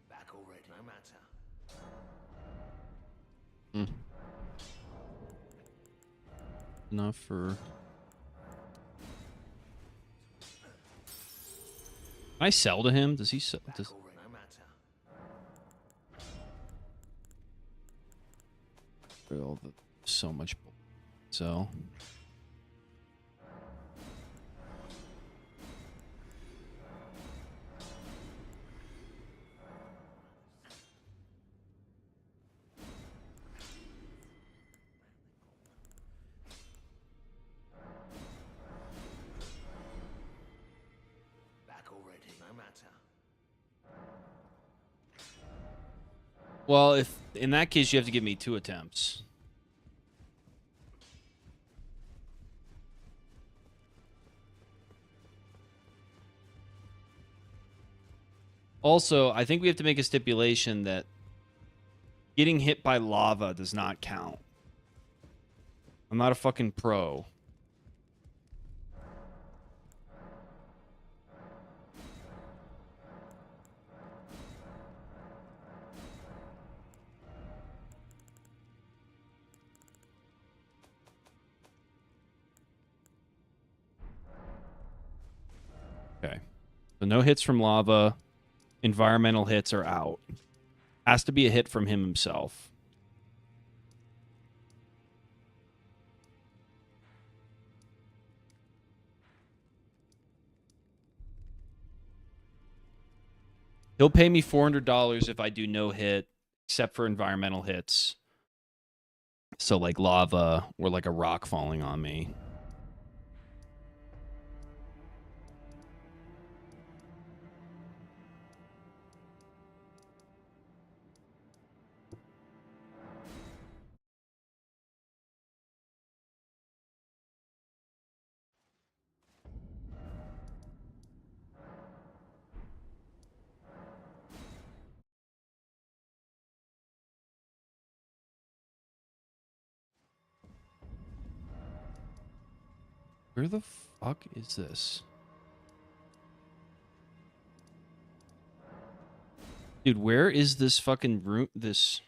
Back already, no matter. Enough for... I sell to him? Does he sell? Does... Well, so much. So. Well, if in that case you have to give me 2 attempts. Also, I think we have to make a stipulation that getting hit by lava does not count. I'm not a fucking pro. Okay. So no hits from lava. Environmental hits are out. Has to be a hit from him himself. He'll pay me $400 if I do no hit, except for environmental hits. So like lava or like a rock falling on me. Where the fuck is this? Dude, where is this fucking room? This...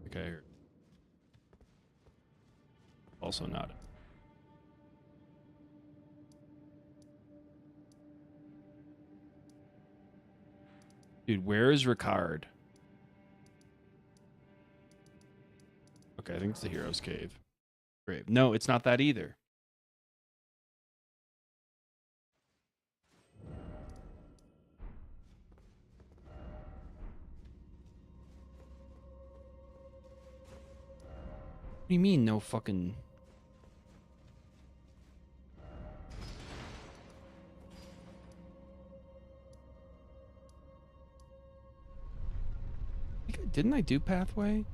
Okay. Also not. Dude, where is Ricard? Okay, I think it's the Hero's Cave. Grave. No, it's not that either. What do you mean, no fucking... Didn't I do Pathway?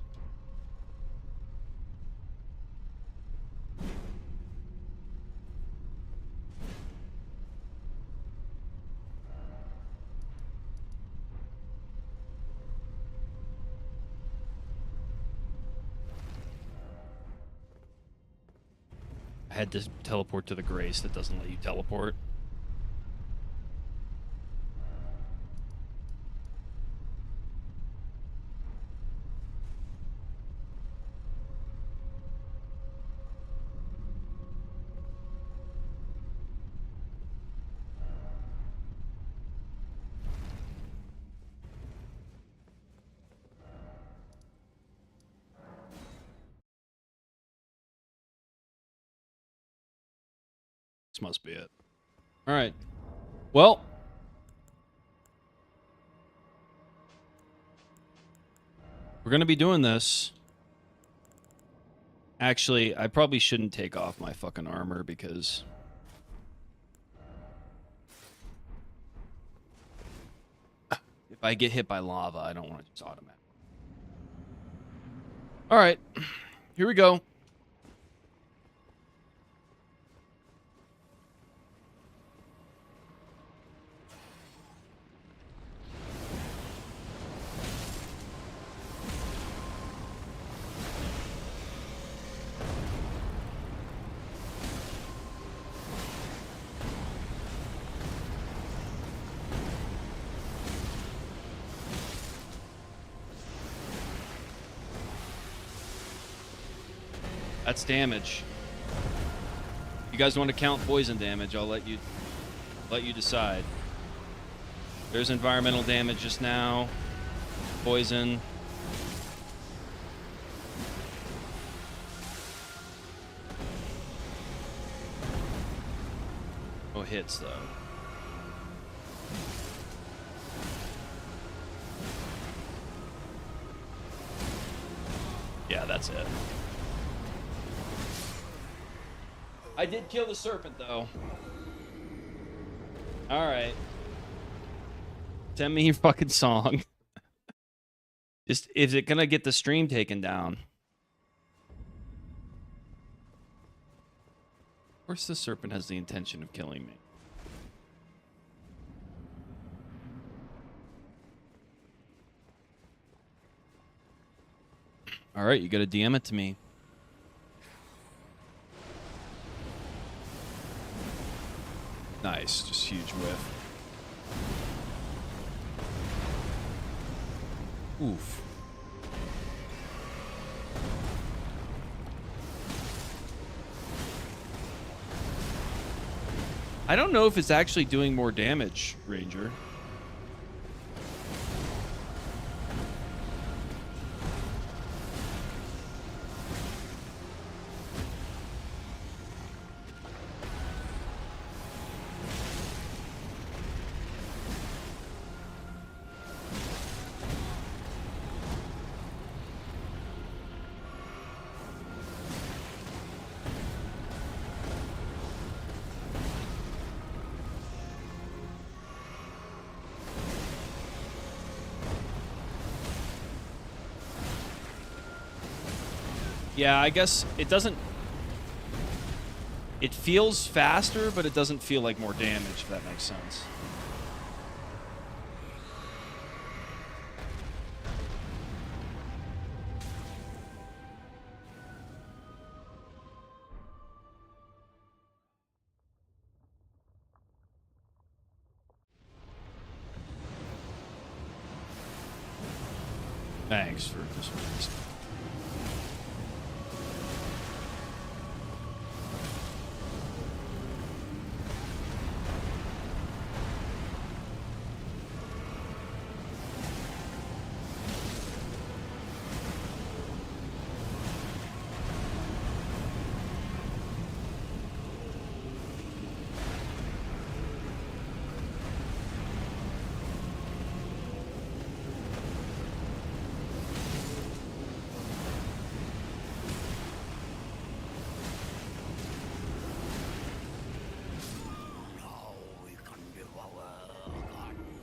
I had to teleport to the Grace that doesn't let you teleport. This must be it. All right. Well, we're going to be doing this. Actually, I probably shouldn't take off my fucking armor because... if I get hit by lava, I don't want to just automatic. All right. Here we go. That's damage. You guys want to count poison damage? I'll let you decide. There's environmental damage just now. Poison. No hits though. Yeah, that's it. I did kill the serpent, though. Alright. Send me your fucking song. Just, is it gonna get the stream taken down? Of course the serpent has the intention of killing me. Alright, you gotta DM it to me. Nice, just huge whiff. Oof. I don't know if it's actually doing more damage, Ranger. Yeah, I guess it doesn't... It feels faster, but it doesn't feel like more damage, if that makes sense. Thanks for this one.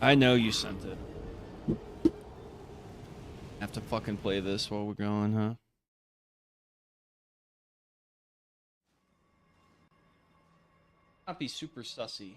I know you sent it. Have to fucking play this while we're going, huh? Not be super sussy.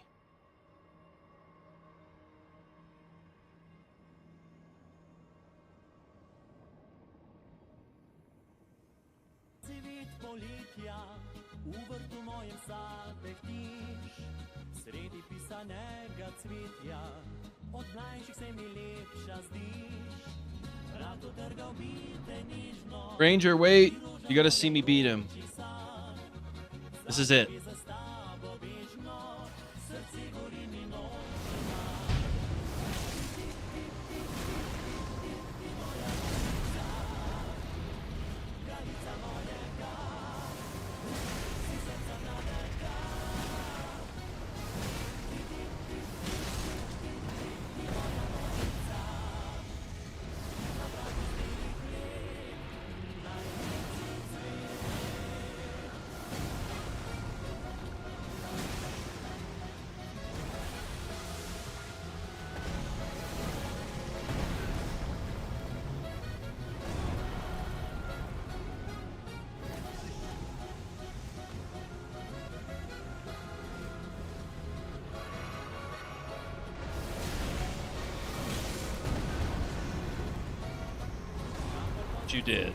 Ranger, wait. You gotta see me beat him. This is it. You did.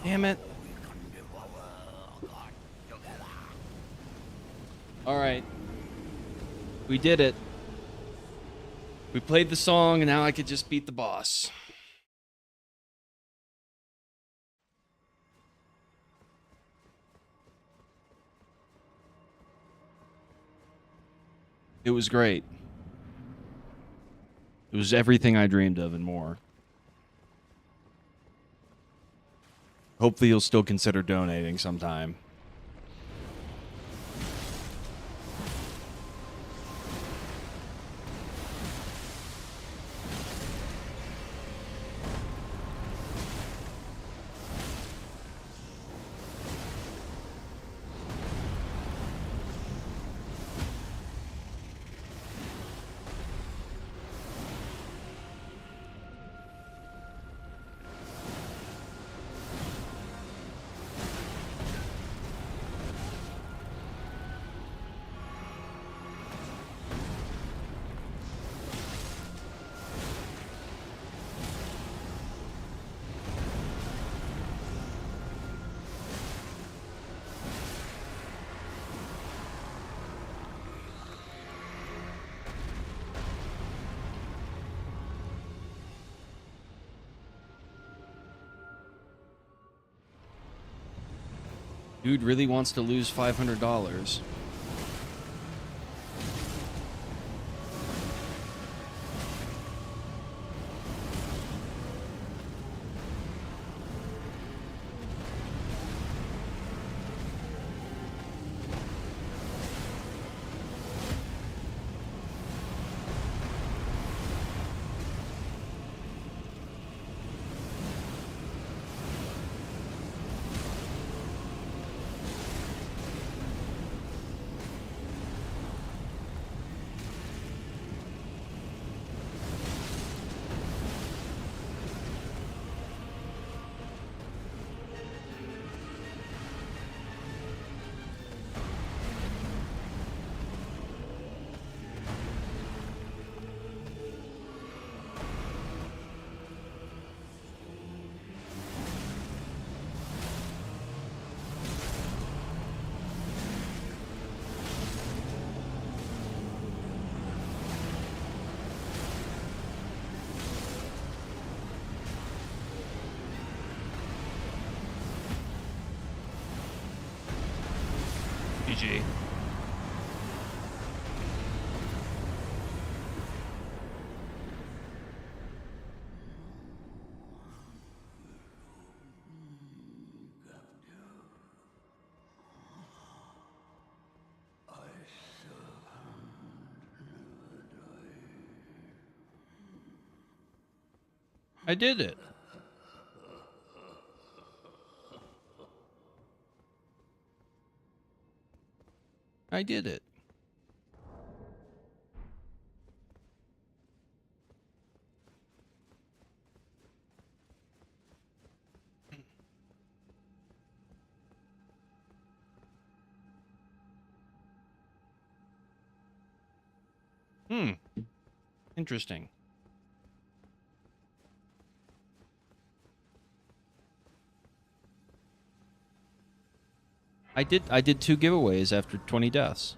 Damn it. All right. We did it. We played the song, and now I could just beat the boss. It was great. It was everything I dreamed of and more. Hopefully you'll still consider donating sometime. Dude really wants to lose $500. GG. I did it. I did it. Interesting. I did 2 giveaways after 20 deaths.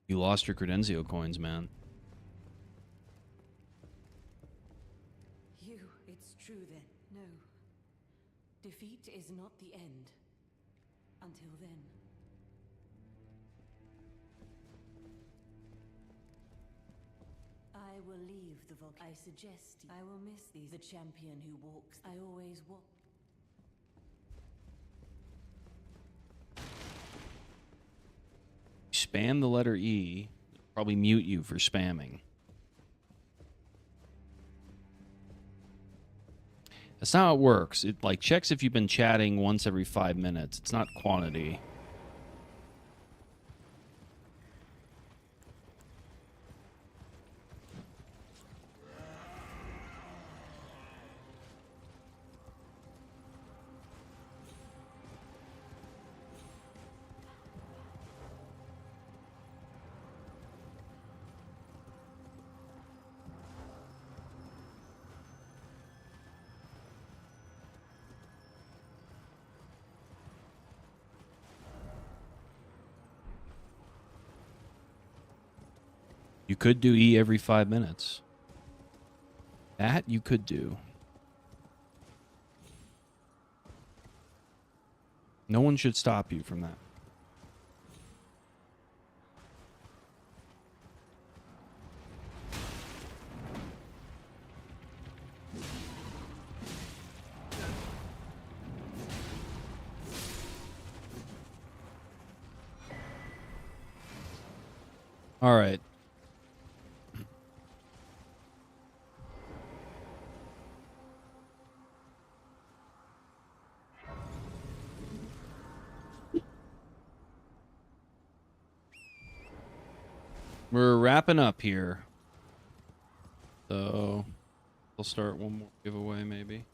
You lost your Credenzio coins, man. You, it's true then. No. Defeat is not the end. Until then. I will leave the volcano. I suggest I will miss these. The champion who walks. I always walk. Spam the letter E. Probably mute you for spamming. That's not how it works. It like checks if you've been chatting once every 5 minutes. It's not quantity. You could do E every 5 minutes. That you could do. No one should stop you from that. All right. We're wrapping up here. So we'll start one more giveaway maybe.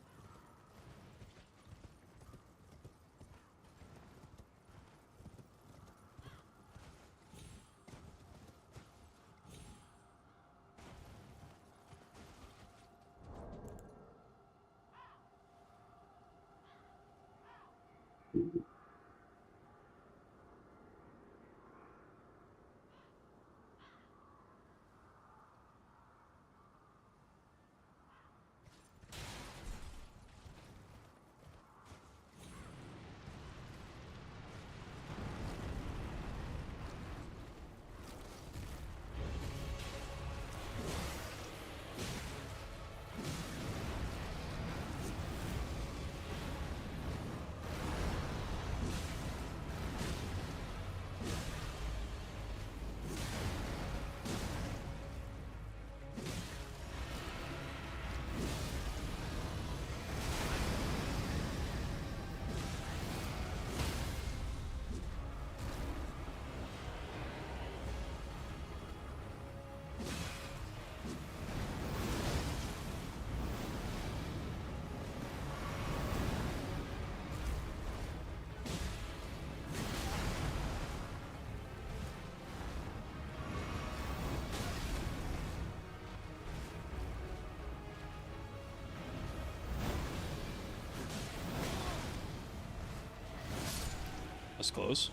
That's close.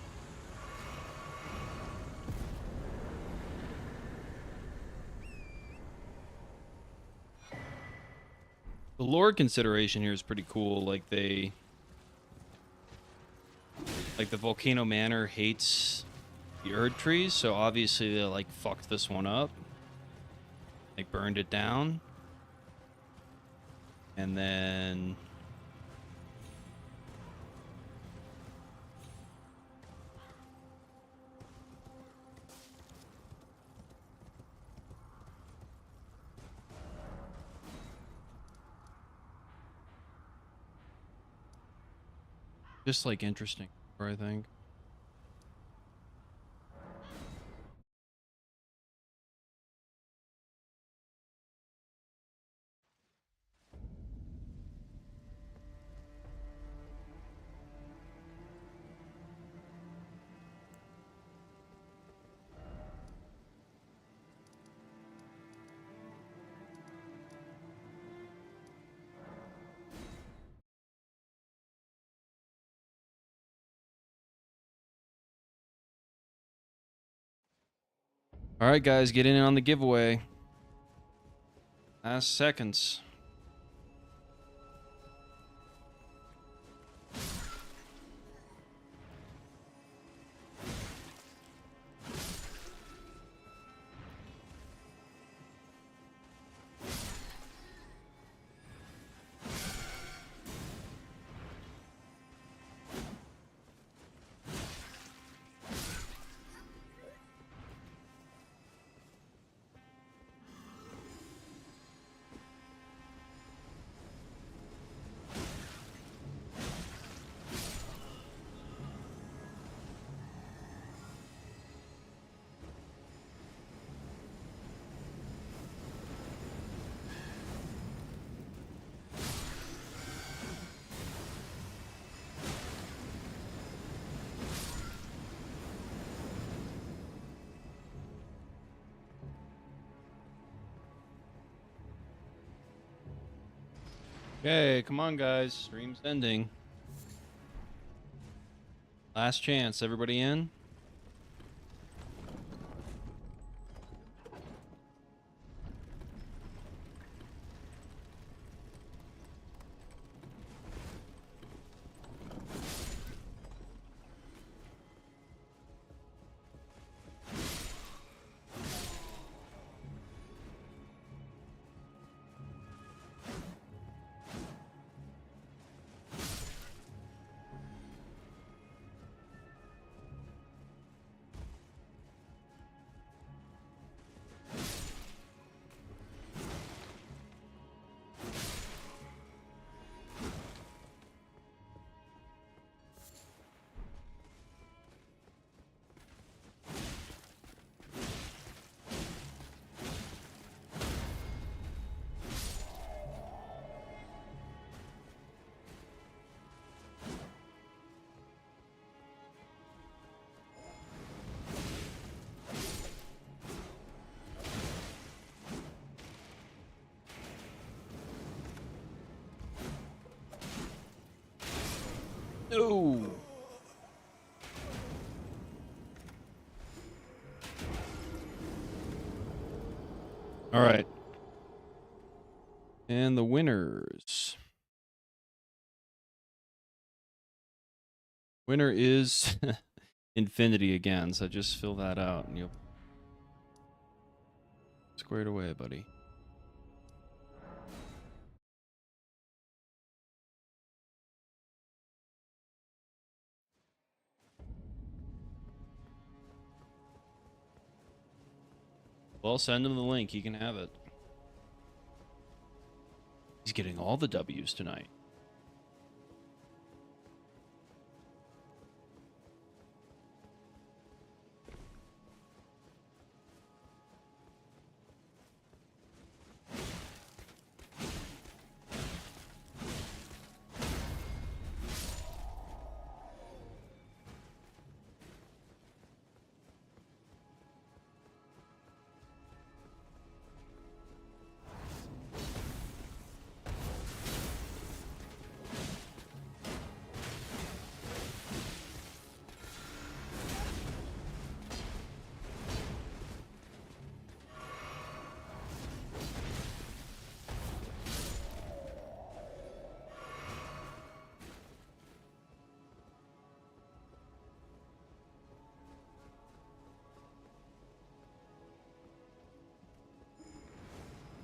The lore consideration here is pretty cool. Like the Volcano Manor hates the Erd trees, so obviously they like fucked this one up. They burned it down. And then just like interesting, I think. All right, guys, get in on the giveaway. Last seconds. Okay, come on, guys. Stream's ending. Last chance. Everybody in? No. All right. And the winners. Winner is Infinity again, so just fill that out and you'll squared away, buddy. Well, send him the link. He can have it. He's getting all the W's tonight.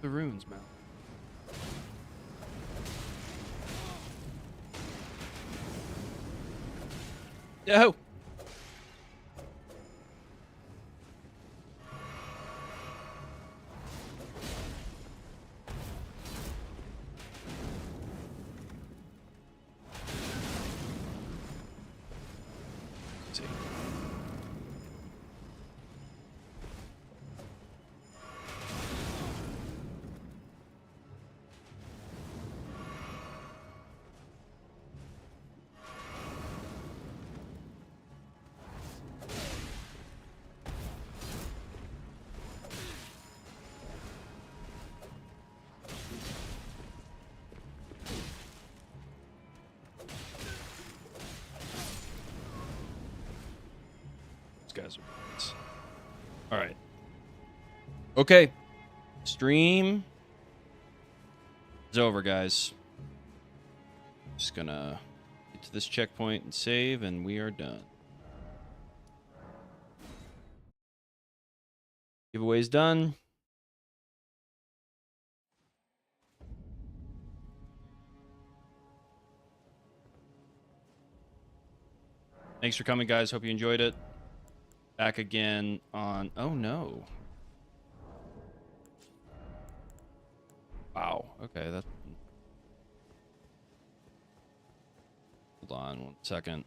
The runes, man. No. See. These guys are nuts. All right. Okay. Stream is over, guys. Just gonna get to this checkpoint and save, and we are done. Giveaway's done. Thanks for coming, guys. Hope you enjoyed it. Back again on... Oh, no. Wow. Okay, that's... Hold on 1 second.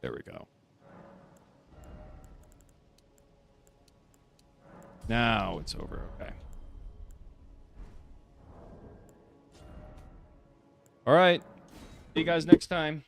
There we go. Now it's over. Okay. All right. See you guys next time.